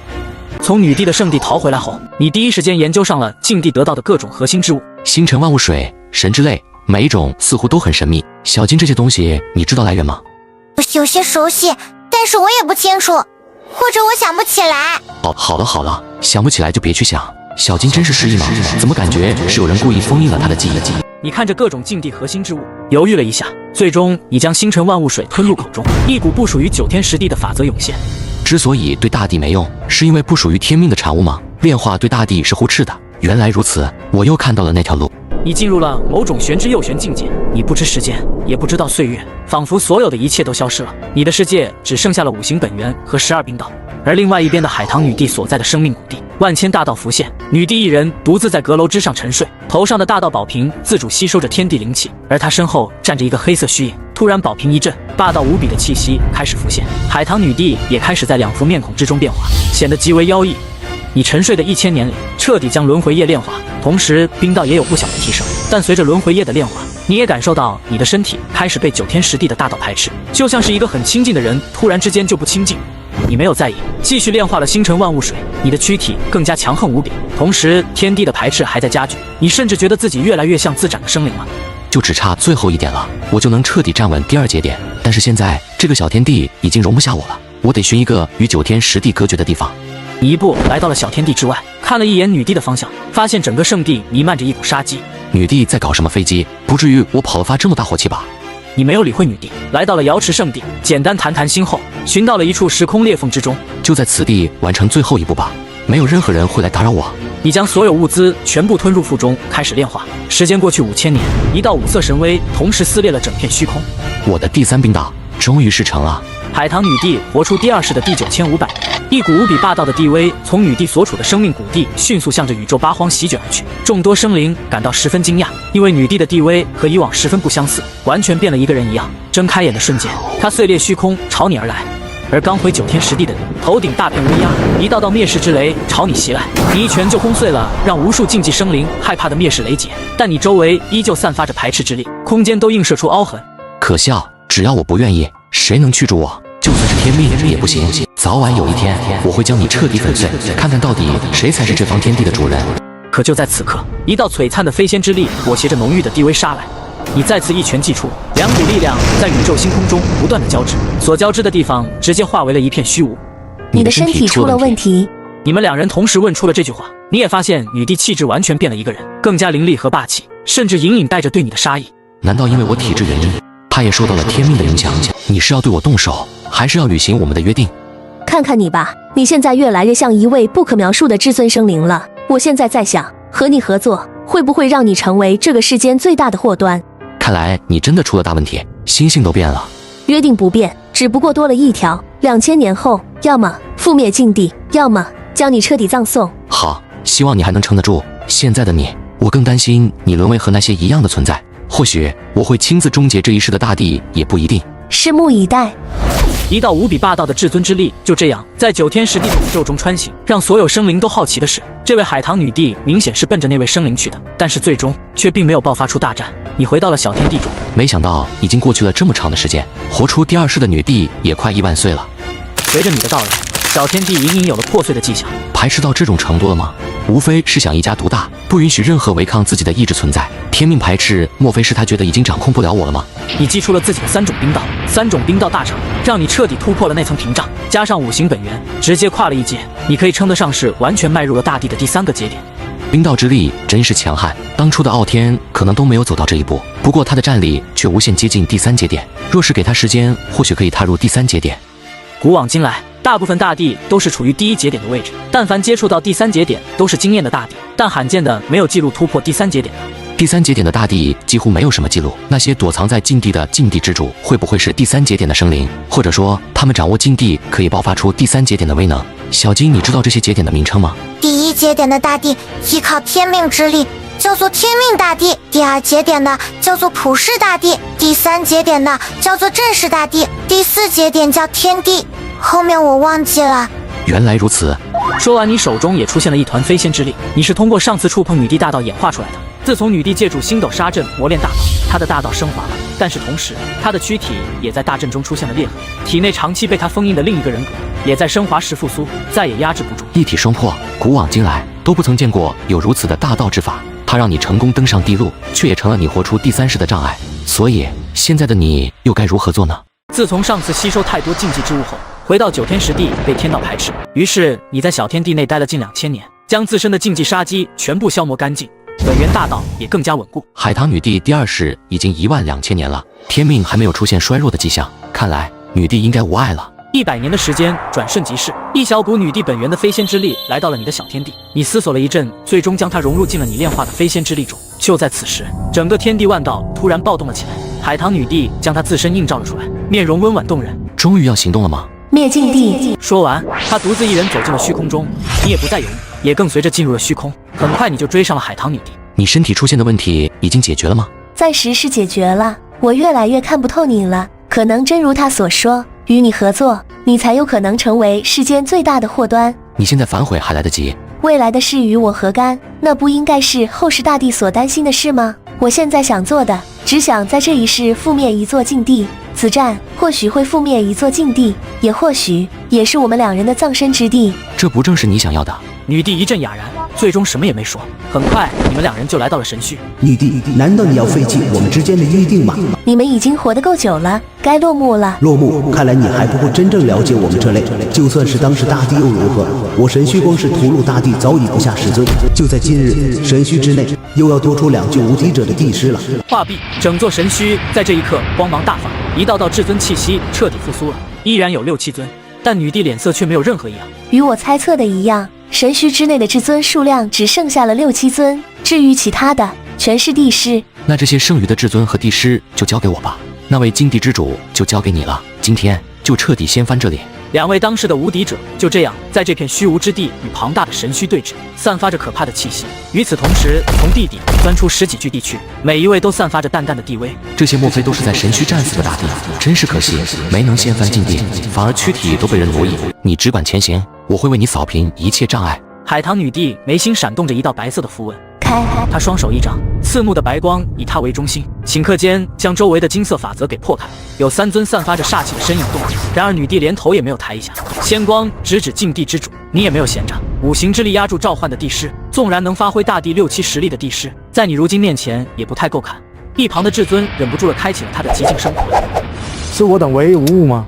从女帝的圣地逃回来后，你第一时间研究上了禁地得到的各种核心之物，星辰万物水、神之类，每一种似乎都很神秘。小金，这些东西你知道来源吗？有些熟悉，但是我也不清楚，或者我想不起来。好了，想不起来就别去想。小金真是失忆吗？怎么感觉是有人故意封印了他的记忆？你看着各种禁地核心之物，犹豫了一下，最终你将星辰万物水吞入口中，一股不属于9天10地的法则涌现。之所以对大地没用，是因为不属于天命的产物吗？炼化对大地是互斥的。原来如此，我又看到了那条路。你进入了某种玄之又玄境界，你不知时间，也不知道岁月，仿佛所有的一切都消失了。你的世界只剩下了5行本源和12冰道，而另外一边的海棠女帝所在的生命谷地，万千大道浮现，女帝一人独自在阁楼之上沉睡，头上的大道宝瓶自主吸收着天地灵气，而她身后站着一个黑色虚影。突然宝瓶一震，霸道无比的气息开始浮现，海棠女帝也开始在2副面孔之中变化，显得极为妖异。你沉睡的1000年里，彻底将轮回液炼化，同时冰道也有不小的提升。但随着轮回液的炼化，你也感受到你的身体开始被9天10地的大道排斥，就像是一个很亲近的人突然之间就不亲近。你没有在意，继续炼化了星辰万物水，你的躯体更加强横无比，同时天地的排斥还在加剧，你甚至觉得自己越来越像自斩的生灵了。就只差最后一点了，我就能彻底站稳第2节点。但是现在这个小天地已经容不下我了，我得寻一个与9天10地隔绝的地方。你一步来到了小天地之外，看了一眼女帝的方向，发现整个圣地弥漫着一股杀机。女帝在搞什么飞机？不至于我跑了发这么大火气吧？你没有理会女帝，来到了瑶池圣地，简单谈谈心后，寻到了一处时空裂缝之中，就在此地完成最后一步吧，没有任何人会来打扰我。你将所有物资全部吞入腹中，开始炼化。时间过去5000年，一道5色神威同时撕裂了整片虚空。我的第3冰道终于事成了。海棠女帝活出第2世的第9500年，一股无比霸道的地威从女帝所处的生命谷地迅速向着宇宙八荒席卷而去。众多生灵感到十分惊讶，因为女帝的地威和以往十分不相似，完全变了一个人一样。睁开眼的瞬间，她碎裂虚空朝你而来。而刚回9天10地的你，头顶大片乌鸦，一道道灭世之雷朝你袭来，你一拳就轰碎了让无数禁忌生灵害怕的灭世雷劫。但你周围依旧散发着排斥之力，空间都映射出凹痕。可笑，只要我不愿意，谁能驱逐我？就算是天命也不行。早晚有一天，我会将你彻底粉碎，看看到底谁才是这方天地的主人。可就在此刻，一道璀璨的飞仙之力裹挟着浓郁的地威杀来。你再次一拳击出，2股力量在宇宙星空中不断的交织，所交织的地方直接化为了一片虚无。你的身体出了问题。你们2人同时问出了这句话，你也发现女帝气质完全变了一个人，更加凌厉和霸气，甚至隐隐带着对你的杀意。难道因为我体质原因，她也受到了天命的影响？你是要对我动手，还是要履行我们的约定？看看你吧，你现在越来越像一位不可描述的至尊生灵了。我现在在想，和你合作会不会让你成为这个世间最大的祸端？看来你真的出了大问题，心性都变了。约定不变，只不过多了一条，2000年后，要么覆灭禁地，要么将你彻底葬送。好，希望你还能撑得住。现在的你，我更担心你沦为和那些一样的存在。或许我会亲自终结这一世的大地，也不一定。拭目以待。一道无比霸道的至尊之力就这样在9天10地的宇宙中穿行。让所有生灵都好奇的是，这位海棠女帝明显是奔着那位生灵去的，但是最终却并没有爆发出大战。你回到了小天地中，没想到已经过去了这么长的时间，活出第2世的女帝也快1万岁了。随着你的到来，小天地隐隐有了破碎的迹象。排斥到这种程度了吗？无非是想一家独大，不允许任何违抗自己的意志存在。天命排斥，莫非是他觉得已经掌控不了我了吗？你祭出了自己的3种冰道，3种冰道大成，让你彻底突破了那层屏障，加上5行本源，直接跨了一阶，你可以称得上是完全迈入了大地的第3个节点。冰道之力真是强悍，当初的傲天可能都没有走到这一步，不过他的战力却无限接近第3节点，若是给他时间，或许可以踏入第3节点。古往今来，大部分大地都是处于第1节点的位置，但凡接触到第3节点都是惊艳的大地，但罕见的没有记录突破第3节点的。第3节点的大地几乎没有什么记录，那些躲藏在禁地的禁地之主会不会是第3节点的生灵？或者说，他们掌握禁地可以爆发出第3节点的威能？小金，你知道这些节点的名称吗？第1节点的大地依靠天命之力，叫做天命大地；第2节点的叫做普世大地；第3节点的叫做正式大地；第4节点叫天地，后面我忘记了。原来如此。说完，你手中也出现了一团飞仙之力，你是通过上次触碰女帝大道演化出来的。自从女帝借助星斗沙阵磨练大道，她的大道升华了，但是同时，她的躯体也在大阵中出现了裂痕，体内长期被她封印的另一个人格也在升华时复苏，再也压制不住。一体双破，古往今来都不曾见过有如此的大道之法。它让你成功登上地路，却也成了你活出第3世的障碍。所以，现在的你又该如何做呢？自从上次吸收太多禁忌之物后，回到9天10地被天道排斥，于是你在小天地内待了近2000年，将自身的禁忌杀机全部消磨干净，本源大道也更加稳固。海棠女帝第2世已经12000年了，天命还没有出现衰弱的迹象，看来女帝应该无碍了。100年的时间转瞬即逝，一小股女帝本源的飞仙之力来到了你的小天地，你思索了一阵，最终将它融入进了你炼化的飞仙之力中。就在此时，整个天地万道突然暴动了起来，海棠女帝将她自身映照了出来，面容温婉动人。终于要行动了吗？灭禁地。说完，她独自一人走进了虚空中，你也不再犹豫，也跟随着进入了虚空。很快你就追上了海棠女帝。你身体出现的问题已经解决了吗？暂时是解决了，我越来越看不透你了。可能真如他所说，与你合作，你才有可能成为世间最大的祸端。你现在反悔还来得及。未来的事与我何干？那不应该是后世大帝所担心的事吗？我现在想做的，只想在这一世覆灭一座禁地。此战或许会覆灭一座禁地，也或许也是我们2人的葬身之地。这不正是你想要的？女帝一阵哑然，最终什么也没说。很快，你们2人就来到了神墟。女帝，难道你要废弃我们之间的约定吗？你们已经活得够久了，该落幕了。落幕？看来你还不够真正了解我们这类。就算是当时大帝又如何？我神虚光是屠戮大帝早已不下10尊。就在今日，神虚之内又要多出2具无敌者的帝师了。话毕，整座神虚在这一刻光芒大放，一道道至尊气息彻底复苏了，依然有6、7尊，但女帝脸色却没有任何异样。与我猜测的一样，神虚之内的至尊数量只剩下了6、7尊，至于其他的，全是帝师。那这些剩余的至尊和帝师就交给我吧，那位禁地之主就交给你了。今天就彻底掀翻这里。2位当世的无敌者就这样在这片虚无之地与庞大的神虚对峙，散发着可怕的气息。与此同时，从地底钻出10几具地躯，每一位都散发着淡淡的地威。这些莫非都是在神虚战死的大帝？真是可惜，没能掀翻禁地，反而躯体都被人奴役。你只管前行，我会为你扫平一切障碍。海棠女帝眉心闪动着一道白色的符文，开。她双手一掌，刺目的白光以她为中心，顷刻间将周围的金色法则给破开。有3尊散发着煞气的身影动了，然而女帝连头也没有抬一下。仙光直指禁地之主，你也没有闲着。5行之力压住召唤的帝师，纵然能发挥大帝6、7实力的帝师，在你如今面前也不太够看。一旁的至尊忍不住了，开启了他的极境升华。是我等为无误吗？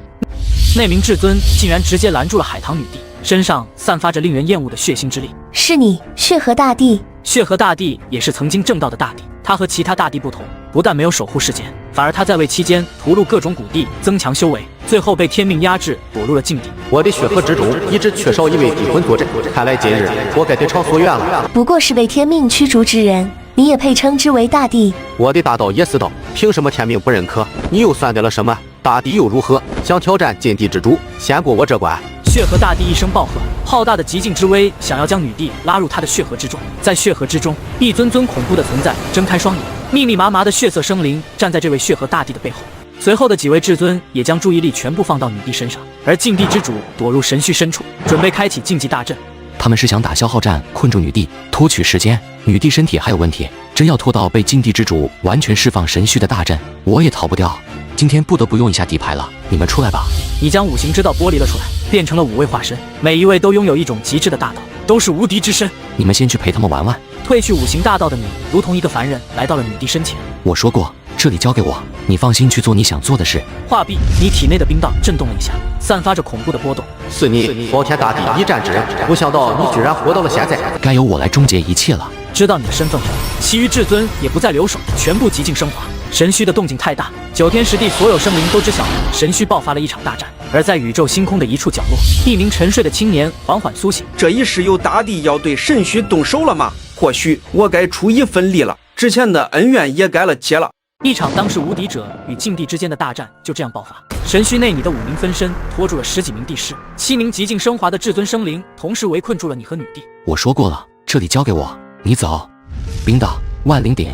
那名至尊竟然直接拦住了海棠女帝，身上散发着令人厌恶的血腥之力。是你，血河大帝。血河大帝也是曾经正道的大帝，他和其他大帝不同，不但没有守护世间，反而他在位期间屠戮各种古帝，增强修为，最后被天命压制，躲入了禁地。我的血河之中一直缺少一位帝魂坐镇，看来今日我该得偿所愿了。不过是被天命驱逐之人，你也配称之为大帝？我的大道也是道，凭什么天命不认可？你又算得了什么？大帝又如何？想挑战禁地之主，先过我这关。血河大帝一声暴喝，浩大的极境之威想要将女帝拉入他的血河之中。在血河之中，一尊尊恐怖的存在睁开双眼，密密麻麻的血色生灵站在这位血河大帝的背后。随后的几位至尊也将注意力全部放到女帝身上，而禁地之主躲入神虚深处，准备开启禁忌大阵。他们是想打消耗战，困住女帝，拖取时间。女帝身体还有问题，真要拖到被禁地之主完全释放神虚的大阵，我也逃不掉。今天不得不用一下底牌了，你们出来吧。你将5行之道剥离了出来，变成了5位化身，每一位都拥有一种极致的大道，都是无敌之身。你们先去陪他们玩玩。褪去5行大道的你，如同一个凡人来到了女帝身前。我说过，这里交给我，你放心去做你想做的事。话毕，你体内的冰道震动了一下，散发着恐怖的波动。是你，宝天大帝一战之人，不想到你居然活到了现在。该由我来终结一切了。知道你的身份后，其余至尊也不再留守，全部极境升华。神虚的动静太大，9天10地所有生灵都知晓神虚爆发了一场大战。而在宇宙星空的一处角落，一名沉睡的青年缓缓苏醒。这一世有大帝要对神虚动手了吗？或许我该出一份力了。之前的恩怨也该了结了。一场当时无敌者与禁地之间的大战就这样爆发。神虚内你的5名分身拖住了10几名帝师，7名极尽升华的至尊生灵同时围困住了你和女帝。我说过了，这里交给我，你走。冰岛万灵鼎，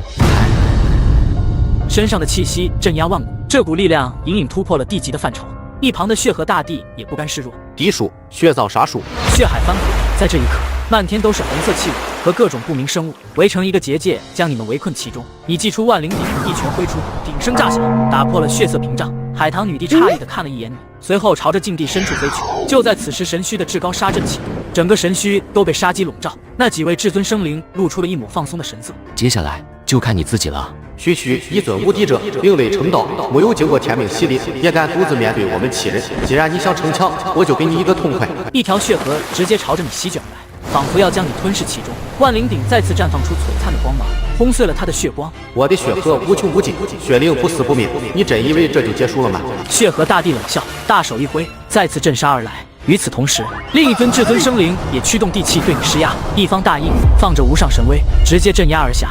身上的气息镇压万古，这股力量隐隐突破了地级的范畴。一旁的血河大帝也不甘示弱，敌术血造杀术，血海翻滚，在这一刻，漫天都是红色气雾和各种不明生物，围成一个结界，将你们围困其中。你祭出万灵鼎，一拳挥出，鼎声炸响，打破了血色屏障。海棠女帝诧异地看了一眼你，随后朝着禁地深处飞去。就在此时，神虚的至高杀阵启动，整个神虚都被杀机笼罩。那几位至尊生灵露出了一抹放松的神色。接下来就看你自己了。区区一尊无敌者，另类成道，没有经过天命洗礼，也敢独自面对我们7人。既然你想逞强，我就给你一个痛快。一条血河直接朝着你席卷而来，仿佛要将你吞噬其中。万灵鼎再次绽放出璀璨的光芒，轰碎了他的血光。我的血河无穷无尽，血灵不死不灭，你真以为这就结束了吗？血河大帝冷笑，大手一挥，再次镇杀而来。与此同时，另一尊至尊生灵也驱动地气对你施压，一方大印放着无上神威，直接镇压而下。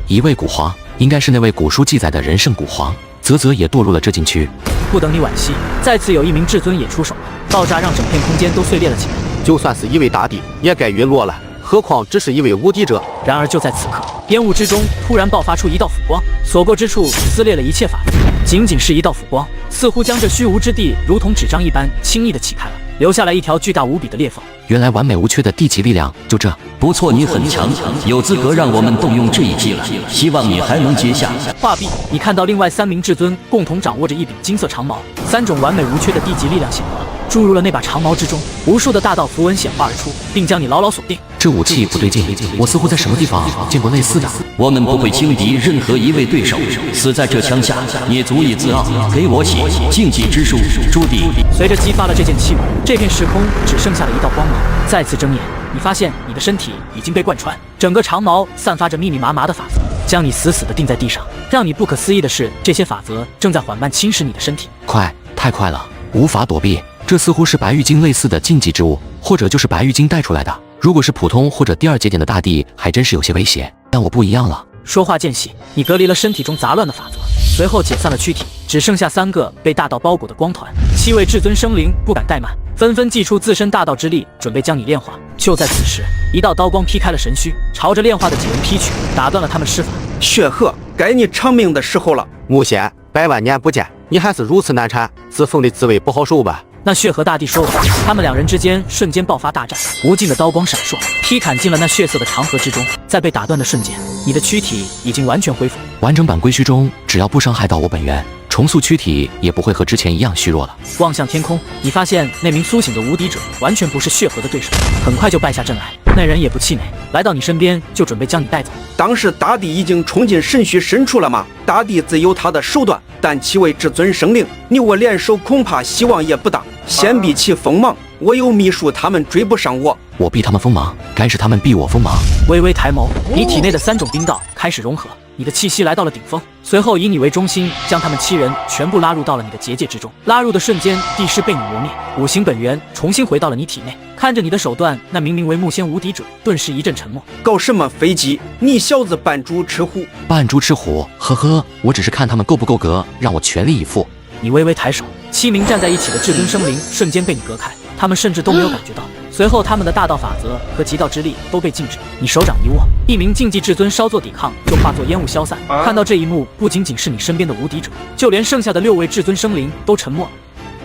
一位古皇，应该是那位古书记载的人圣古皇，啧也堕入了这禁区。不等你惋惜，再次有一名至尊也出手了，爆炸让整片空间都碎裂了起来。就算是一位大帝，也该陨落了，何况只是一位无敌者。然而就在此刻，烟雾之中突然爆发出一道phủ光，所过之处撕裂了一切法则。仅仅是一道phủ光，似乎将这虚无之地如同纸张一般轻易的起开了，留下来一条巨大无比的裂缝。原来完美无缺的地级力量就这。不错，你很强，有资格让我们动用这一击了。希望你还能接下。话毕，你看到另外3名至尊共同掌握着一柄金色长矛，3种完美无缺的地级力量显化，注入了那把长矛之中，无数的大道符文显化而出，并将你牢牢锁定。这武器不对劲，我似乎在什么地方见过类似的。我们不会轻敌任何一位对手，死在这枪下，你足以自傲。给我起禁忌之术，朱棣。随着激发了这件器物，这片时空只剩下了一道光芒。再次睁眼，你发现你的身体已经被贯穿，整个长矛散发着密密麻麻的法则，将你死死地钉在地上。让你不可思议的是，这些法则正在缓慢侵蚀你的身体。快，太快了，无法躲避。这似乎是白玉晶类似的禁忌之物，或者就是白玉晶带出来的。如果是普通或者第2节点的大帝，还真是有些威胁。但我不一样了。说话间隙，你隔离了身体中杂乱的法则，随后解散了躯体，只剩下3个被大道包裹的光团。7位至尊生灵不敢怠慢，纷纷祭出自身大道之力，准备将你炼化。就在此时，一道刀光劈开了神虚，朝着炼化的几人劈去，打断了他们施法。血河，该你偿命的时候了。木仙，百万年不见，你还是如此难缠，自封的滋味不好受吧？那血河大帝说完，他们2人之间瞬间爆发大战，无尽的刀光闪烁，劈砍进了那血色的长河之中。在被打断的瞬间，你的躯体已经完全恢复。完整版归虚中，只要不伤害到我本源，重塑躯体也不会和之前一样虚弱了。望向天空，你发现那名苏醒的无敌者完全不是血河的对手，很快就败下阵来。那人也不气馁，来到你身边就准备将你带走。当时大帝已经冲进神虚深处了吗？大帝自有他的手段，但7位至尊生灵，你我联手恐怕希望也不大。先避其锋芒，我有秘术，他们追不上我。我避他们锋芒，该是他们避我锋芒。微微抬眸，你体内的3种冰道开始融合，你的气息来到了顶峰。随后以你为中心，将他们7人全部拉入到了你的结界之中。拉入的瞬间，地势被你磨灭，五行本源重新回到了你体内。看着你的手段，那明明为木仙无敌者顿时一阵沉默。搞什么飞机？你小子扮猪吃虎！扮猪吃虎，呵呵，我只是看他们够不够格，让我全力以赴。你微微抬手，7名站在一起的至尊生灵瞬间被你隔开，他们甚至都没有感觉到。随后他们的大道法则和极道之力都被禁止。你手掌一握，一名禁忌至尊稍作抵抗就化作烟雾消散。看到这一幕，不仅仅是你身边的无敌者，就连剩下的6位至尊生灵都沉默了。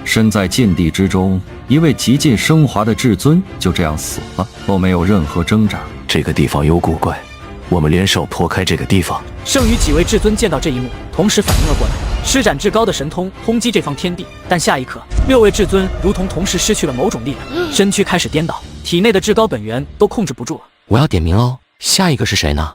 身在禁地之中，一位极尽升华的至尊就这样死了，都没有任何挣扎。这个地方有古怪，我们联手破开这个地方。剩余几位至尊见到这一幕，同时反应了过来，施展至高的神通轰击这方天地。但下一刻，6位至尊如同同时失去了某种力量，身躯开始颠倒，体内的至高本源都控制不住了。我要点名喽，下一个是谁呢？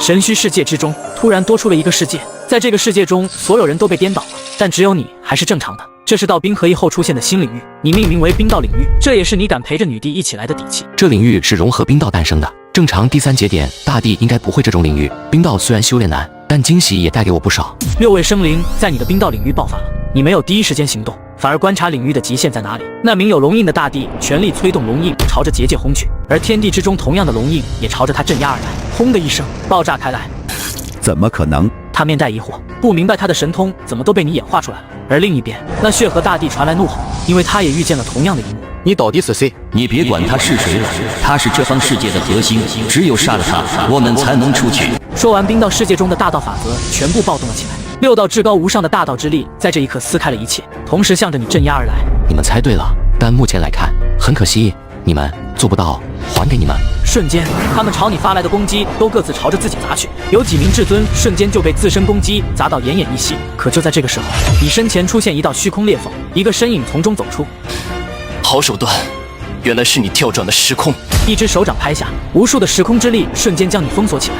神虚世界之中突然多出了一个世界，在这个世界中，所有人都被颠倒了，但只有你还是正常的。这是到冰合一后出现的新领域，你命名为冰道领域，这也是你敢陪着女帝一起来的底气。这领域是融合冰道诞生的，正常第3节点大帝应该不会这种领域。冰道虽然修炼难，但惊喜也带给我不少。6位生灵在你的冰道领域爆发了，你没有第一时间行动，反而观察领域的极限在哪里。那名有龙印的大帝全力催动龙印朝着结界轰去，而天地之中同样的龙印也朝着他镇压而来，轰的一声爆炸开来。怎么可能？他面带疑惑，不明白他的神通怎么都被你演化出来了。而另一边，那血河大帝传来怒吼，因为他也遇见了同样的一幕。你到底是谁？你别管他是谁了，他是这方世界的核心，只有杀了他，我们才能出去。说完，冰道世界中的大道法则全部暴动了起来，6道至高无上的大道之力在这一刻撕开了一切，同时向着你镇压而来。你们猜对了，但目前来看，很可惜，你们做不到，还给你们。瞬间，他们朝你发来的攻击都各自朝着自己砸去，有几名至尊瞬间就被自身攻击砸到奄奄一息。可就在这个时候，你身前出现一道虚空裂缝，一个身影从中走出。好手段，原来是你跳转的时空。一只手掌拍下，无数的时空之力瞬间将你封锁起来。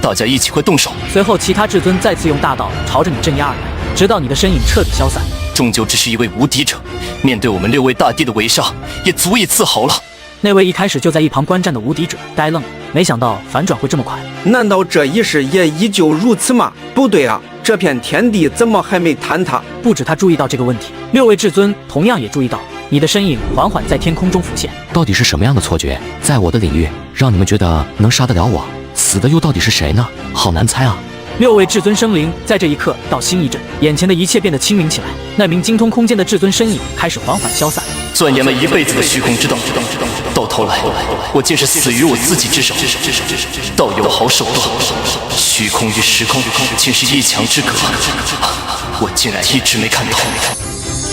大家一起快动手！随后，其他至尊再次用大道朝着你镇压而来，直到你的身影彻底消散。终究只是一位无敌者，面对我们6位大帝的围杀，也足以自豪了。那位一开始就在一旁观战的无敌者呆愣，没想到反转会这么快。难道这一世也依旧如此吗？不对啊，这片天地怎么还没坍塌？不止他注意到这个问题，6位至尊同样也注意到，你的身影缓缓在天空中浮现。到底是什么样的错觉，在我的领域让你们觉得能杀得了我？死的又到底是谁呢？好难猜啊！6位至尊生灵在这一刻道心一震，眼前的一切变得清明起来。那名精通空间的至尊身影开始缓缓消散。钻研了一辈子的虚空之道，到头来我竟是死于我自己之手。道有好手段，虚空与时空竟是一墙之隔，我竟然一直没看透。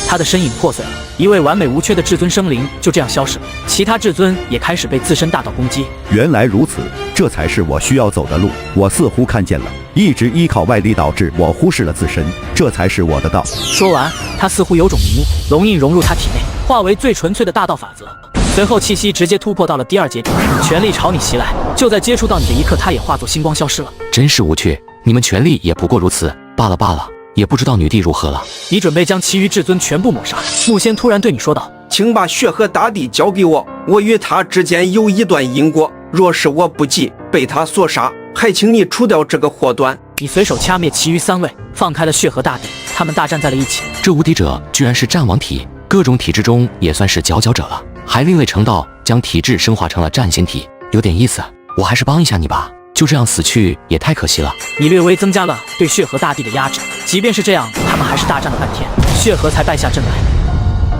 他的身影破碎了，一位完美无缺的至尊生灵就这样消失了。其他至尊也开始被自身大道攻击。原来如此，这才是我需要走的路。我似乎看见了，一直依靠外力导致我忽视了自身，这才是我的道。说完，他似乎有种迷目，龙印融入他体内，化为最纯粹的大道法则。随后气息直接突破到了第2节点，全力朝你袭来。就在接触到你的一刻，他也化作星光消失了。真是无趣，你们全力也不过如此，罢了罢了。也不知道女帝如何了。你准备将其余至尊全部抹杀。木仙突然对你说道：“请把血河大帝交给我，我与他之间有一段因果。若是我不济，被他所杀，还请你除掉这个祸端。”你随手掐灭其余3位，放开了血河大帝，他们大战在了一起。这无敌者居然是战王体，各种体质中也算是佼佼者了，还另类成道，将体质升华成了战仙体，有点意思。我还是帮一下你吧。就这样死去也太可惜了。你略微增加了对血河大帝的压制，即便是这样，他们还是大战了半天，血河才败下阵来。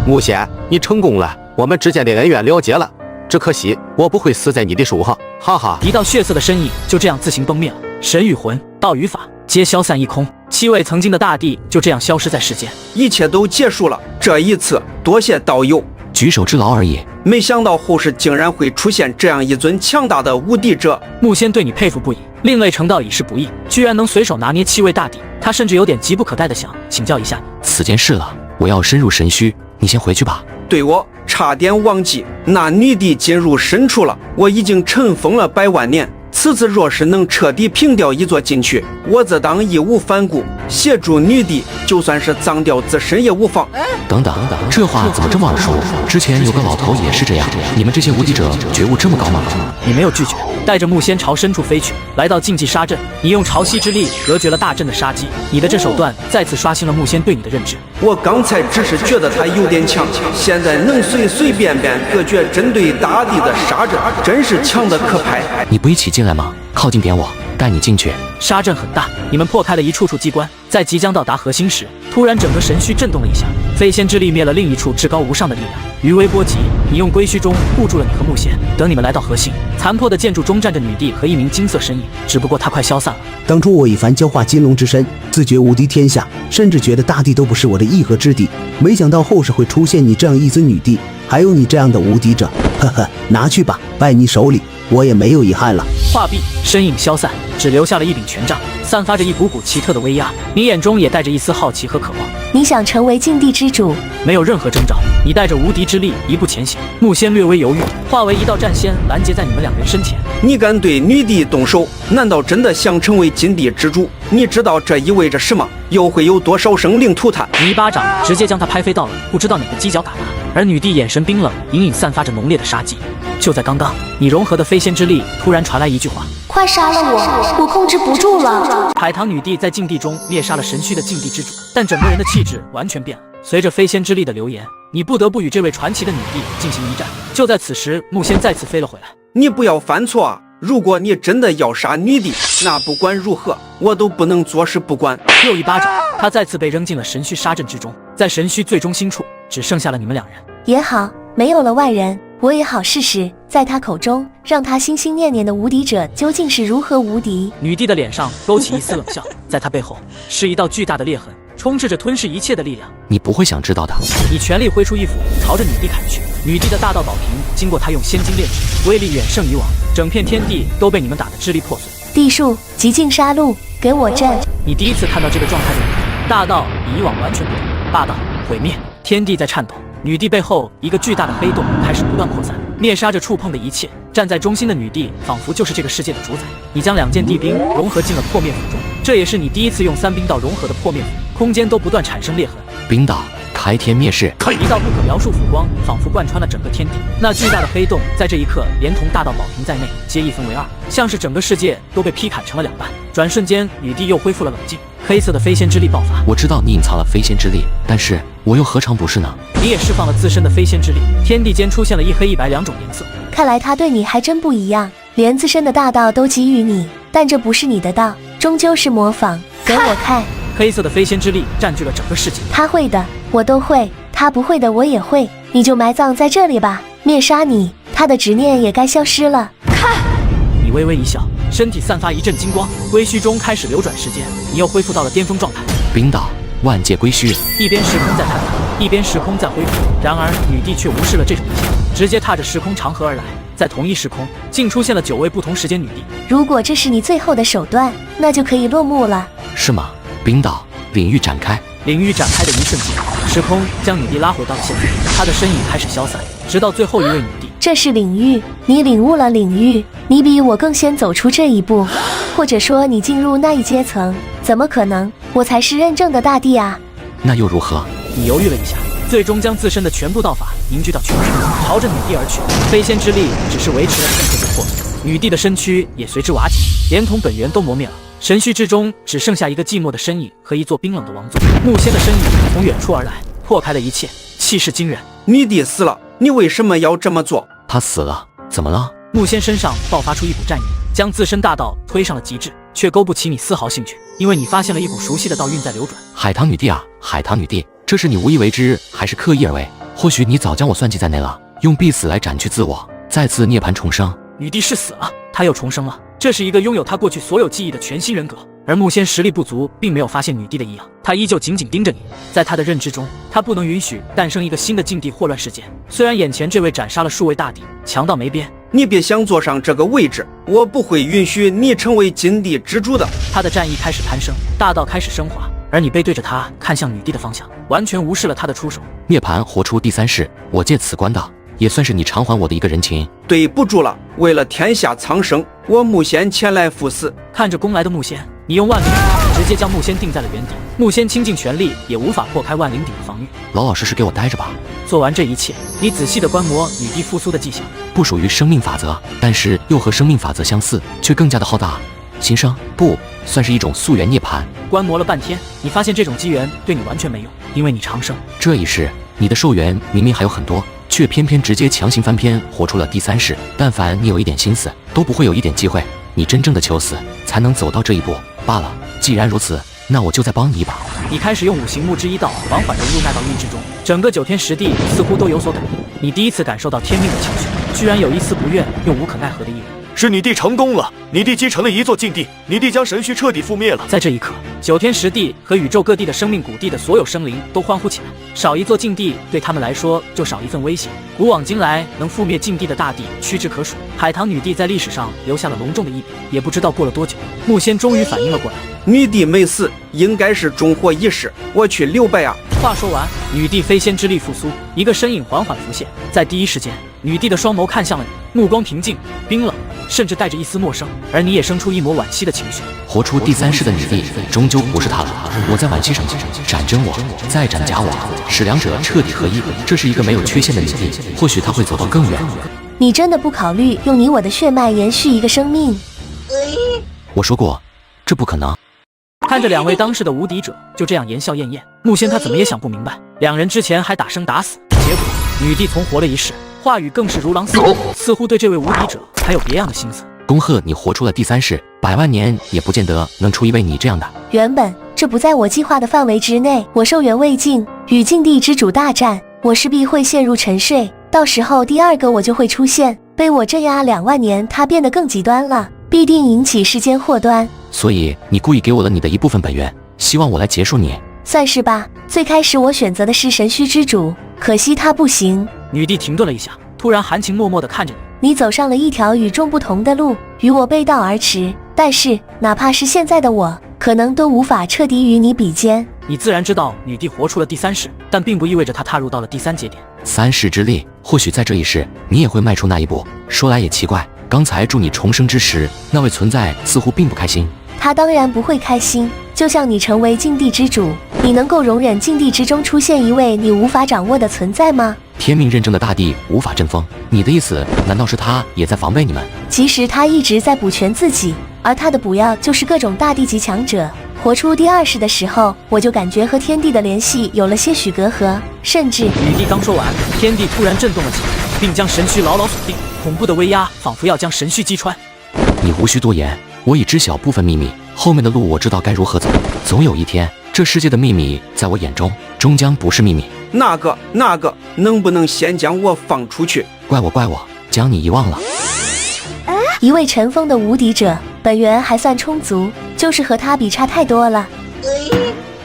木仙，你成功了，我们之间的恩怨了结了。只可惜我不会死在你的手上，哈哈！一道血色的身影就这样自行崩灭了，神与魂、道与法皆消散一空，7位曾经的大帝就这样消失在世间，一切都结束了。这一次，多谢道友，举手之劳而已。没想到后世竟然会出现这样一尊强大的无敌者。木仙对你佩服不已，另类成道已是不易，居然能随手拿捏7位大帝，他甚至有点急不可待的想请教一下你此件事了。我要深入神虚，你先回去吧。对，我差点忘记，那女帝进入深处了，我已经尘封了100万年。此次若是能彻底平掉一座禁区，我自当义无反顾，协助女帝，就算是脏掉自身也无妨。等等，这话怎么这么耳熟？之前有个老头也是这样。你们这些无敌者觉悟这么高吗？你没有拒绝，带着木仙朝深处飞去，来到禁忌沙阵，你用潮汐之力隔绝了大阵的杀机。你的这手段再次刷新了木仙对你的认知。我刚才只是觉得他有点强，现在能随便隔绝针对大地的沙阵，真是强的可拍。你不一起进来吗？靠近点我，带你进去。沙阵很大，你们破开了一处处机关，在即将到达核心时，突然整个神虚震动了一下，飞仙之力灭了另一处至高无上的力量，余威波及，你用龟虚中护住了你和木仙。等你们来到核心，残破的建筑中站着女帝和一名金色身影，只不过她快消散了。当初我一番教化金龙之身，自觉无敌天下，甚至觉得大地都不是我的一合之敌，没想到后世会出现你这样一尊女帝，还有你这样的无敌者。呵呵，拿去吧，拜你手里，我也没有遗憾了。话毕，身影消散，只留下了一柄权杖，散发着一股股奇特的威压。你眼中也带着一丝好奇和渴望。你想成为禁地之主？没有任何征兆，你带着无敌之力一步前行。木仙略微犹豫，化为一道战仙拦截在你们2人身前。你敢对女帝动手？难道真的想成为禁地之主？你知道这意味着什么？又会有多少生灵涂炭？你一巴掌直接将他拍飞到了不知道哪个犄角旮旯，而女帝眼神冰冷，隐隐散发着浓烈的杀机。就在刚刚，你融合的飞仙之力突然传来一句话：快杀了我，我控制不住了。海棠女帝在禁地中猎杀了神虚的禁地之主，但整个人的气质完全变了。随着飞仙之力的流言，你不得不与这位传奇的女帝进行一战。就在此时，木仙再次飞了回来。你不要犯错啊！如果你真的要杀女帝，那不管如何，我都不能坐视不管。又一巴掌，他再次被扔进了神虚杀阵之中。在神虚最中心处，只剩下了你们两人。也好，没有了外人，我也好试试，在他口中让他心心念念的无敌者究竟是如何无敌。女帝的脸上勾起一丝冷笑，在她背后是一道巨大的裂痕，充斥着吞噬一切的力量。你不会想知道的。你全力挥出一斧，朝着女帝砍去。女帝的大道宝瓶经过她用仙金炼制，威力远胜以往，整片天地都被你们打得支离破碎。地术极尽杀戮，给我震！你第一次看到这个状态的女帝，大道比以往完全不同，霸道毁灭，天地在颤抖。女帝背后一个巨大的黑洞开始不断扩散，灭杀着触碰的一切。站在中心的女帝仿佛就是这个世界的主宰。你将2件地冰融合进了破灭斧中，这也是你第一次用3冰道融合的破灭斧，空间都不断产生裂痕。冰道开天灭世，一道不可描述曙光仿佛贯穿了整个天地。那巨大的黑洞在这一刻连同大道宝瓶在内皆一分为二，像是整个世界都被劈砍成了2半。转瞬间，女帝又恢复了冷静，黑色的飞仙之力爆发。我知道你隐藏了飞仙之力，但是我又何尝不是呢？你也释放了自身的飞仙之力，天地间出现了一黑一白2种颜色。看来他对你还真不一样，连自身的大道都给予你，但这不是你的道，终究是模仿。给我看！黑色的飞仙之力占据了整个世界。他会的，我都会；他不会的，我也会。你就埋葬在这里吧，灭杀你，他的执念也该消失了。看！你微微一笑，身体散发一阵金光，归虚中开始流转时间，你又恢复到了巅峰状态。冰岛万界归虚，一边时空在坍塌，一边时空在恢复。然而女帝却无视了这种一切，直接踏着时空长河而来。在同一时空，竟出现了9位不同时间女帝。如果这是你最后的手段，那就可以落幕了。是吗？冰岛领域展开，领域展开的一瞬间，时空将女帝拉回到了现在，她的身影开始消散，直到最后一位女帝。这是领域，你领悟了领域，你比我更先走出这一步，或者说你进入那一阶层。怎么可能？我才是认证的大帝啊！那又如何？你犹豫了一下，最终将自身的全部道法凝聚到全身，朝着女帝而去。飞仙之力只是维持了片刻的破碎，女帝的身躯也随之瓦解，连同本源都磨灭了。神虚之中只剩下一个寂寞的身影和一座冰冷的王座。木仙的身影从远处而来，破开了一切，气势惊人。女帝死了，你为什么要这么做？她死了，怎么了？木仙身上爆发出一股战意，将自身大道推上了极致，却勾不起你丝毫兴趣，因为你发现了一股熟悉的道韵在流转。海棠女帝啊，海棠女帝，这是你无意为之，还是刻意而为？或许你早将我算计在内了，用必死来斩去自我，再次涅槃重生。女帝是死了，她又重生了。这是一个拥有她过去所有记忆的全新人格，而木仙实力不足，并没有发现女帝的异样，他依旧紧紧盯着你。在他的认知中，他不能允许诞生一个新的境地霍乱世界。虽然眼前这位斩杀了数位大帝，强到没边，你别想坐上这个位置，我不会允许你成为禁地之主的。他的战意开始攀升，大道开始升华，而你背对着他，看向女帝的方向，完全无视了他的出手。涅槃活出第3世，我借此关道，也算是你偿还我的一个人情。对不住了，为了天下苍生，我木仙前来赴死。看着攻来的木仙，你用万灵鼎直接将木仙定在了原地，木仙倾尽全力也无法破开万灵鼎的防御。老老实实给我待着吧。做完这一切，你仔细地观摩女帝复苏的迹象，不属于生命法则，但是又和生命法则相似，却更加的浩大。新生不算是一种溯源涅槃。观摩了半天，你发现这种机缘对你完全没用，因为你长生。这一世，你的寿元明明还有很多，却偏偏直接强行翻篇，活出了第3世。但凡你有一点心思，都不会有一点机会。你真正的求死，才能走到这一步罢了。既然如此，那我就再帮你一把。你开始用5行木之一道缓缓融入那道韵之中，整个9天10地似乎都有所感应。你第一次感受到天命的情绪，居然有一丝不愿又无可奈何的意味。是女帝成功了，女帝击沉了一座禁地，女帝将神虚彻底覆灭了。在这一刻，9天10地和宇宙各地的生命谷地的所有生灵都欢呼起来。少一座禁地对他们来说就少一份威胁。古往今来，能覆灭禁地的大帝屈指可数。海棠女帝在历史上留下了隆重的一笔。也不知道过了多久，木仙终于反应了过来，女帝没死，应该是终活一世，我去留白啊！话说完，女帝飞仙之力复苏，一个身影缓缓浮现。在第一时间，女帝的双眸看向了你，目光平静、冰冷，甚至带着一丝陌生。而你也生出一抹惋惜的情绪。活出第3世的女帝，终究不是她了。我在惋惜什么？斩真我，再斩假我，使2者彻底合一。这是一个没有缺陷的女帝，或许她会走得更远。你真的不考虑用你我的血脉延续一个生命？我说过，这不可能。看着2位当世的无敌者就这样言笑晏晏，木仙他怎么也想不明白，2人之前还打生打死，结果女帝从活了一世，话语更是如狼似虎，似乎对这位无敌者还有别样的心思。恭贺你活出了第3世，100万年也不见得能出一位你这样的。原本这不在我计划的范围之内，我寿元未尽，与禁地之主大战，我势必会陷入沉睡，到时候第2个我就会出现，被我镇压2万年，他变得更极端了，必定引起世间祸端。所以你故意给我了你的一部分本源，希望我来结束你。算是吧。最开始我选择的是神虚之主，可惜他不行。女帝停顿了一下，突然含情脉脉地看着你。你走上了一条与众不同的路，与我背道而驰，但是哪怕是现在的我，可能都无法彻底与你比肩。你自然知道女帝活出了第3世，但并不意味着她踏入到了第3节点。3世之力，或许在这一世你也会迈出那一步。说来也奇怪，刚才助你重生之时，那位存在似乎并不开心。他当然不会开心，就像你成为禁地之主，你能够容忍禁地之中出现一位你无法掌握的存在吗？天命认证的大帝无法阵风，你的意思难道是他也在防备你们？其实他一直在补全自己，而他的补药就是各种大地级强者。活出第2世的时候，我就感觉和天地的联系有了些许隔阂，甚至……女帝刚说完，天地突然震动了起来，并将神虚牢牢锁定，恐怖的威压仿佛要将神虚击穿。你无需多言，我已知晓部分秘密，后面的路我知道该如何走。总有一天，这世界的秘密在我眼中终将不是秘密。那个，能不能先将我放出去？怪我，将你遗忘了。一位尘封的无敌者，本源还算充足，就是和他比差太多了。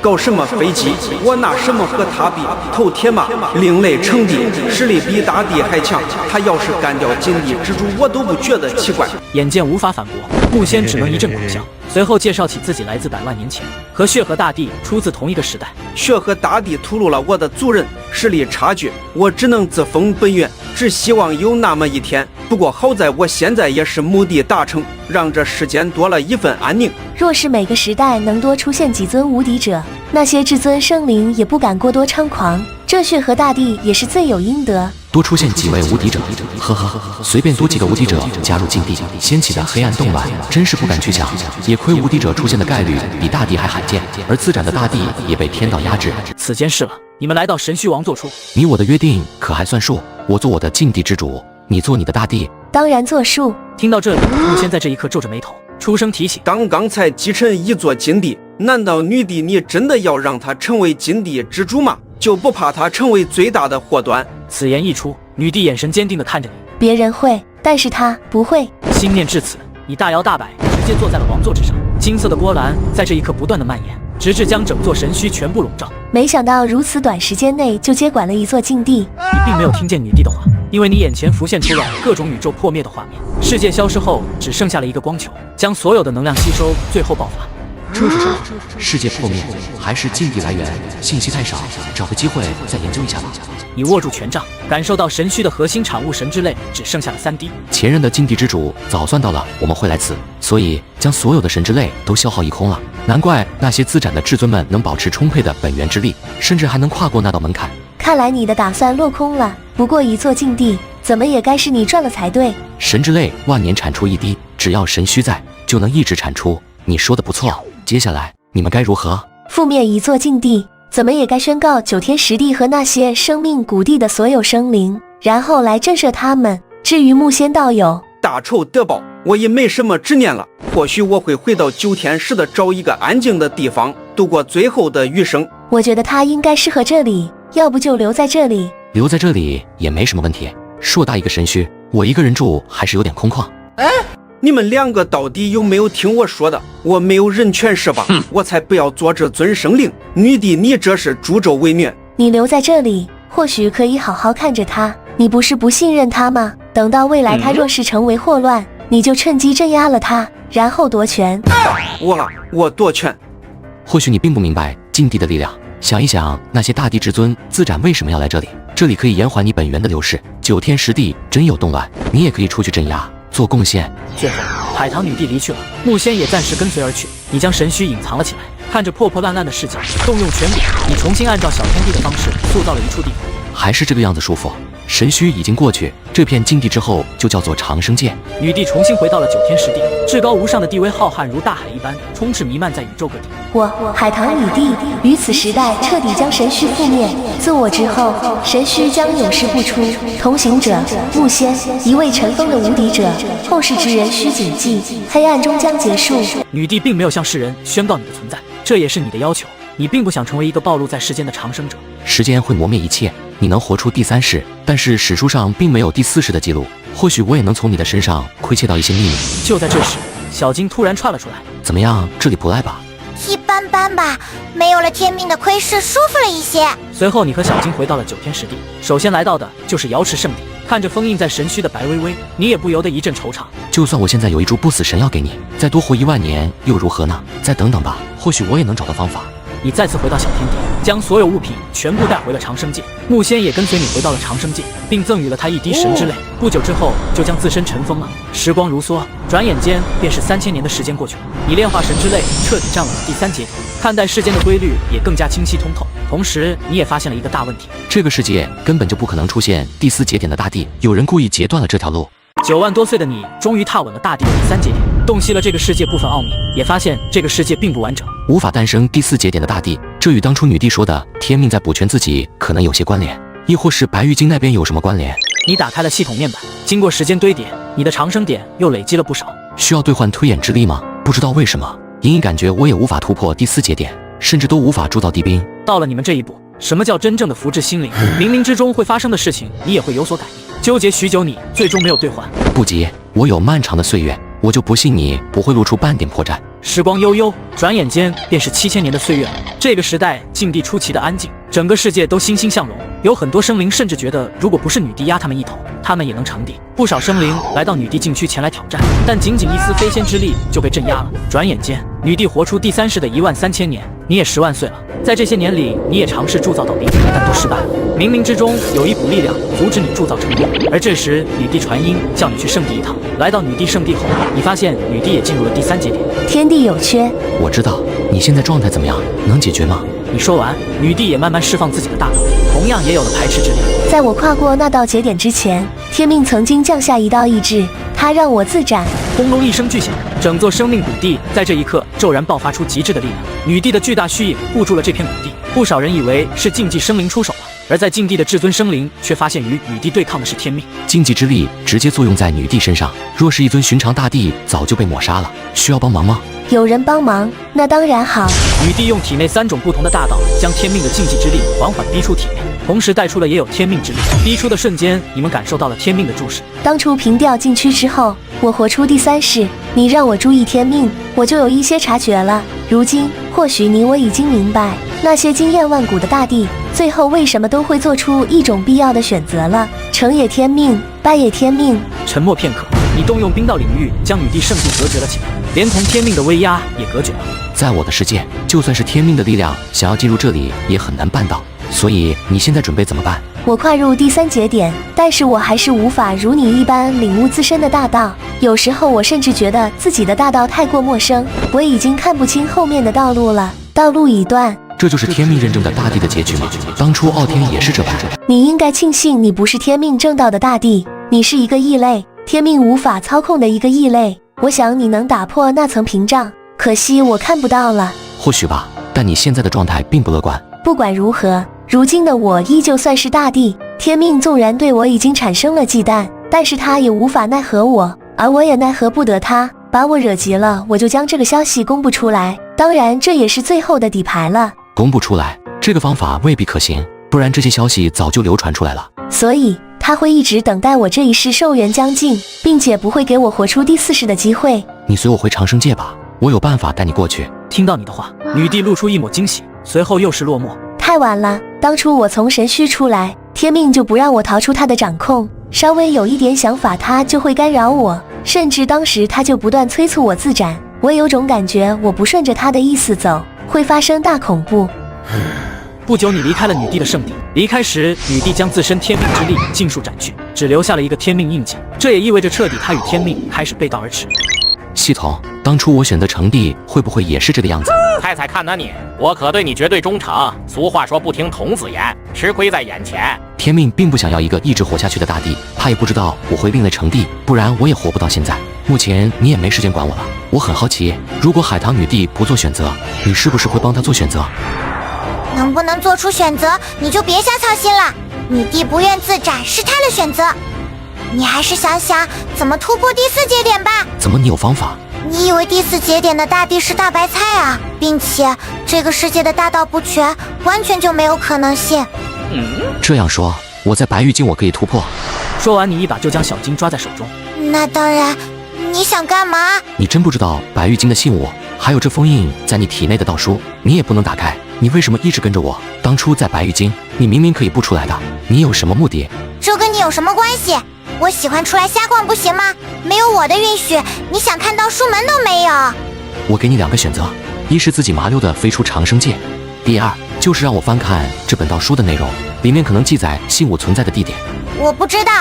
搞什么飞机？我拿什么和他比？头铁马，另类成帝，实力比大帝还强。他要是干掉禁地之主，我都不觉得奇怪。眼见无法反驳，木仙只能一阵苦笑，随后介绍起自己来自100万年前，和血河大帝出自同一个时代。血河大帝吐露了我的族人，实力差距，我只能自封本源，只希望有那么一天。不过好在我现在也是目的达成，让这世间多了一份安宁。若是每个时代能多出现几尊无敌者，那些至尊生灵也不敢过多猖狂，这血河大帝也是罪有应得。多出现几位无敌者，呵呵，随便多几个无敌者加入禁地，掀起的黑暗动乱真是不敢去想。也亏无敌者出现的概率比大帝还罕见，而自斩的大帝也被天道压制。此间是了，你们来到神虚王座处，你我的约定可还算数？我做我的禁地之主，你做你的大帝，当然作数。听到这里，木仙在这一刻皱着眉头，出声提醒：刚才击沉一座禁地，难道女帝你真的要让她成为禁地之主吗？就不怕她成为最大的祸端？此言一出，女帝眼神坚定地看着你。别人会，但是她不会。心念至此，你大摇大摆直接坐在了王座之上，金色的波澜在这一刻不断的蔓延，直至将整座神虚全部笼罩。没想到如此短时间内就接管了一座禁地。你并没有听见女帝的话，因为你眼前浮现出了各种宇宙破灭的画面，世界消失后只剩下了一个光球，将所有的能量吸收，最后爆发。这是什么？世界破灭，还是禁地来源？信息太少，找个机会再研究一下吧。你握住权杖，感受到神虚的核心产物神之泪只剩下了3滴。前任的禁地之主早算到了我们会来此，所以将所有的神之泪都消耗一空了。难怪那些自斩的至尊们能保持充沛的本源之力，甚至还能跨过那道门槛。看来你的打算落空了。不过一座禁地，怎么也该是你赚了才对。神之泪万年产出1滴，只要神虚在，就能一直产出。你说的不错，接下来你们该如何？覆灭一座禁地，怎么也该宣告9天10地和那些生命谷地的所有生灵，然后来震慑他们。至于木仙道友，大仇得报，我也没什么执念了。或许我会回到9天10的找一个安静的地方，度过最后的余生。我觉得他应该适合这里，要不就留在这里。留在这里也没什么问题，硕大一个神虚，我一个人住还是有点空旷。你们2个到底有没有听我说的？我没有人权是吧？我才不要做这尊生灵。女帝，你这是助纣为虐。你留在这里，或许可以好好看着他。你不是不信任他吗？等到未来他若是成为祸乱，你就趁机镇压了他，然后夺权。我夺权？或许你并不明白禁地的力量。想一想，那些大帝至尊自斩为什么要来这里？这里可以延缓你本源的流逝。9天10地真有动乱，你也可以出去镇压，做贡献。最后，海棠女帝离去了，木仙也暂时跟随而去。你将神虚隐藏了起来，看着破破烂烂的世界，动用权柄，你重新按照小天地的方式塑造了一处地方。还是这个样子舒服。神虚已经过去，这片禁地之后就叫做长生界。女帝重新回到了9天10地，至高无上的地位浩瀚如大海一般，充斥弥漫在宇宙各地。我海棠女帝于此时代彻底将神虚覆灭，自我之后，神虚将永世不出。同行者木仙，一位尘封的无敌者，后世之人需谨记，黑暗终将结束。女帝并没有向世人宣告你的存在，这也是你的要求。你并不想成为一个暴露在世间的长生者。时间会磨灭一切，你能活出第3世，但是史书上并没有第4世的记录。或许我也能从你的身上窥窃到一些秘密。就在这时，小金突然窜了出来。怎么样，这里不赖吧？一般般吧，没有了天命的窥视，舒服了一些。随后，你和小金回到了9天10地，首先来到的就是瑶池圣地。看着封印在神虚的白薇薇，你也不由得一阵惆怅。就算我现在有一株不死神药给你，再多活1万年又如何呢？再等等吧，或许我也能找到方法。你再次回到小天地，将所有物品全部带回了长生界。木仙也跟随你回到了长生界，并赠予了他一滴神之泪。不久之后，就将自身尘封了。时光如梭，转眼间便是3000年的时间过去了。你炼化神之泪，彻底站稳了第3节点，看待世间的规律也更加清晰通透。同时，你也发现了一个大问题：这个世界根本就不可能出现第4节点的大地，有人故意截断了这条路。 9万多岁的你，终于踏稳了大地的第3节点，洞悉了这个世界部分奥秘，也发现这个世界并不完整，无法诞生第4节点的大地。这与当初女帝说的天命在补全自己可能有些关联，亦或是白玉京那边有什么关联？你打开了系统面板，经过时间堆叠，你的长生点又累积了不少。需要兑换推演之力吗？不知道为什么，隐隐感觉我也无法突破第4节点，甚至都无法铸造地兵。到了你们这一步，什么叫真正的福至心灵？冥冥之中会发生的事情，你也会有所感应。 纠结许久，你最终没有兑换。不急，我有漫长的岁月，我就不信你不会露出半点破绽。时光悠悠，转眼间便是7000年的岁月了。这个时代境地出奇的安静，整个世界都欣欣向荣。有很多生灵甚至觉得，如果不是女帝压他们一头，他们也能成帝。不少生灵来到女帝禁区前来挑战，但仅仅一丝飞仙之力就被镇压了。转眼间，女帝活出第3世的13000年，你也10万岁了。在这些年里，你也尝试铸造到兵，但都失败了。冥冥之中有一股力量阻止你铸造成功，而这时女帝传音叫你去圣地一趟。来到女帝圣地后，你发现女帝也进入了第3节点，天地有缺。我知道你现在状态怎么样，能解决吗？你说完，女帝也慢慢释放自己的大脑，同样也有了排斥之力。在我跨过那道节点之前，天命曾经降下一道意志，它让我自斩。轰隆一声巨响，整座生命谷地在这一刻骤然爆发出极致的力量。女帝的巨大虚影护住了这片谷地，不少人以为是禁忌生灵出手了，而在禁地的至尊生灵却发现与女帝对抗的是天命。禁忌之力直接作用在女帝身上，若是一尊寻常大帝，早就被抹杀了。需要帮忙吗？有人帮忙，那当然好。女帝用体内3种不同的大道，将天命的禁忌之力缓缓逼出体内，同时带出了也有天命之力。逼出的瞬间，你们感受到了天命的注视。当初平调禁区之后，我活出第3世，你让我注意天命，我就有一些察觉了。如今，或许你我已经明白，那些惊艳万古的大帝，最后为什么都会做出一种必要的选择了。成也天命，败也天命。沉默片刻，你动用冰道领域将女帝圣地隔绝了起来，连同天命的威压也隔绝了。在我的世界，就算是天命的力量想要进入这里，也很难办到。所以你现在准备怎么办？我跨入第3节点，但是我还是无法如你一般领悟自身的大道。有时候我甚至觉得自己的大道太过陌生，我已经看不清后面的道路了，道路已断。这就是天命认证的大帝的结局吗？当初傲天也是这般。你应该庆幸你不是天命正道的大帝，你是一个异类，天命无法操控的一个异类。我想你能打破那层屏障，可惜我看不到了。或许吧，但你现在的状态并不乐观。不管如何，如今的我依旧算是大帝。天命纵然对我已经产生了忌惮，但是他也无法奈何我，而我也奈何不得他。把我惹急了，我就将这个消息公布出来。当然，这也是最后的底牌了。公布出来，这个方法未必可行，不然这些消息早就流传出来了。所以他会一直等待我这一世寿元将近，并且不会给我活出第4世的机会。你随我回长生界吧，我有办法带你过去。听到你的话，女帝露出一抹惊喜，随后又是落寞。太晚了，当初我从神虚出来，天命就不让我逃出他的掌控，稍微有一点想法他就会干扰我，甚至当时他就不断催促我自斩。我有种感觉，我不顺着他的意思走，会发生大恐怖。不久，你离开了女帝的圣地。离开时，女帝将自身天命之力尽数斩去，只留下了一个天命印记。这也意味着彻底她与天命开始背道而驰。系统，当初我选择成帝，会不会也是这个样子？猜猜看呢你，我可对你绝对忠诚。俗话说不听童子言，吃亏在眼前。天命并不想要一个一直活下去的大帝，他也不知道我会另类成帝，不然我也活不到现在。目前你也没时间管我了。我很好奇，如果海棠女帝不做选择，你是不是会帮她做选择？能不能做出选择，你就别瞎操心了。女帝不愿自斩是她的选择，你还是想想怎么突破第4节点吧。怎么你有方法？你以为第4节点的大帝是大白菜啊？并且这个世界的大道不全，完全就没有可能性。这样说，我在白玉京我可以突破。说完，你一把就将小金抓在手中。那当然，你想干嘛？你真不知道白玉京的信物，还有这封印在你体内的道书，你也不能打开。你为什么一直跟着我？当初在白玉京，你明明可以不出来的，你有什么目的？这跟你有什么关系？我喜欢出来瞎逛不行吗？没有我的允许，你想看到书门都没有。我给你2个选择，一是自己麻溜的飞出长生界，第二就是让我翻看这本道书的内容，里面可能记载信物存在的地点。我不知道，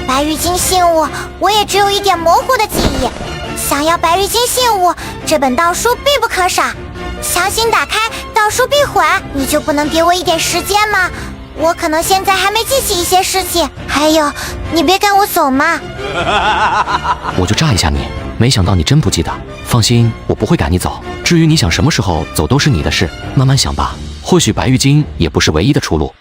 白玉京信物我也只有一点模糊的记忆。想要白玉京信物，这本道书必不可少。强行打开道书必毁，你就不能给我一点时间吗？我可能现在还没记起一些事情。还有，你别赶我走嘛。我就炸一下你，没想到你真不记得。放心，我不会赶你走。至于你想什么时候走都是你的事，慢慢想吧。或许白玉京也不是唯一的出路。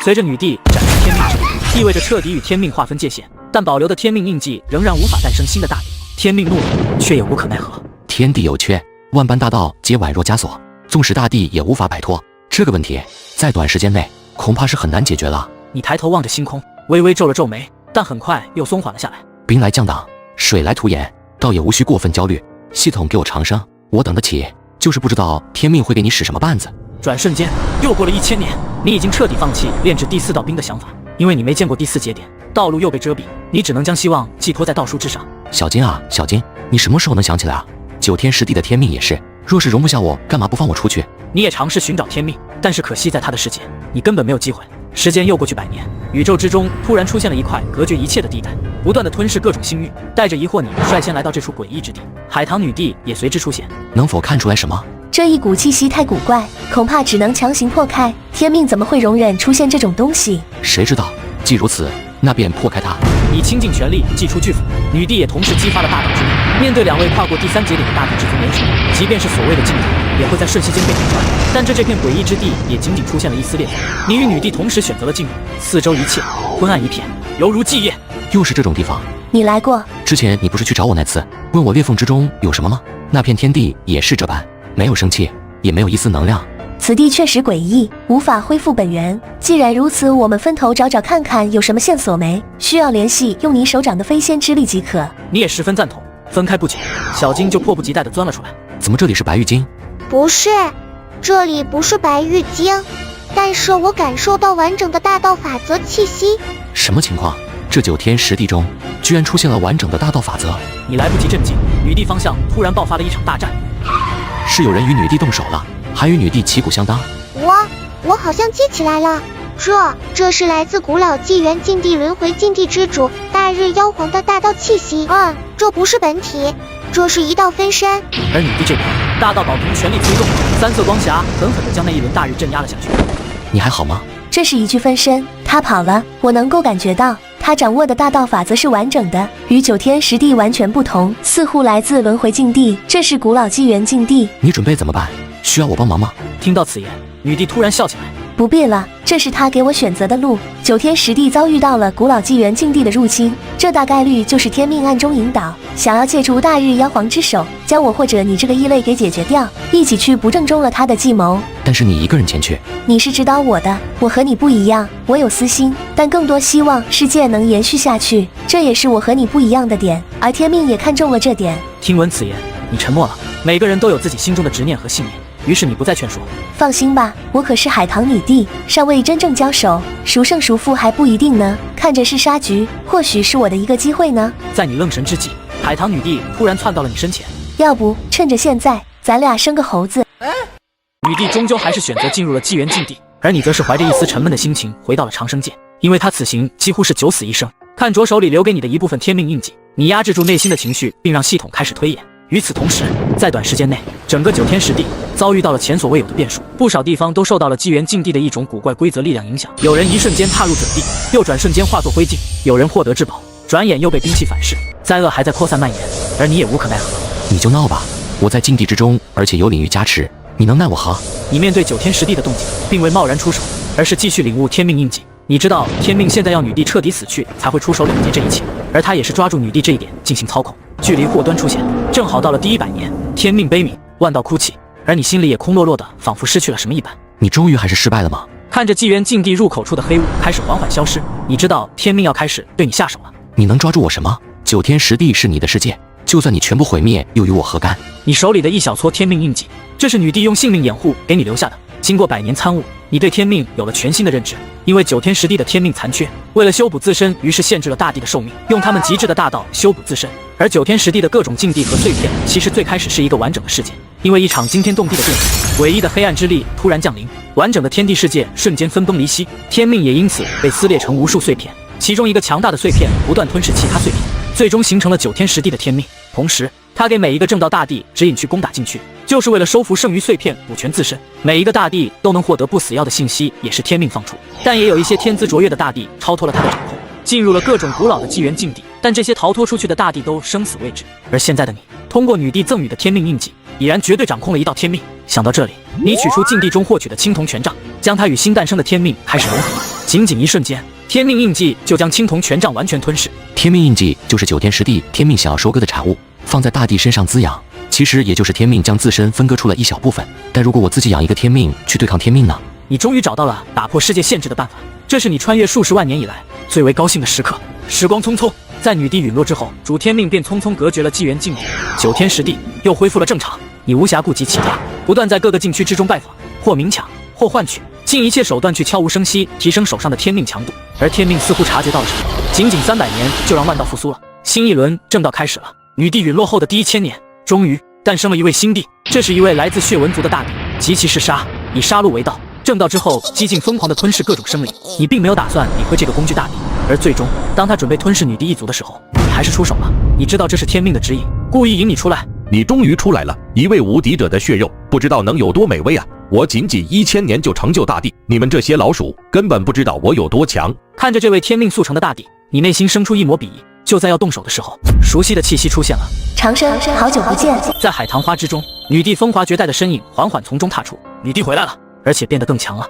随着女帝展开天命之力，意味着彻底与天命划分界限，但保留的天命印记仍然无法诞生新的大帝。天命怒了，却也无可奈何。天地有缺，万般大道皆宛若枷锁，纵使大帝也无法摆脱这个问题，在短时间内恐怕是很难解决了。你抬头望着星空，微微皱了皱眉，但很快又松缓了下来。兵来将挡，水来土掩，倒也无需过分焦虑。系统给我长生，我等得起，就是不知道天命会给你使什么绊子。转瞬间又过了1000年，你已经彻底放弃炼制第4道冰的想法，因为你没见过第4节点，道路又被遮蔽，你只能将希望寄托在道书之上。小金啊，小金，你什么时候能想起来啊？9天10地的天命也是，若是容不下我，干嘛不放我出去？你也尝试寻找天命，但是可惜在他的世界，你根本没有机会。时间又过去100年，宇宙之中突然出现了一块隔绝一切的地带，不断的吞噬各种星域。带着疑惑，你率先来到这处诡异之地，海棠女帝也随之出现。能否看出来什么？这一股气息太古怪，恐怕只能强行破开。天命怎么会容忍出现这种东西？谁知道？既如此，那便破开它。你倾尽全力祭出巨斧，女帝也同时激发了大道之力。面对2位跨过第3节点的大帝至尊联手，即便是所谓的净土，也会在瞬息间被点穿。但这片诡异之地也仅仅出现了一丝裂缝。你与女帝同时选择了进入，四周一切昏暗一片，犹如寂夜。又是这种地方？你来过？之前你不是去找我那次，问我裂缝之中有什么吗？那片天地也是这般，没有生气，也没有一丝能量。此地确实诡异，无法恢复本源。既然如此，我们分头找找看看有什么线索没？需要联系，用你手掌的飞仙之力即可。你也十分赞同。分开不久，小金就迫不及待地钻了出来。怎么这里是白玉京？不是，这里不是白玉京，但是我感受到完整的大道法则气息。什么情况？这9天10地中，居然出现了完整的大道法则。你来不及震惊，女帝方向突然爆发了一场大战。是有人与女帝动手了，还与女帝旗鼓相当。我好像记起来了，这是来自古老纪元禁地轮回禁地之主大日妖皇的大道气息。这不是本体，这是一道分身。而女帝这边，大道宝瓶全力催动，3色光霞狠狠地将那一轮大日镇压了下去。你还好吗？这是一具分身，他跑了，我能够感觉到他掌握的大道法则是完整的，与9天10地完全不同，似乎来自轮回禁地。这是古老纪元禁地。你准备怎么办？需要我帮忙吗？听到此言，女帝突然笑起来。不必了，这是他给我选择的路。9天10地遭遇到了古老纪元禁地的入侵，这大概率就是天命暗中引导，想要借助大日妖皇之手，将我或者你这个异类给解决掉，一起去不正中了他的计谋。但是你一个人前去，你是指导我的，我和你不一样，我有私心，但更多希望世界能延续下去，这也是我和你不一样的点，而天命也看中了这点。听闻此言，你沉默了。每个人都有自己心中的执念和信念，于是你不再劝说。放心吧，我可是海棠女帝，尚未真正交手，孰胜孰负还不一定呢。看着是杀局，或许是我的一个机会呢。在你愣神之际，海棠女帝突然窜到了你身前。要不趁着现在，咱俩生个猴子。女帝终究还是选择进入了纪元禁地，而你则是怀着一丝沉闷的心情回到了长生界，因为她此行几乎是9死1生。看着手里留给你的一部分天命印记，你压制住内心的情绪，并让系统开始推演。与此同时，在短时间内，整个9天10地遭遇到了前所未有的变数，不少地方都受到了纪元禁地的一种古怪规则力量影响。有人一瞬间踏入准地，又转瞬间化作灰烬；有人获得至宝，转眼又被兵器反噬。灾厄还在扩散蔓延，而你也无可奈何。你就闹吧，我在禁地之中，而且有领域加持，你能奈我何？你面对9天10地的动静，并未贸然出手，而是继续领悟天命印记。你知道天命现在要女帝彻底死去，才会出手了结这一切，而他也是抓住女帝这一点进行操控。距离祸端出现正好到了第100年，天命悲悯，万道哭泣，而你心里也空落落的，仿佛失去了什么一般。你终于还是失败了吗？看着纪元禁地入口处的黑雾开始缓缓消失，你知道天命要开始对你下手了。你能抓住我什么？9天10地是你的世界，就算你全部毁灭，又与我何干？你手里的一小撮天命印记，这是女帝用性命掩护给你留下的。经过100年参悟，你对天命有了全新的认知。因为9天10地的天命残缺，为了修补自身，于是限制了大地的寿命，用他们极致的大道修补自身。而9天10地的各种禁地和碎片，其实最开始是一个完整的世界。因为一场惊天动地的变故，诡异的黑暗之力突然降临，完整的天地世界瞬间分崩离析，天命也因此被撕裂成无数碎片。其中一个强大的碎片不断吞噬其他碎片，最终形成了9天10地的天命。同时，他给每一个正道大帝指引去攻打禁区，就是为了收服剩余碎片，补全自身。每一个大帝都能获得不死药的信息，也是天命放出。但也有一些天资卓越的大帝超脱了他的掌控，进入了各种古老的纪元禁地。但这些逃脱出去的大帝都生死未知。而现在的你，通过女帝赠予的天命印记，已然绝对掌控了一道天命。想到这里，你取出禁地中获取的青铜权杖，将它与新诞生的天命开始融合。仅仅一瞬间，天命印记就将青铜权杖完全吞噬。天命印记就是9天10地天命想要收割的产物，放在大地身上滋养，其实也就是天命将自身分割出了一小部分。但如果我自己养一个天命去对抗天命呢？你终于找到了打破世界限制的办法，这是你穿越数十万年以来最为高兴的时刻。时光匆匆，在女帝陨落之后，主天命便匆匆隔绝了纪元禁地，9天10地又恢复了正常。你无暇顾及其他，不断在各个禁区之中拜访，或明抢，或换取，尽一切手段去悄无声息提升手上的天命强度。而天命似乎察觉到了什么，仅仅300年就让万道复苏了。新一轮正道开始了。女帝陨落后的第1000年，终于诞生了一位新帝，这是一位来自血纹族的大帝，极其嗜杀，以杀戮为道。正道之后，激进疯狂地吞噬各种生灵。你并没有打算理会这个工具大帝，而最终，当他准备吞噬女帝一族的时候，你还是出手了。你知道这是天命的指引，故意引你出来。你终于出来了，一位无敌者的血肉，不知道能有多美味啊！我仅仅1000年就成就大帝，你们这些老鼠根本不知道我有多强。看着这位天命速成的大帝，你内心生出一抹鄙夷。就在要动手的时候，熟悉的气息出现了。长生，好久不见。在海棠花之中，女帝风华绝代的身影缓缓从中踏出。女帝回来了，而且变得更强了。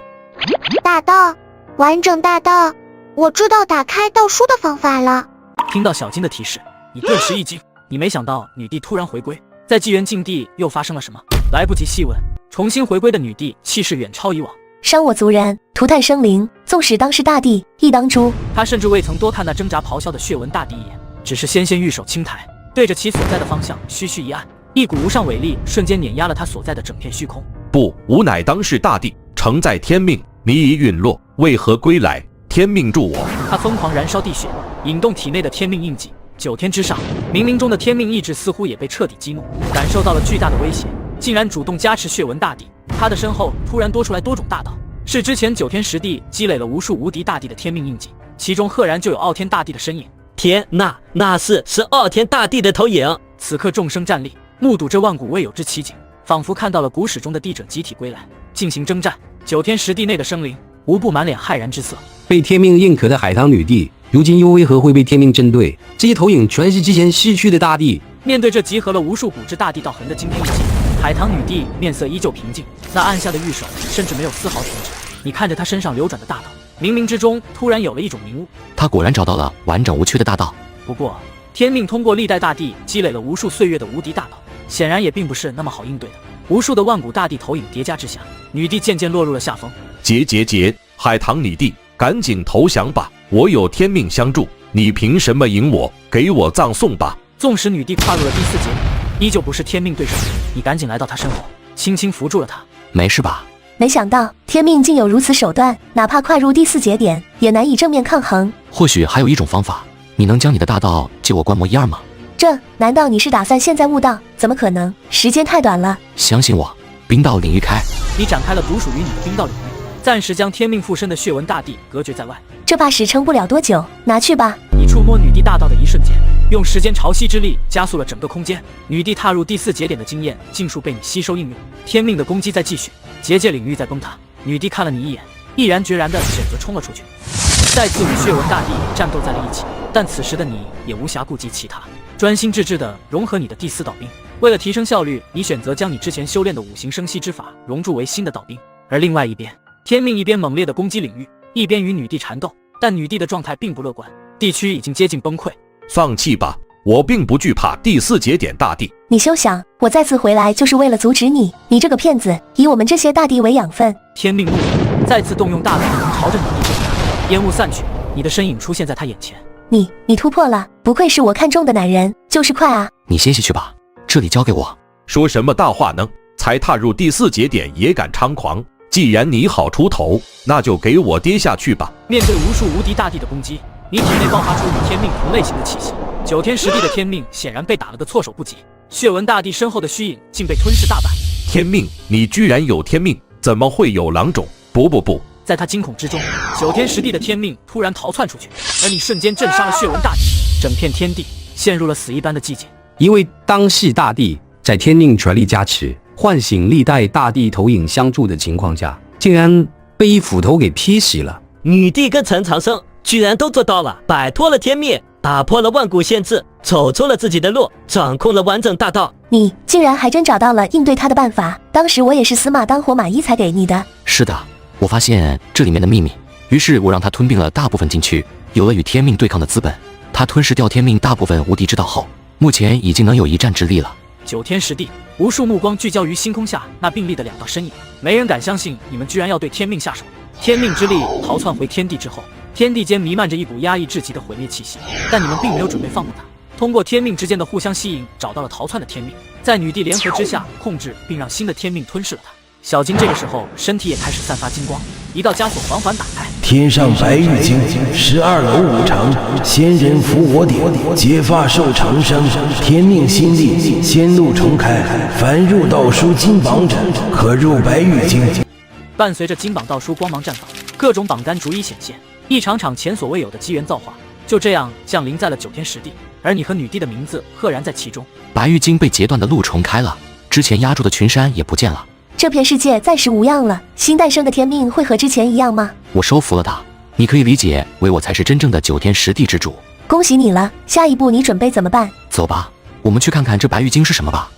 大道，完整大道，我知道打开道书的方法了。听到小金的提示，你顿时一惊。你没想到女帝突然回归，在纪元禁地又发生了什么？来不及细问，重新回归的女帝气势远超以往。伤我族人，涂炭生灵，纵使当是大帝，亦当诛。他甚至未曾多看那挣扎咆哮的血纹大帝一眼，只是纤纤玉手轻抬，对着其所在的方向虚虚一按，一股无上伟力瞬间碾压了他所在的整片虚空。不，吾乃当世大帝，承载天命，你已陨落，为何归来？天命助我！他疯狂燃烧地血，引动体内的天命印记。9天之上，冥冥中的天命意志似乎也被彻底激怒，感受到了巨大的威胁，竟然主动加持血纹大帝。他的身后突然多出来多种大道，是之前9天10地积累了无数无敌大帝的天命印记，其中赫然就有傲天大帝的身影。天，那是傲天大帝的头影。此刻众生站立，目睹这万古未有之奇景，仿佛看到了古史中的帝者集体归来，进行征战。9天10地内的生灵无不满脸骇然之色。被天命认可的海棠女帝，如今又为何会被天命针对？这些投影全是之前逝去的大帝。面对这集合了无数古之大帝道痕的惊天一击，海棠女帝面色依旧平静，那按下的玉手甚至没有丝毫停止。你看着她身上流转的大道，冥冥之中突然有了一种明悟。她果然找到了完整无缺的大道。不过，天命通过历代大帝积累了无数岁月的无敌大道，显然也并不是那么好应对的。无数的万古大帝投影叠加之下，女帝渐渐落入了下风。结，海棠女帝，赶紧投降吧！我有天命相助，你凭什么赢我？给我葬送吧！纵使女帝跨入了第4节，依旧不是天命对手。你赶紧来到她身后，轻轻扶住了她。没事吧？没想到天命竟有如此手段，哪怕跨入第4节点，也难以正面抗衡。或许还有一种方法，你能将你的大道借我观摩一二吗？这难道你是打算现在悟道？怎么可能？时间太短了。相信我，冰道领域开。你展开了独属于你的冰道领域，暂时将天命附身的血纹大帝隔绝在外。这怕是撑不了多久，拿去吧。你触摸女帝大道的一瞬间，用时间潮汐之力加速了整个空间。女帝踏入第4节点的经验尽数被你吸收应用，天命的攻击在继续，结界领域在崩塌。女帝看了你一眼，毅然决然地选择冲了出去，再次与血纹大帝战斗在了一起。但此时的你也无暇顾及其他，专心致志地融合你的第4道兵。为了提升效率，你选择将你之前修炼的5行生息之法融铸为新的道兵。而另外一边，天命一边猛烈地攻击领域，一边与女帝缠斗，但女帝的状态并不乐观，地区已经接近崩溃。放弃吧，我并不惧怕第4节点大帝。你休想，我再次回来就是为了阻止你，你这个骗子，以我们这些大帝为养分。天命怒了，再次动用大力朝着女帝攻击，烟雾散去，你的身影出现在他眼前。你突破了，不愧是我看中的男人，就是快啊！你歇歇去吧，这里交给我。说什么大话呢？才踏入第4节点也敢猖狂？既然你好出头，那就给我跌下去吧。面对无数无敌大帝的攻击，你体内爆发出与天命同类型的气息。9天10地的天命显然被打了个措手不及，血纹大帝身后的虚影竟被吞噬大半。天命，你居然有天命，怎么会有狼种？不！在他惊恐之中，9天10地的天命突然逃窜出去，而你瞬间镇杀了血纹大帝，整片天地陷入了死一般的寂静。一位当系大帝在天命全力加持，唤醒历代大帝头影相助的情况下，竟然被一斧头给劈死了。女帝跟陈长生居然都做到了，摆脱了天命，打破了万古限制，走出了自己的路，掌控了完整大道。你竟然还真找到了应对他的办法，当时我也是死马当活马医才给你的。是的，我发现这里面的秘密，于是我让他吞并了大部分禁区，有了与天命对抗的资本。他吞噬掉天命大部分无敌之道后，目前已经能有一战之力了。9天10地，无数目光聚焦于星空下那并立的2道身影，没人敢相信你们居然要对天命下手。天命之力逃窜回天地之后，天地间弥漫着一股压抑至极的毁灭气息，但你们并没有准备放过他。通过天命之间的互相吸引，找到了逃窜的天命，在女帝联合之下控制并让新的天命吞噬了他。小金这个时候身体也开始散发金光，一道枷锁缓缓打开。天上白玉京，12楼5常，仙人扶我点，结发受长生。天命新力，仙路重开。凡入道书金榜者，可入白玉京。伴随着金榜道书光芒绽放，各种榜单逐一显现，一场场前所未有的机缘造化就这样降临在了9天10地，而你和女帝的名字赫然在其中。白玉京被截断的路重开了，之前压住的群山也不见了。这片世界暂时无恙了，新诞生的天命会和之前一样吗？我收服了他，你可以理解为我才是真正的9天10地之主。恭喜你了，下一步你准备怎么办？走吧，我们去看看这白玉京是什么吧。